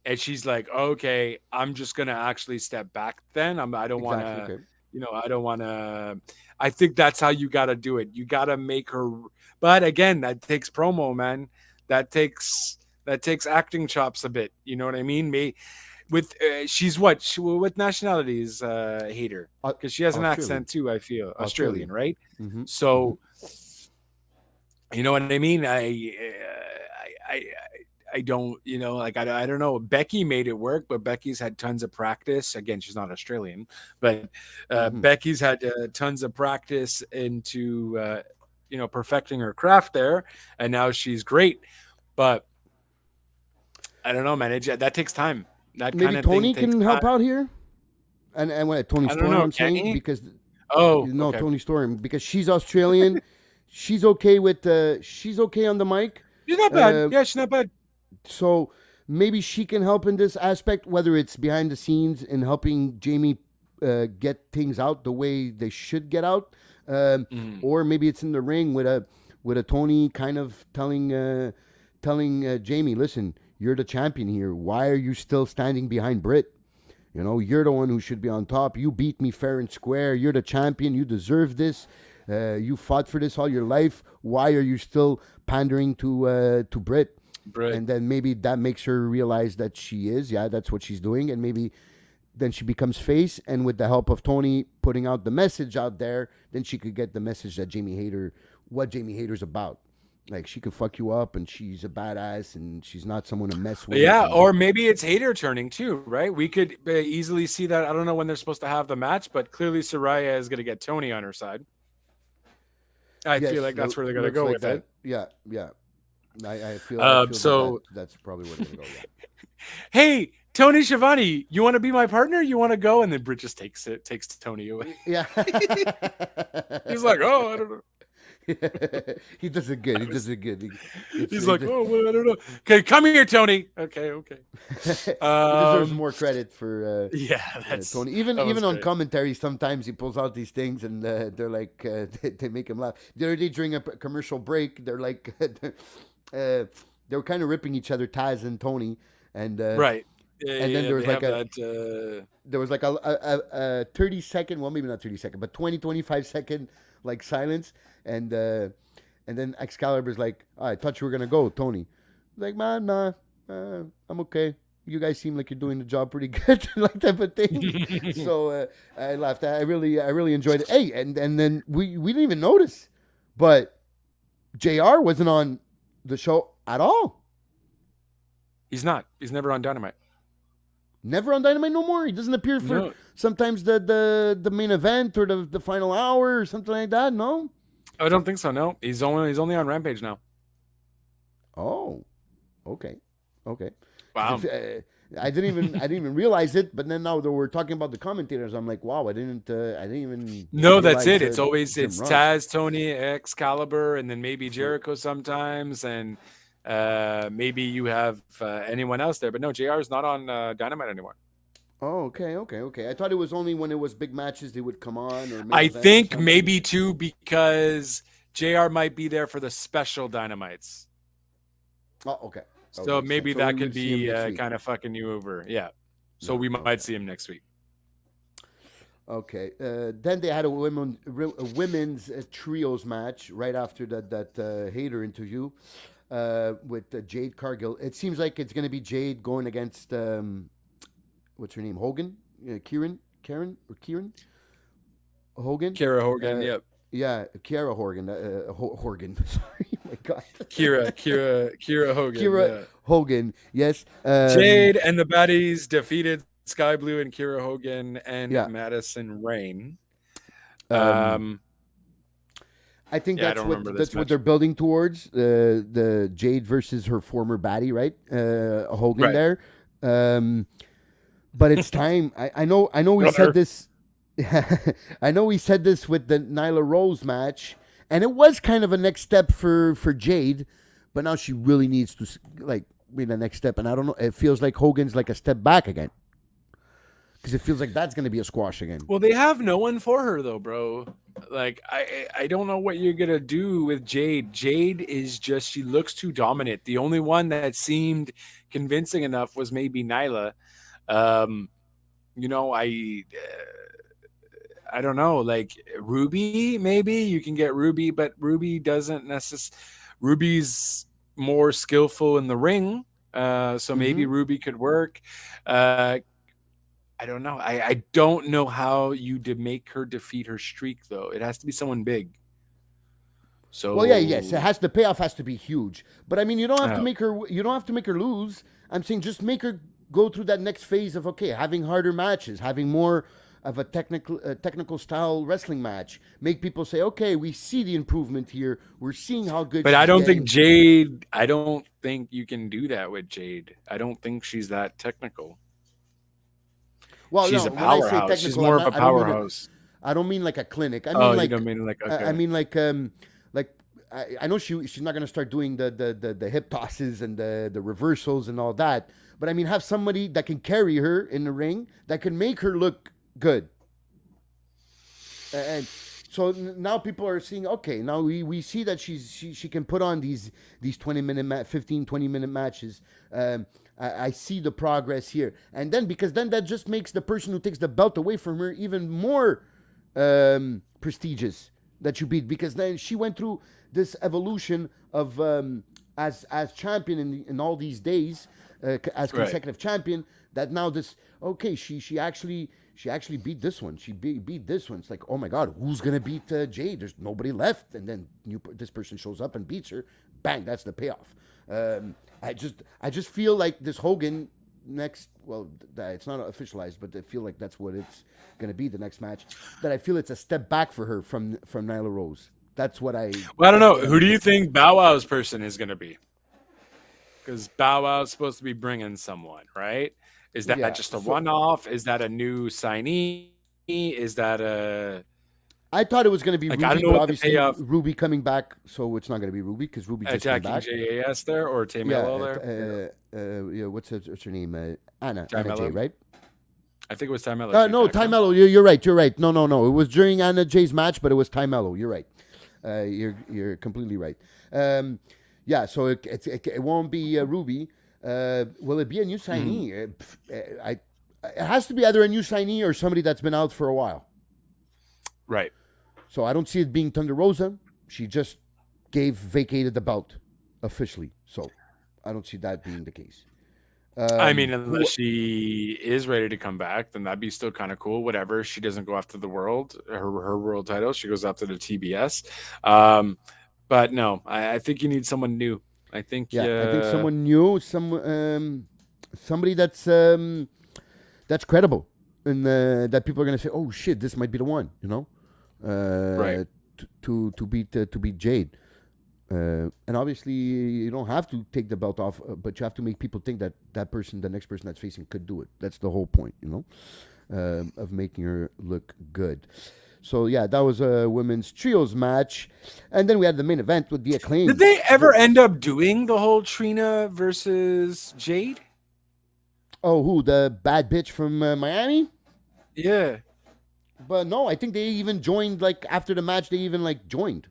And she's like, okay, I'm just going to actually step back then. I don't want to, I think that's how you got to do it. You got to make her, but again, that takes promo, man. That takes acting chops a bit. You know what I mean? She's what nationality is Hayter? Because she has an accent too. I feel Australian, right? Mm-hmm. So, you know what I mean? I don't, I don't know. Becky made it work, but Becky's had tons of practice. Again, she's not Australian, but Becky's had tons of practice into, perfecting her craft there, and now she's great. But I don't know, man. That takes time. That maybe kind of Tony thing can help out here, and what Tony Storm? I'm saying because Tony Storm, because she's Australian. She's okay with she's okay on the mic. She's not bad. She's not bad. So maybe she can help in this aspect, whether it's behind the scenes in helping Jamie get things out the way they should get out, or maybe it's in the ring with a Tony kind of telling Jamie, listen, you're the champion here. Why are you still standing behind Britt? You know, you're the one who should be on top. You beat me fair and square. You're the champion. You deserve this. You fought for this all your life. Why are you still pandering to Britt? And then maybe that makes her realize that she is. Yeah, that's what she's doing. And maybe then she becomes face. And with the help of Tony putting out the message out there, then she could get the message that what Jamie Hayter's about. Like, she can fuck you up, and she's a badass, and she's not someone to mess with. Yeah, or maybe it's Hayter turning too, right? We could easily see that. I don't know when they're supposed to have the match, but clearly Saraya is going to get Tony on her side. I feel like that's where they're going to go with it. Yeah. I feel so that's probably where they're going to go. Yeah. Hey, Tony Schiavone, you want to be my partner? You want to go? And then Britt just takes Tony away. Yeah. He's like, oh, I don't know. He does it good. He's like, oh, well, I don't know. Okay, come here, Tony. Okay. He deserves more credit for that's Tony. Even on commentary, sometimes he pulls out these things, and they're like, they make him laugh. The other day during a commercial break, they're like, they were kind of ripping each other, Taz and Tony, and right. And then there was like a 30-second, well, maybe not 30-second, but 25-second like silence, and then Excalibur's like, oh, I thought you were gonna go, Tony. Like, man, nah, I'm okay. You guys seem like you're doing the job pretty good, like type of thing. So I laughed. I really enjoyed it. Hey, and then we didn't even notice, but JR wasn't on the show at all. He's not. He's never on Dynamite. Never on Dynamite no more. He doesn't appear for sometimes the main event or the final hour or something like that. No, I don't think so. No, he's only on Rampage now. Oh, okay. Wow. I didn't even realize it. But then now that we're talking about the commentators, I'm like, wow, I didn't even. No, that's it. It's always Taz, Tony, Excalibur, and then maybe Jericho sometimes, and maybe you have anyone else there. But no, JR is not on Dynamite anymore. Oh, okay. I thought it was only when it was big matches they would come on. Or I think maybe too, because JR might be there for the special Dynamites. Oh, okay. So maybe that could be kind of fucking you over. Yeah. So we might see him next week. Okay. Then they had a women's trios match right after that Hayter interview with Jade Cargill. It seems like it's going to be Jade going against what's her name? Hogan? Karen Hogan? Kara Hogan, yep. Yeah, Kiera Hogan. Hogan. Sorry, my God. Kira Hogan. Kira Hogan, yes. Jade and the Baddies defeated Sky Blue and Kira Hogan and Madison Rain. I think that's what they're building towards. The Jade versus her former baddie, right? Hogan there. But it's time. I know we said this. I know we said this with the Nyla Rose match, and it was kind of a next step for Jade, but now she really needs to be the next step. And I don't know. It feels like Hogan's like a step back again, because it feels like that's going to be a squash again. Well, they have no one for her though, bro. Like I don't know what you're gonna do with Jade. Jade is just, she looks too dominant. The only one that seemed convincing enough was maybe Nyla. I don't know, like Ruby, maybe you can get Ruby, but Ruby doesn't necessarily. Ruby's more skillful in the ring, so maybe Ruby could work. I don't know. I don't know how you make her defeat her streak, though. It has to be someone big. So yes, the payoff has to be huge. But I mean, you don't have to make her. You don't have to make her lose. I'm saying just make her go through that next phase of having harder matches, having more of a technical style wrestling match. Make people say, okay, we see the improvement here. We're seeing how good. But I don't think Jade. I don't think you can do that with Jade. I don't think she's that technical. Well, she's a powerhouse. She's more of a powerhouse. I don't mean like a clinic. I mean you don't mean like. Okay. I mean like I know she's not going to start doing the hip tosses and the reversals and all that. But I mean, have somebody that can carry her in the ring, that can make her look good. And so now people are seeing, okay, now we see that she can put on these 20-minute 15 20-minute matches. I see the progress here. And then because then that just makes the person who takes the belt away from her even more prestigious that you beat, because then she went through this evolution of as champion in all these days, as consecutive champion, that now this, okay, she actually beat this one. She beat this one. It's like, oh my God, who's gonna beat Jade? There's nobody left, and then this person shows up and beats her. Bang, that's the payoff. I just feel like this Hogan next, well, it's not officialized, but I feel like that's what it's gonna be, the next match. That I feel it's a step back for her from Nyla Rose. That's what I. Well, I don't know. Who do you think Bow Wow's person is gonna be? Because Bow Wow's supposed to be bringing someone, right? Is that just a one-off? Is that a new signee? Is that a? I thought it was going to be Ruby, I don't know, but obviously Ruby coming back, so it's not going to be Ruby because Ruby just came back. JAS there or Tamello there? Yeah, what's her name? Anna Jay, right? I think it was Tamello. No, Tamello. You're right. You're right. No. It was during Anna Jay's match, but it was Tamello. You're right. You're completely right. Yeah, so it won't be Ruby. Will it be a new signee? It has to be either a new signee or somebody that's been out for a while. Right. So I don't see it being Thunder Rosa. She just vacated the belt officially. So I don't see that being the case. I mean, unless she is ready to come back, then that'd be still kind of cool. Whatever. She doesn't go after the her world title. She goes after the TBS. But no, I think you need someone new. I think someone new, somebody that's credible, and that people are gonna say, "Oh shit, this might be the one," you know, right? To beat Jade, and obviously you don't have to take the belt off, but you have to make people think that person, the next person that's facing, could do it. That's the whole point, you know, of making her look good. So, yeah, that was a women's trios match. And then we had the main event with the Acclaim. Did they ever end up doing the whole Trina versus Jade? Oh, who? The bad bitch from Miami? Yeah. But no, I think they even joined, like, after the match, they even, like, joined.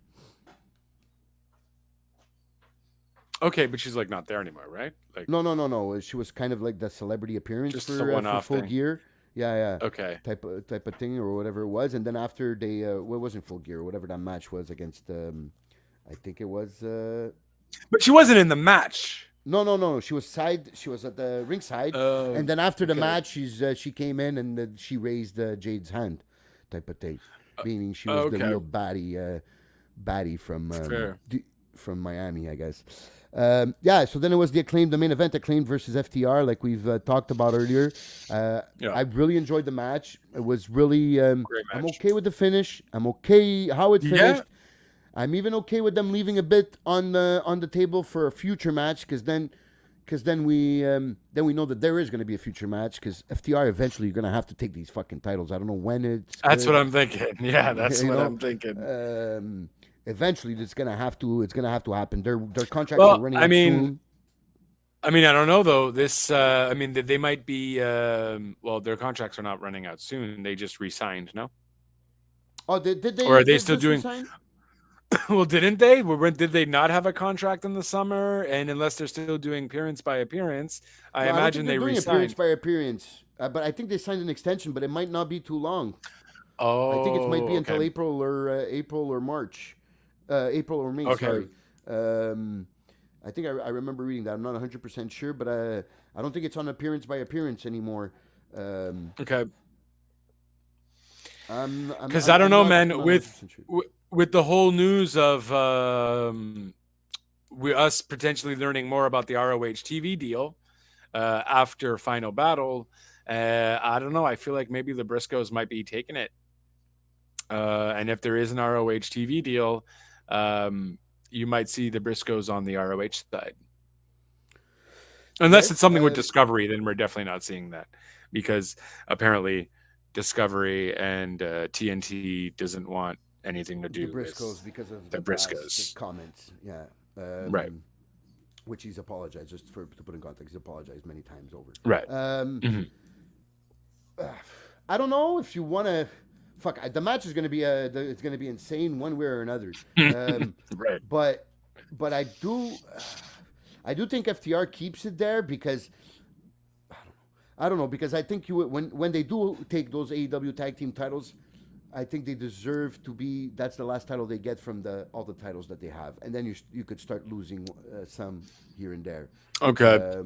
Okay, but she's, like, not there anymore, right? Like, No. She was kind of like the celebrity appearance just for Full Gear. Yeah. Okay. Type of thing or whatever it was, and then after they, it wasn't Full Gear, whatever that match was against, I think it was. But she wasn't in the match. No. She was at the ringside, and then after the match, she came in and she raised Jade's hand, type of thing, meaning she was the real baddie from Miami, I guess. So then it was the main event, Acclaimed versus FTR, like we've talked about earlier. I really enjoyed the match. It was really, I'm okay with the finish. I'm okay how it finished. Yeah. I'm even okay with them leaving a bit on the table for a future match, because then we know that there is going to be a future match, because FTR eventually you're going to have to take these fucking titles. I don't know when it's. That's what I'm thinking. Yeah, that's what I'm thinking. Eventually, it's gonna have to happen. Their contracts are running out soon. I mean, I don't know though. This, they might be. Their contracts are not running out soon. They just re-signed, no? Oh, did they? Or are they still doing? Well, didn't they? Did they not have a contract in the summer? And unless they're still doing appearance by appearance, I imagine they re-signed. Appearance by appearance, but I think they signed an extension, but it might not be too long. Oh, I think it might be until April or March. April or May, sorry. I think I remember reading that. I'm not 100% sure, but I don't think it's on appearance by appearance anymore. Okay. Because I don't know, man. With the whole news of us potentially learning more about the ROH TV deal after Final Battle, I don't know. I feel like maybe the Briscoes might be taking it. And if there is an ROH TV deal, you might see the Briscoes on the ROH side. Unless it's something with Discovery, then we're definitely not seeing that, because apparently Discovery and TNT doesn't want anything to The do Briscoes with because of the the past Briscoes. comments. Yeah. Right. Which he's apologized, just to put in context, he's apologized many times over. Right. I don't know if you want to. Fuck, the match is going to be it's going to be insane one way or another. Right. But I do think FTR keeps it there because I don't know because I think when they do take those AEW tag team titles, I think they deserve to be. That's the last title they get from all the titles that they have, and then you could start losing some here and there. Okay.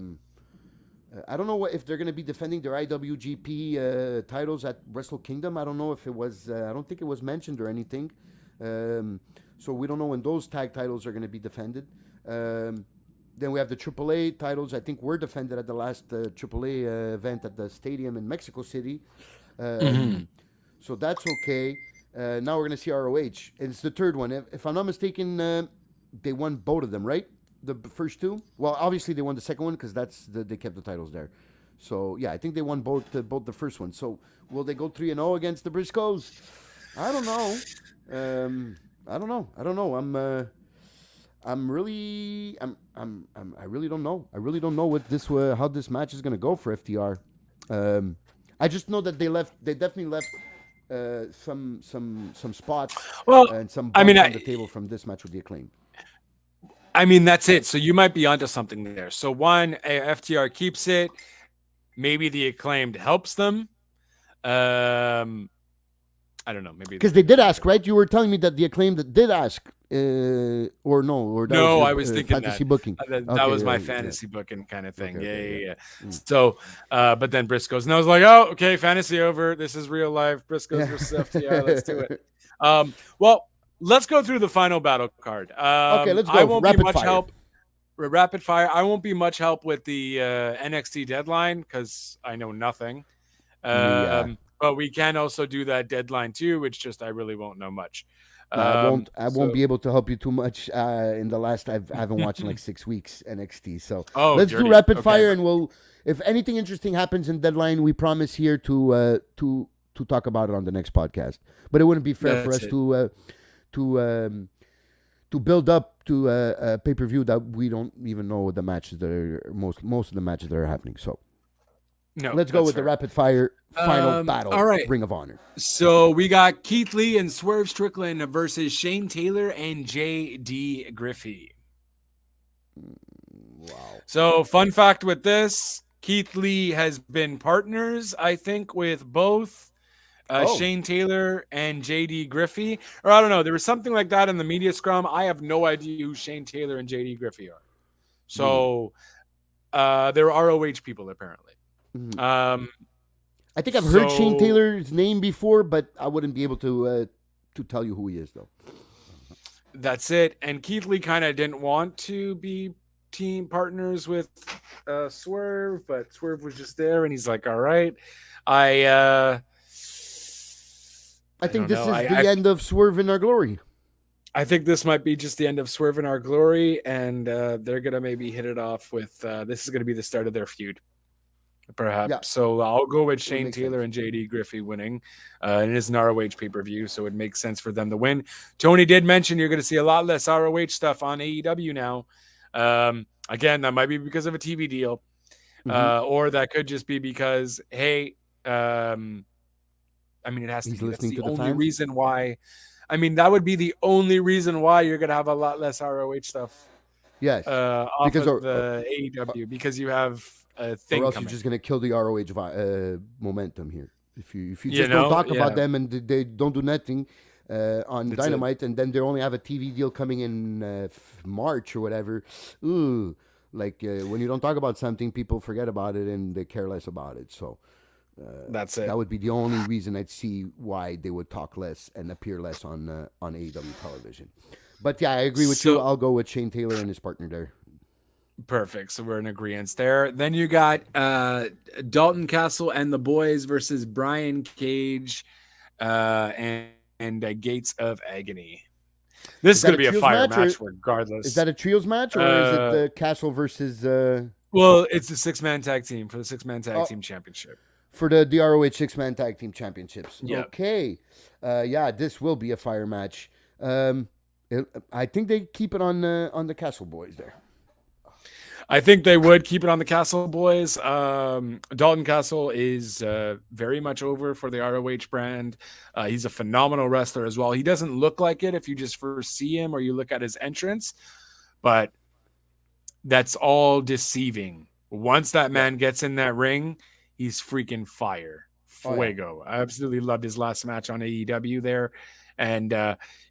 I don't know if they're going to be defending their IWGP titles at Wrestle Kingdom. I don't know if it was. I don't think it was mentioned or anything. So we don't know when those tag titles are going to be defended. Then we have the AAA titles. I think were defended at the last AAA event at the stadium in Mexico City. So that's okay. Now we're going to see ROH. It's the third one. If I'm not mistaken, they won both of them, right? The first two? Well, obviously they won the second one because they kept the titles there. So, yeah, I think they won both the first one. So, will they go 3-0 against the Briscoes? I don't know. I don't know. I really don't know. I really don't know how this match is going to go for FTR. I just know that they definitely left some spots and some bumps on the table from this match with the Acclaim. I mean, that's it. So you might be onto something there. So one, FTR keeps it. Maybe the Acclaimed helps them. I don't know. Maybe because they did ask, right? You were telling me that the Acclaimed did ask, or no, or that no, was I was thinking fantasy booking. That was my fantasy booking kind of thing. Yeah. So, but then Briscoes, and I was like, oh, okay, fantasy over. This is real life. Briscoes versus FTR. Let's do it. Well, let's go through the final battle card. Okay, let's go. I won't Rapid be much fire. help. Rapid fire. I won't be much help with the NXT Deadline because I know nothing. But we can also do that Deadline too, which just I really won't know much. I won't be able to help you too much. In the last, I haven't watched in like 6 weeks NXT. So let's do rapid fire, and if anything interesting happens in Deadline, we promise here to talk about it on the next podcast. But it wouldn't be fair for us to build up to a pay-per-view that we don't even know the matches that are most of the matches that are happening. So let's go with the rapid fire final battle. All right. Ring of Honor. So we got Keith Lee and Swerve Strickland versus Shane Taylor and J.D. Griffey. Wow. So fun fact with this, Keith Lee has been partners, I think, with both Shane Taylor and JD Griffey, or I don't know. There was something like that in the media scrum. I have no idea who Shane Taylor and JD Griffey are. So they're ROH people apparently. I think I've heard Shane Taylor's name before, but I wouldn't be able to tell you who he is though. That's it. And Keith Lee kind of didn't want to be team partners with Swerve, but Swerve was just there, and he's like, "All right, I think this is the end of Swerve in Our Glory. I think this might be just the end of Swerve in Our Glory, and they're going to maybe hit it off with this is going to be the start of their feud, perhaps. Yeah. So I'll go with Shane Taylor and JD Griffey winning. It is an ROH pay-per-view, so it makes sense for them to win. Tony did mention you're going to see a lot less ROH stuff on AEW now. Again, that might be because of a TV deal, or that could just be because, hey, I mean, it has to be. That's the only reason why. I mean, that would be the only reason why you're going to have a lot less ROH stuff. Yes. Because of the AEW, because you have a thing. Or else coming. You're just going to kill the ROH momentum here. If you just don't talk about them and they don't do nothing on Dynamite, and then they only have a TV deal coming in March or whatever. Ooh, when you don't talk about something, people forget about it and they care less about it. So. That's it. That would be the only reason I'd see why they would talk less and appear less on AEW television. But yeah, I agree with you. I'll go with Shane Taylor and his partner there. Perfect. So we're in agreement there. Then you got Dalton Castle and the Boys versus Brian Cage and Gates of Agony. This is going to be a fire match regardless. Is that a trios match or is it the Castle versus... Well, it's a 6-man tag team for the 6-man tag team championship. for the ROH six-man tag team championships. Yeah. Okay. This will be a fire match. I think they keep it on the Castle Boys there. I think they would keep it on the Castle Boys. Dalton Castle is very much over for the ROH brand. He's a phenomenal wrestler as well. He doesn't look like it if you just first see him or you look at his entrance, but that's all deceiving. Once that man gets in that ring, he's freaking fire. Fuego. Oh, yeah. I absolutely loved his last match on AEW there. And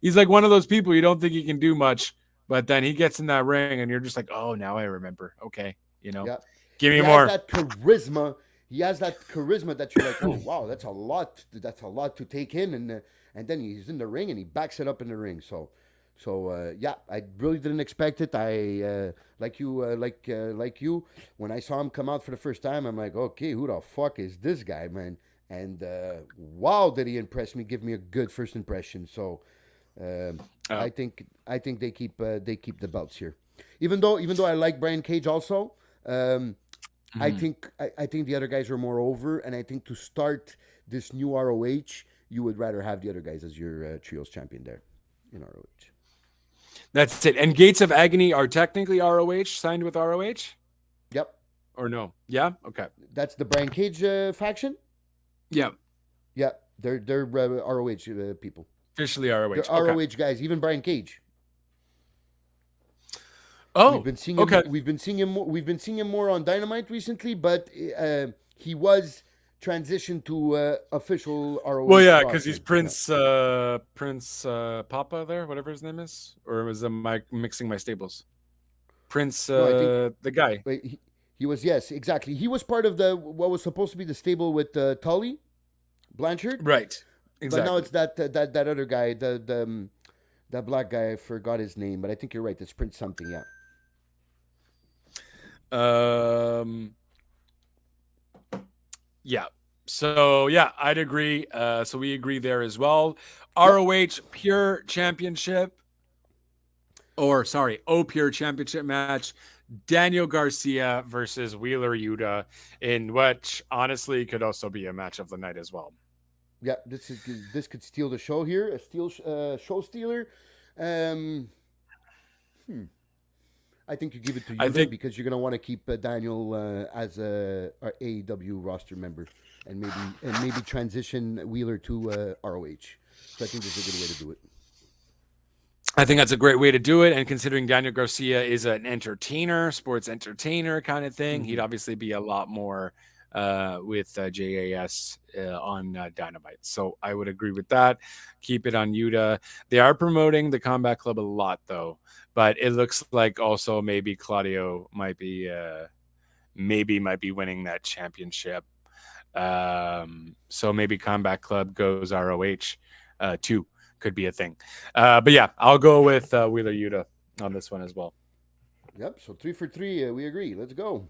he's like one of those people you don't think he can do much, but then he gets in that ring and you're just like, oh, now I remember. Okay. Give me more. That charisma. He has that charisma that you're like, oh, wow, that's a lot. That's a lot to take in. And then he's in the ring and he backs it up in the ring. So I really didn't expect it. I like you. When I saw him come out for the first time, I'm like, okay, who the fuck is this guy, man? And wow, did he impress me? Give me a good first impression. So I think they keep the belts here. Even though I like Brian Cage also, I think the other guys are more over, and I think to start this new ROH, you would rather have the other guys as your trios champion there in ROH. That's it. And Gates of Agony are technically ROH, signed with ROH? Yep. Or no? Yeah? Okay. That's the Brian Cage faction? Yeah. Yeah. They're ROH people. Officially ROH. They're ROH guys, even Brian Cage. Oh, we've been seeing him more on Dynamite recently, but he was transitioned to official ROH. Well, yeah, because he's Prince Papa there, whatever his name is, or was mixing my stables? Prince, the guy. Wait, he was, yes, exactly. He was part of what was supposed to be the stable with Tully Blanchard, right? Exactly. But now it's that other guy, that black guy. I forgot his name, but I think you're right. It's Prince something, yeah. Yeah. So yeah, I'd agree. So we agree there as well. ROH Pure Championship, Pure Championship match. Daniel Garcia versus Wheeler Yuta, in which honestly could also be a match of the night as well. Yeah, this could steal the show here. A show stealer. I think you give it to Yuta because you're gonna want to keep Daniel as a AEW roster member, and maybe transition Wheeler to ROH. So I think this is a good way to do it. I think that's a great way to do it. And considering Daniel Garcia is an entertainer, sports entertainer kind of thing, he'd obviously be a lot more with JAS on Dynamite. So I would agree with that. Keep it on Yuta. They are promoting the Combat Club a lot, though. But it looks like also maybe Claudio might be winning that championship. So maybe Combat Club goes ROH too. Could be a thing. But yeah, I'll go with Wheeler Yuta on this one as well. Yep. So 3 for 3. We agree. Let's go.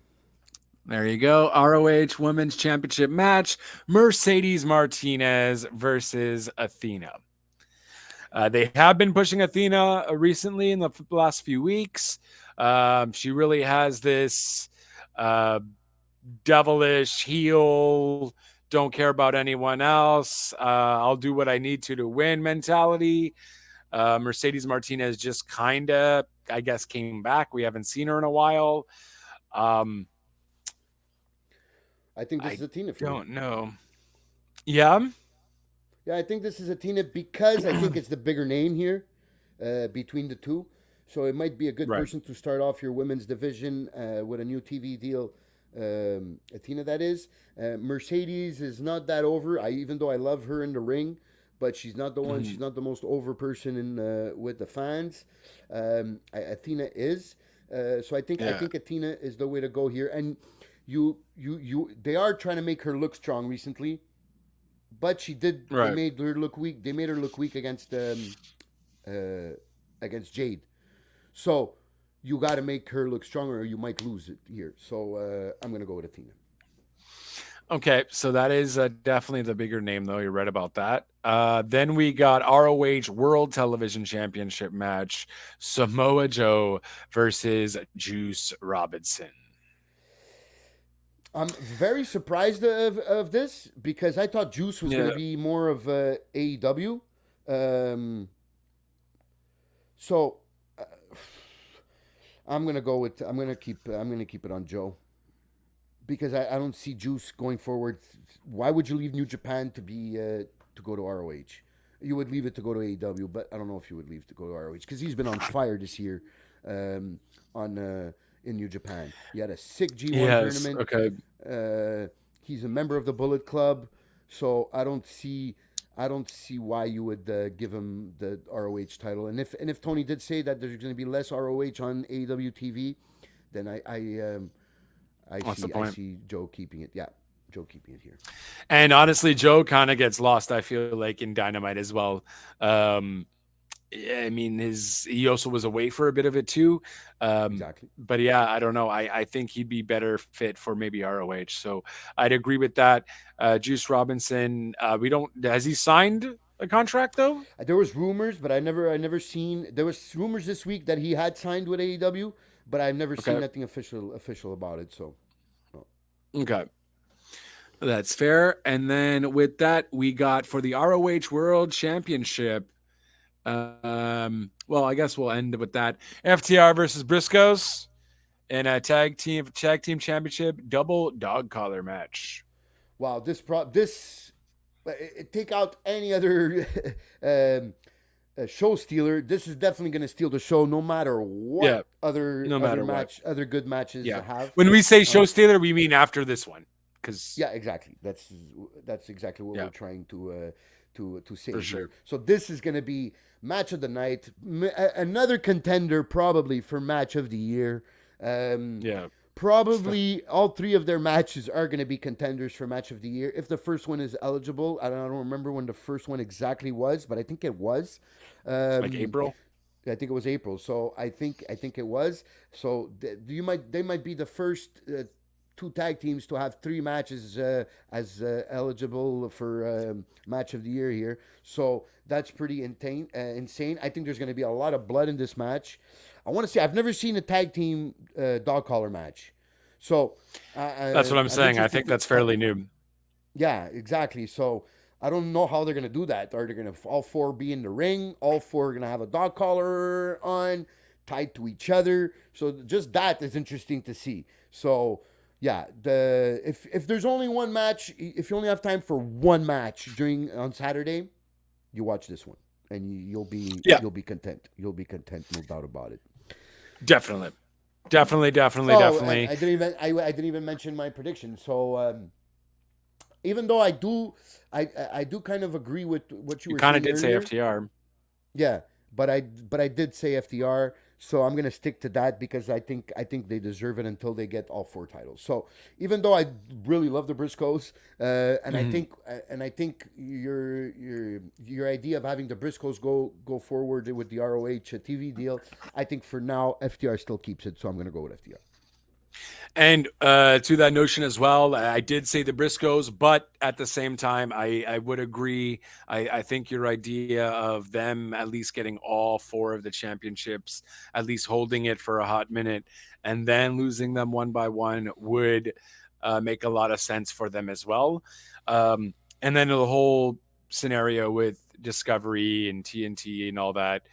There you go. ROH Women's Championship match. Mercedes Martinez versus Athena. They have been pushing Athena recently in the last few weeks. She really has this devilish heel, don't care about anyone else. I'll do what I need to win mentality. Mercedes Martinez just kind of, I guess, came back. We haven't seen her in a while. I think this is Athena for me. Don't know. Yeah? Yeah, I think this is Athena because I think it's the bigger name here between the two. So it might be a good person to start off your women's division with a new TV deal. Athena, that is. Mercedes is not that over. Even though I love her in the ring, but she's not the one. She's not the most over person with the fans. Athena is. So I think Athena is the way to go here. And they are trying to make her look strong recently, but she did. Right. They made her look weak. They made her look weak against Jade. So you got to make her look stronger, or you might lose it here. So I'm going to go with Athena. Okay, so that is definitely the bigger name, though. You're right about that. Then we got ROH World Television Championship match: Samoa Joe versus Juice Robinson. I'm very surprised of this because I thought Juice was going to be more of AEW. So I'm gonna keep it on Joe because I don't see Juice going forward. Why would you leave New Japan to go to ROH? You would leave it to go to AEW, but I don't know if you would leave to go to ROH because he's been on fire this year in New Japan. He had a sick G1 tournament. Okay. He's a member of the Bullet Club, so I don't see why you would give him the ROH title. And if Tony did say that there's going to be less ROH on AEW TV, then I see Joe keeping it. Yeah, Joe keeping it here. And honestly, Joe kind of gets lost, I feel like, in Dynamite as well. I mean, he also was away for a bit of it too. Exactly. But yeah, I don't know. I think he'd be better fit for maybe ROH. So I'd agree with that. Juice Robinson, has he signed a contract though? There was rumors, but I never seen. There was rumors this week that he had signed with AEW, but I've never seen nothing official about it. So, no. Okay. That's fair. And then with that, we got for the ROH World Championship. Well, I guess we'll end with that. FTR versus Briscoes in a tag team championship double dog collar match. Wow, take out any other show stealer. This is definitely going to steal the show, no matter what other good matches have. When we say show stealer, we mean after this one, because exactly. That's exactly what we're trying to say for here. Sure. So this is going to be match of the night, another contender probably for match of the year. Probably all three of their matches are going to be contenders for match of the year. If the first one is eligible, I don't remember when the first one exactly was, but I think it was like April. I think it was April. So I think it was. So they might be the first two tag teams to have three matches as eligible for match of the year here. So that's pretty insane. I think there's going to be a lot of blood in this match. I want to see. I've never seen a tag team dog collar match. So that's what I'm saying. I think that's fairly new. Yeah, exactly. So I don't know how they're going to do that. Are they going to all four be in the ring? All four are going to have a dog collar on, tied to each other. So just that is interesting to see. So yeah, if there's only one match, if you only have time for one match on Saturday, you watch this one and you'll be content. You'll be content, no doubt about it. Definitely. I didn't even mention my prediction. So even though I do kind of agree with what you were saying. You kind of did say FTR. Yeah, but I did say FTR. So I'm gonna stick to that because I think they deserve it until they get all four titles. So even though I really love the Briscoes, and I think your idea of having the Briscoes go forward with the ROH TV deal, I think for now FTR still keeps it. So I'm gonna go with FTR. And to that notion as well, I did say the Briscoes, but at the same time, I would agree. I think your idea of them at least getting all four of the championships, at least holding it for a hot minute, and then losing them one by one would make a lot of sense for them as well. And then the whole scenario with Discovery and TNT and all that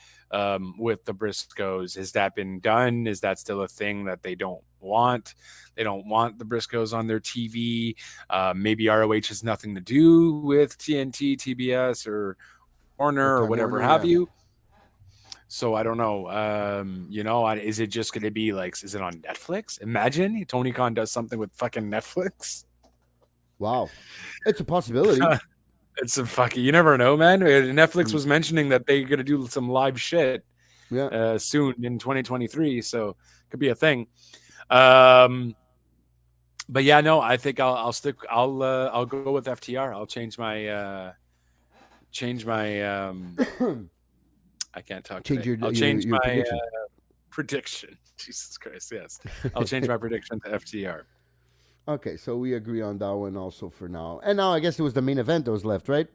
with the Briscoes, has that been done? Is that still a thing that they don't want? They don't want the Briscoes on their TV. Maybe ROH has nothing to do with TNT, TBS, or Warner or whatever have you. So I don't know. Is it just going to be like, is it on Netflix? Imagine Tony Khan does something with fucking Netflix. Wow. It's a possibility. It's a fucking, you never know, man. Netflix was mentioning that they're going to do some live shit soon in 2023. So it could be a thing. But yeah, no, I think I'll stick. I'll go with FTR. I'll change my I can't talk. I'll change my prediction. Jesus Christ, yes. I'll change my prediction to FTR. Okay, so we agree on that one also for now. And now I guess it was the main event that was left, right?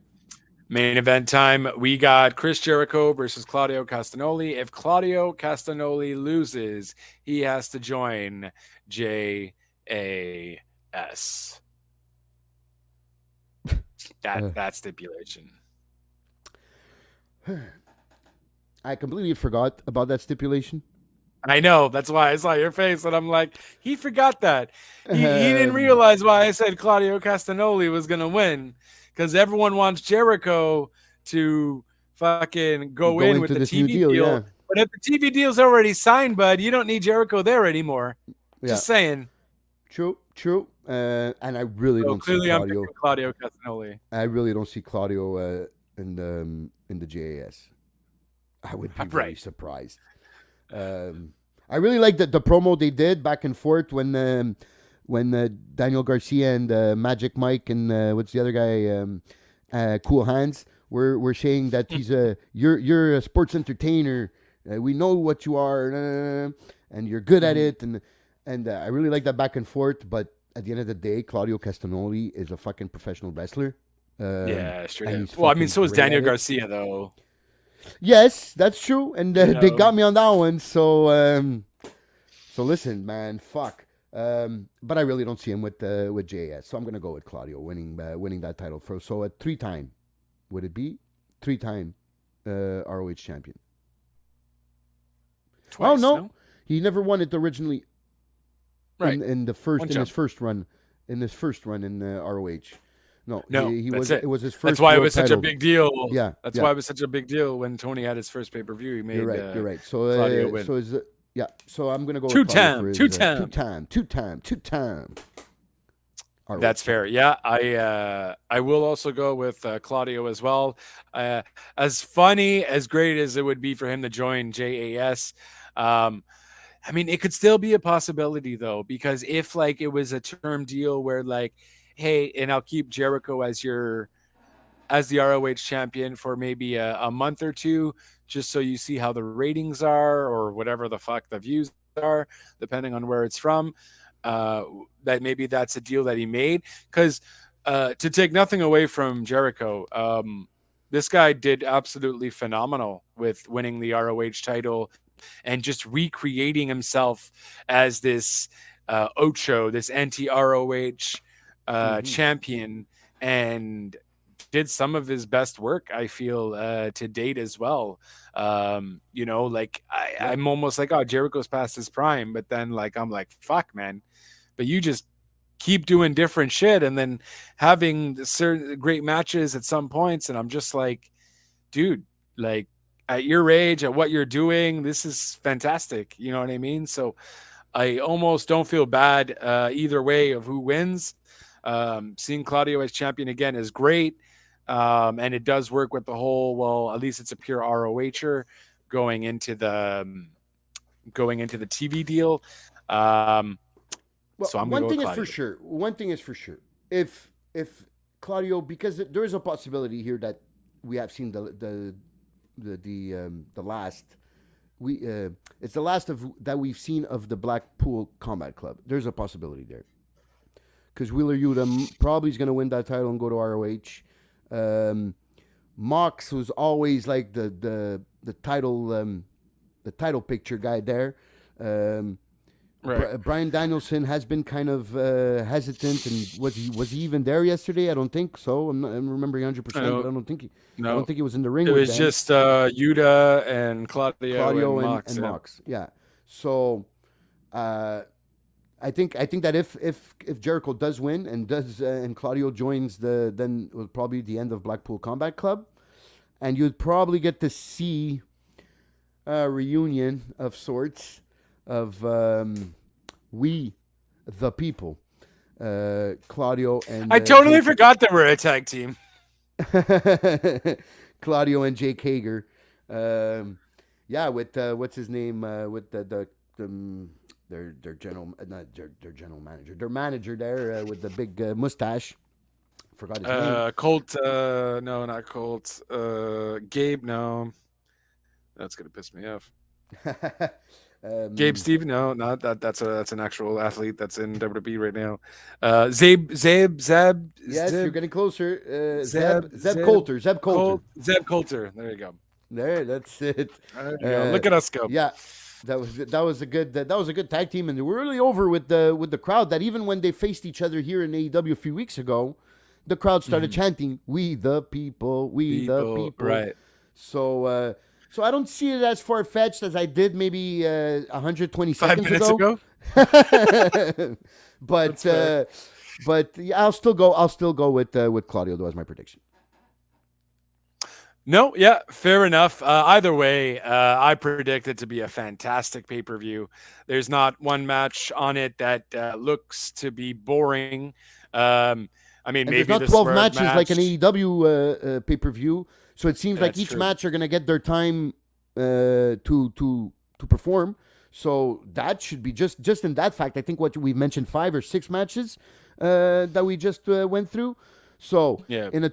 Main event time. We got Chris Jericho versus Claudio Castagnoli. If Claudio Castagnoli loses, he has to join JAS. JAS. That stipulation. I completely forgot about that stipulation. I know. That's why I saw your face, and I'm like, he forgot that. He didn't realize why I said Claudio Castagnoli was going to win, because everyone wants Jericho to fucking go in with the TV deal. Yeah. But if the TV deal's already signed, bud, you don't need Jericho there anymore. Yeah. Just saying. True. And I really don't see Claudio. I'm Claudio Castagnoli. I really don't see Claudio in the JAS. I would be very surprised. I really like the promo they did back and forth when Daniel Garcia and Magic Mike and what's the other guy, Cool Hands were saying that you're a sports entertainer. We know what you are, and you're good at it, and I really like that back and forth. But at the end of the day, Claudio Castagnoli is a fucking professional wrestler. Yeah, straight. Well, I mean, so is Daniel Garcia, though. Yes, that's true, and they got me on that one. So listen, man, fuck. But I really don't see him with JS. So I'm gonna go with Claudio winning that title first. So a 3-time, would it be 3-time ROH champion? Twice, no, he never won it originally. Right in his first run in ROH. No, he was. It was his first. That's why it was such a big deal. Yeah, that's why it was such a big deal when Tony had his first pay-per-view. He made. You're right. So so I'm gonna go two time. That's fair. Yeah, I will also go with Claudio as well. As funny, as great as it would be for him to join JAS, I mean, it could still be a possibility though, because if like it was a term deal where like, hey, and I'll keep Jericho as the ROH champion for maybe a month or two, just so you see how the ratings are or whatever the fuck the views are, depending on where it's from. That maybe that's a deal that he made, because to take nothing away from Jericho, this guy did absolutely phenomenal with winning the ROH title and just recreating himself as this Ocho, this anti-ROH champion, and did some of his best work, I feel, to date as well. Like I'm almost like, oh, Jericho's past his prime, but then like I'm like, fuck, man. But you just keep doing different shit and then having certain great matches at some points, and I'm just like, dude, like at your age, at what you're doing, this is fantastic. You know what I mean? So I almost don't feel bad either way of who wins. Seeing Claudio as champion again is great. And it does work with the whole, well, at least it's a pure ROHer going into the TV deal. So I'm one thing is for sure. One thing is for sure. If Claudio, because there is a possibility here that we have seen the last. It's the last of that we've seen of the Blackpool Combat Club. There's a possibility there, because Wheeler Yuta probably is going to win that title and go to ROH. Mox was always like the title picture guy there. Right. Bryan Danielson has been kind of hesitant, and was he even there yesterday? I don't think so. I'm remembering 100%, but I don't think he was in the ring. It was just Yuta and Claudio and Mox. Yeah. So I think that if Jericho does win and Claudio joins then it will probably be the end of Blackpool Combat Club, and you'd probably get to see a reunion of sorts of we the people, Claudio and I totally forgot that we're a tag team. Claudio and Jake Hager, with what's his name, with their general, not their general manager, their manager there with the big mustache. Forgot his name. Colt, no, not Colt. Gabe, no, that's gonna piss me off. Gabe Steve, no, not that. That's an actual athlete that's in WWE right now. Zeb. Yes, you're getting closer. Zeb Coulter. Zeb Coulter. There you go. There, that's it. There you go. Look at us go. Yeah, That was a good tag team, and they were really over with the crowd. That even when they faced each other here in AEW a few weeks ago, the crowd started chanting, "We the people, we the people." Right. So I don't see it as far fetched as I did maybe 120 5 seconds minutes ago. but yeah, I'll still go with Claudio though as my prediction. No, yeah, fair enough. Either way, I predict it to be a fantastic pay-per-view. There's not one match on it that looks to be boring. I mean, and maybe there's not the 12 Swerve matches match. like an AEW pay-per-view, so it seems like That's each true. match are gonna get their time to perform. So that should be just in that fact. I think what we've mentioned 5 or 6 matches that we just went through. So Yeah. in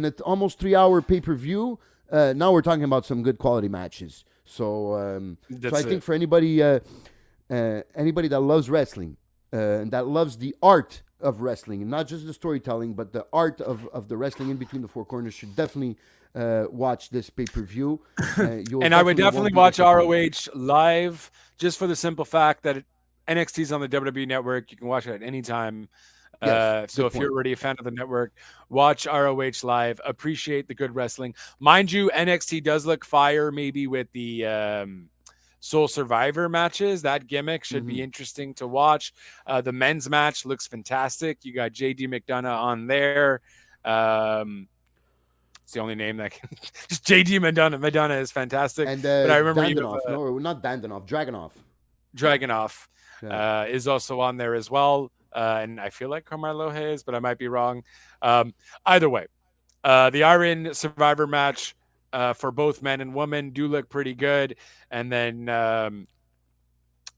a almost 3-hour pay-per-view, now we're talking about some good quality matches. So I think for anybody that loves wrestling and that loves the art of wrestling, and not just the storytelling, but the art of the wrestling in between the four corners, should definitely watch this pay-per-view. And I would definitely watch ROH live, just for the simple fact that NXT is on the WWE Network. You can watch it at any time. Yes, So if you're already a fan of the network, watch ROH live. Appreciate the good wrestling. Mind you, NXT does look fire, maybe with the Soul Survivor matches. That gimmick should be interesting to watch. The men's match looks fantastic. You got JD McDonough on there. It's the only name that can just JD McDonough. McDonough is fantastic. And but I remember no, not Dandonoff, Dragunov is also on there as well. And I feel like Carmelo Hayes, but I might be wrong. Either way, the Iron Survivor match for both men and women do look pretty good. And then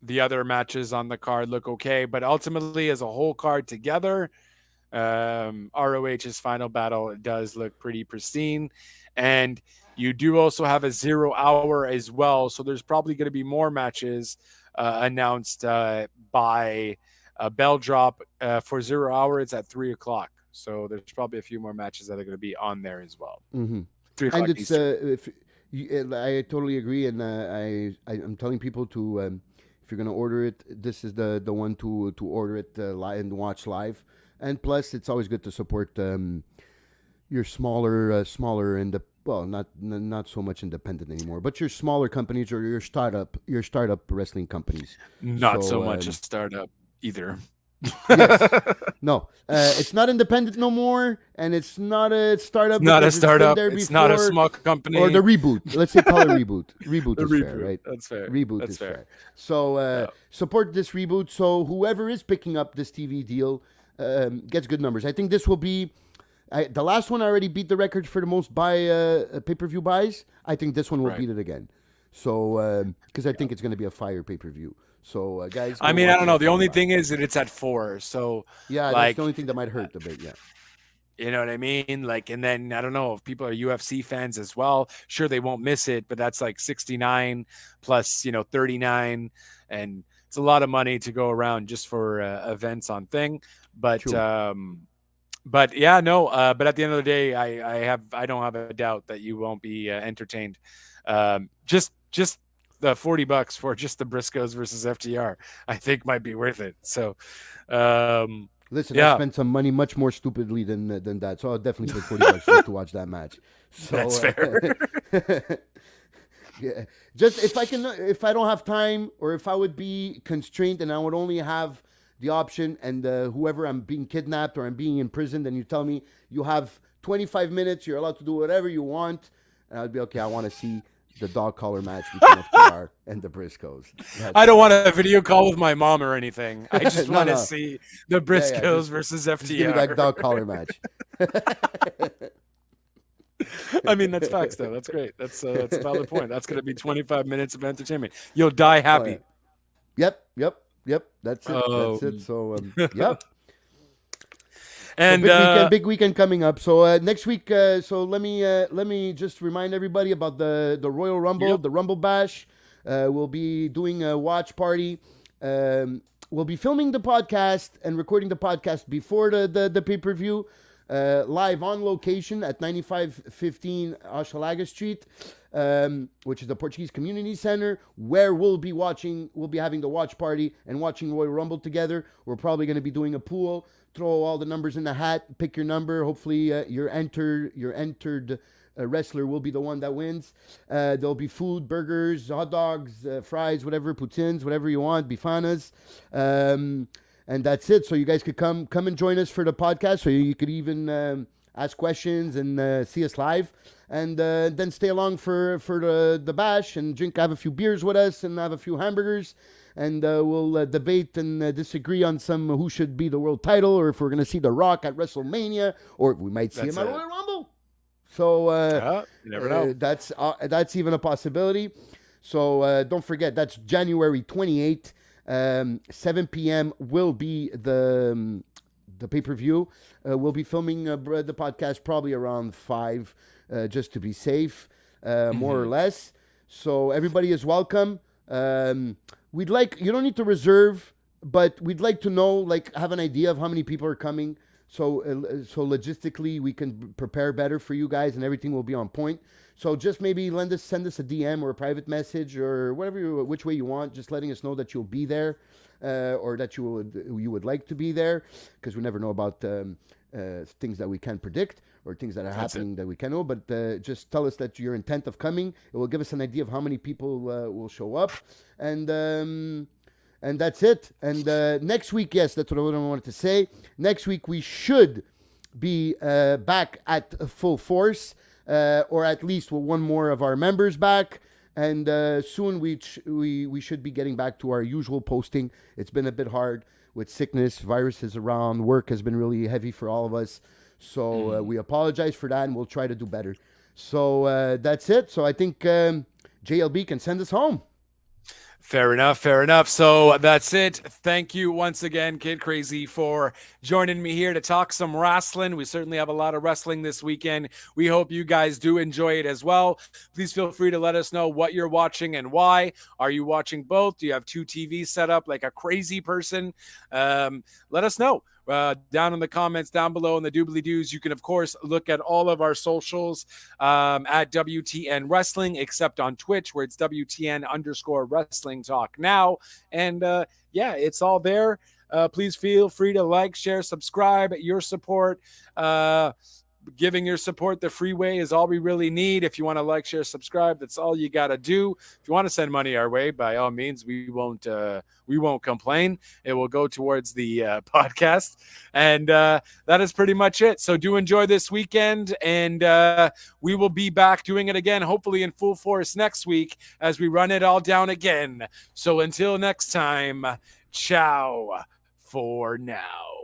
the other matches on the card look okay. But ultimately, as a whole card together, ROH's Final Battle does look pretty pristine. And you do also have a 0 hour as well. So there's probably going to be more matches announced by a bell drop for 0 hour. It's at 3:00. So there's probably a few more matches that are going to be on there as well. 3 o'clock And it's Eastern. I totally agree, and I'm telling people to if you're gonna order it, this is the one to order it live and watch live. And plus, it's always good to support your smaller and not so much independent anymore, but your smaller companies or your startup wrestling companies. Not so much a startup either. Yes. No, it's not independent no more, and it's not a startup. Not a startup. It's not a small company. Or the reboot. Let's say call it reboot. Reboot is fair, right? That's fair. Reboot That's is fair. fair. So support this reboot. So whoever is picking up this TV deal gets good numbers. I think this will be. The last one already beat the record for the most pay-per-view buys. I think this one will beat it again. So because I think it's going to be a fire pay-per-view. So guys, I mean, I don't know. The only thing is that it's at 4. So yeah, that's the only thing that might hurt a bit. Yeah. You know what I mean? Like, and then I don't know if people are UFC fans as well. Sure, they won't miss it, but that's like 69 plus 39, and it's a lot of money to go around just for events on thing. But but yeah, no. But at the end of the day, I don't have a doubt that you won't be entertained. Just the $40 for just the Briscoes versus FTR, I think might be worth it. So, listen, I spent some money much more stupidly than that, so I'll definitely pay $40 just to watch that match. So, that's fair. Yeah, just if I don't have time, or if I would be constrained and I would only have the option, and whoever I'm being kidnapped or I'm being imprisoned, and you tell me you have 25 minutes, you're allowed to do whatever you want, and I'd be okay. I want to see the dog collar match between FTR and the Briscoes. I don't want a video call with my mom or anything. I just want to No. see the Briscoes versus FTR. Just give me that dog collar match. I mean, that's facts, though. That's great. That's a valid point. That's going to be 25 minutes of entertainment. You'll die happy. Yep. That's it. So, yep. And so big weekend coming up. So next week, so let me just remind everybody about the Royal Rumble, the Rumble Bash. We'll be doing a watch party. We'll be filming the podcast and recording the podcast before the pay-per-view. live on location at 9515 Hochelaga Street, which is the Portuguese Community Center, where we'll be having the watch party and watching Royal Rumble together. We're probably going to be doing a pool, throw all the numbers in the hat, pick your number. Hopefully your entered wrestler will be the one that wins. There'll be food, burgers, hot dogs, fries, whatever, poutines, whatever you want, bifanas. And that's it. So you guys could come and join us for the podcast. So you could even ask questions and see us live. And then stay along for the bash and have a few beers with us and have a few hamburgers. And we'll debate and disagree on who should be the world title, or if we're going to see The Rock at WrestleMania, or we might see him at Royal Rumble. So you never know. That's even a possibility. So don't forget, that's January 28th. 7 p.m. will be the pay-per-view. We'll be filming the podcast probably around 5, just to be safe, more or less. So everybody is welcome. You don't need to reserve, but we'd like to know, have an idea of how many people are coming. So logistically, we can prepare better for you guys, and everything will be on point. So just maybe send us a DM or a private message or which way you want, just letting us know that you'll be there, or that you would like to be there, because we never know about things that we can't predict or things that are happening that we can know. But just tell us that your intent of coming. It will give us an idea of how many people will show up, and that's it. And next week, yes, that's what I wanted to say. Next week we should be back at full force. Or at least with one more of our members back, and soon we should be getting back to our usual posting. It's been a bit hard with sickness, viruses around, work has been really heavy for all of us, so we apologize for that, and we'll try to do better. So that's it. So I think JLB can send us home. Fair enough. So that's it. Thank you once again, Kid Crazy, for joining me here to talk some wrestling. We certainly have a lot of wrestling this weekend. We hope you guys do enjoy it as well. Please feel free to let us know what you're watching and why. Are you watching both? Do you have 2 TVs set up like a crazy person? Let us know. Down in the comments down below in the doobly-doos. You can, of course, look at all of our socials at WTN Wrestling, except on Twitch, where it's WTN_Wrestling Talk Now. And, it's all there. Please feel free to like, share, subscribe. Your support, giving your support the free way is all we really need. If you want to like, share, subscribe, that's all you got to do. If you want to send money our way, by all means, we won't complain. It will go towards the podcast. And that is pretty much it. So do enjoy this weekend, and we will be back doing it again, hopefully in full force next week as we run it all down again. So until next time, ciao for now.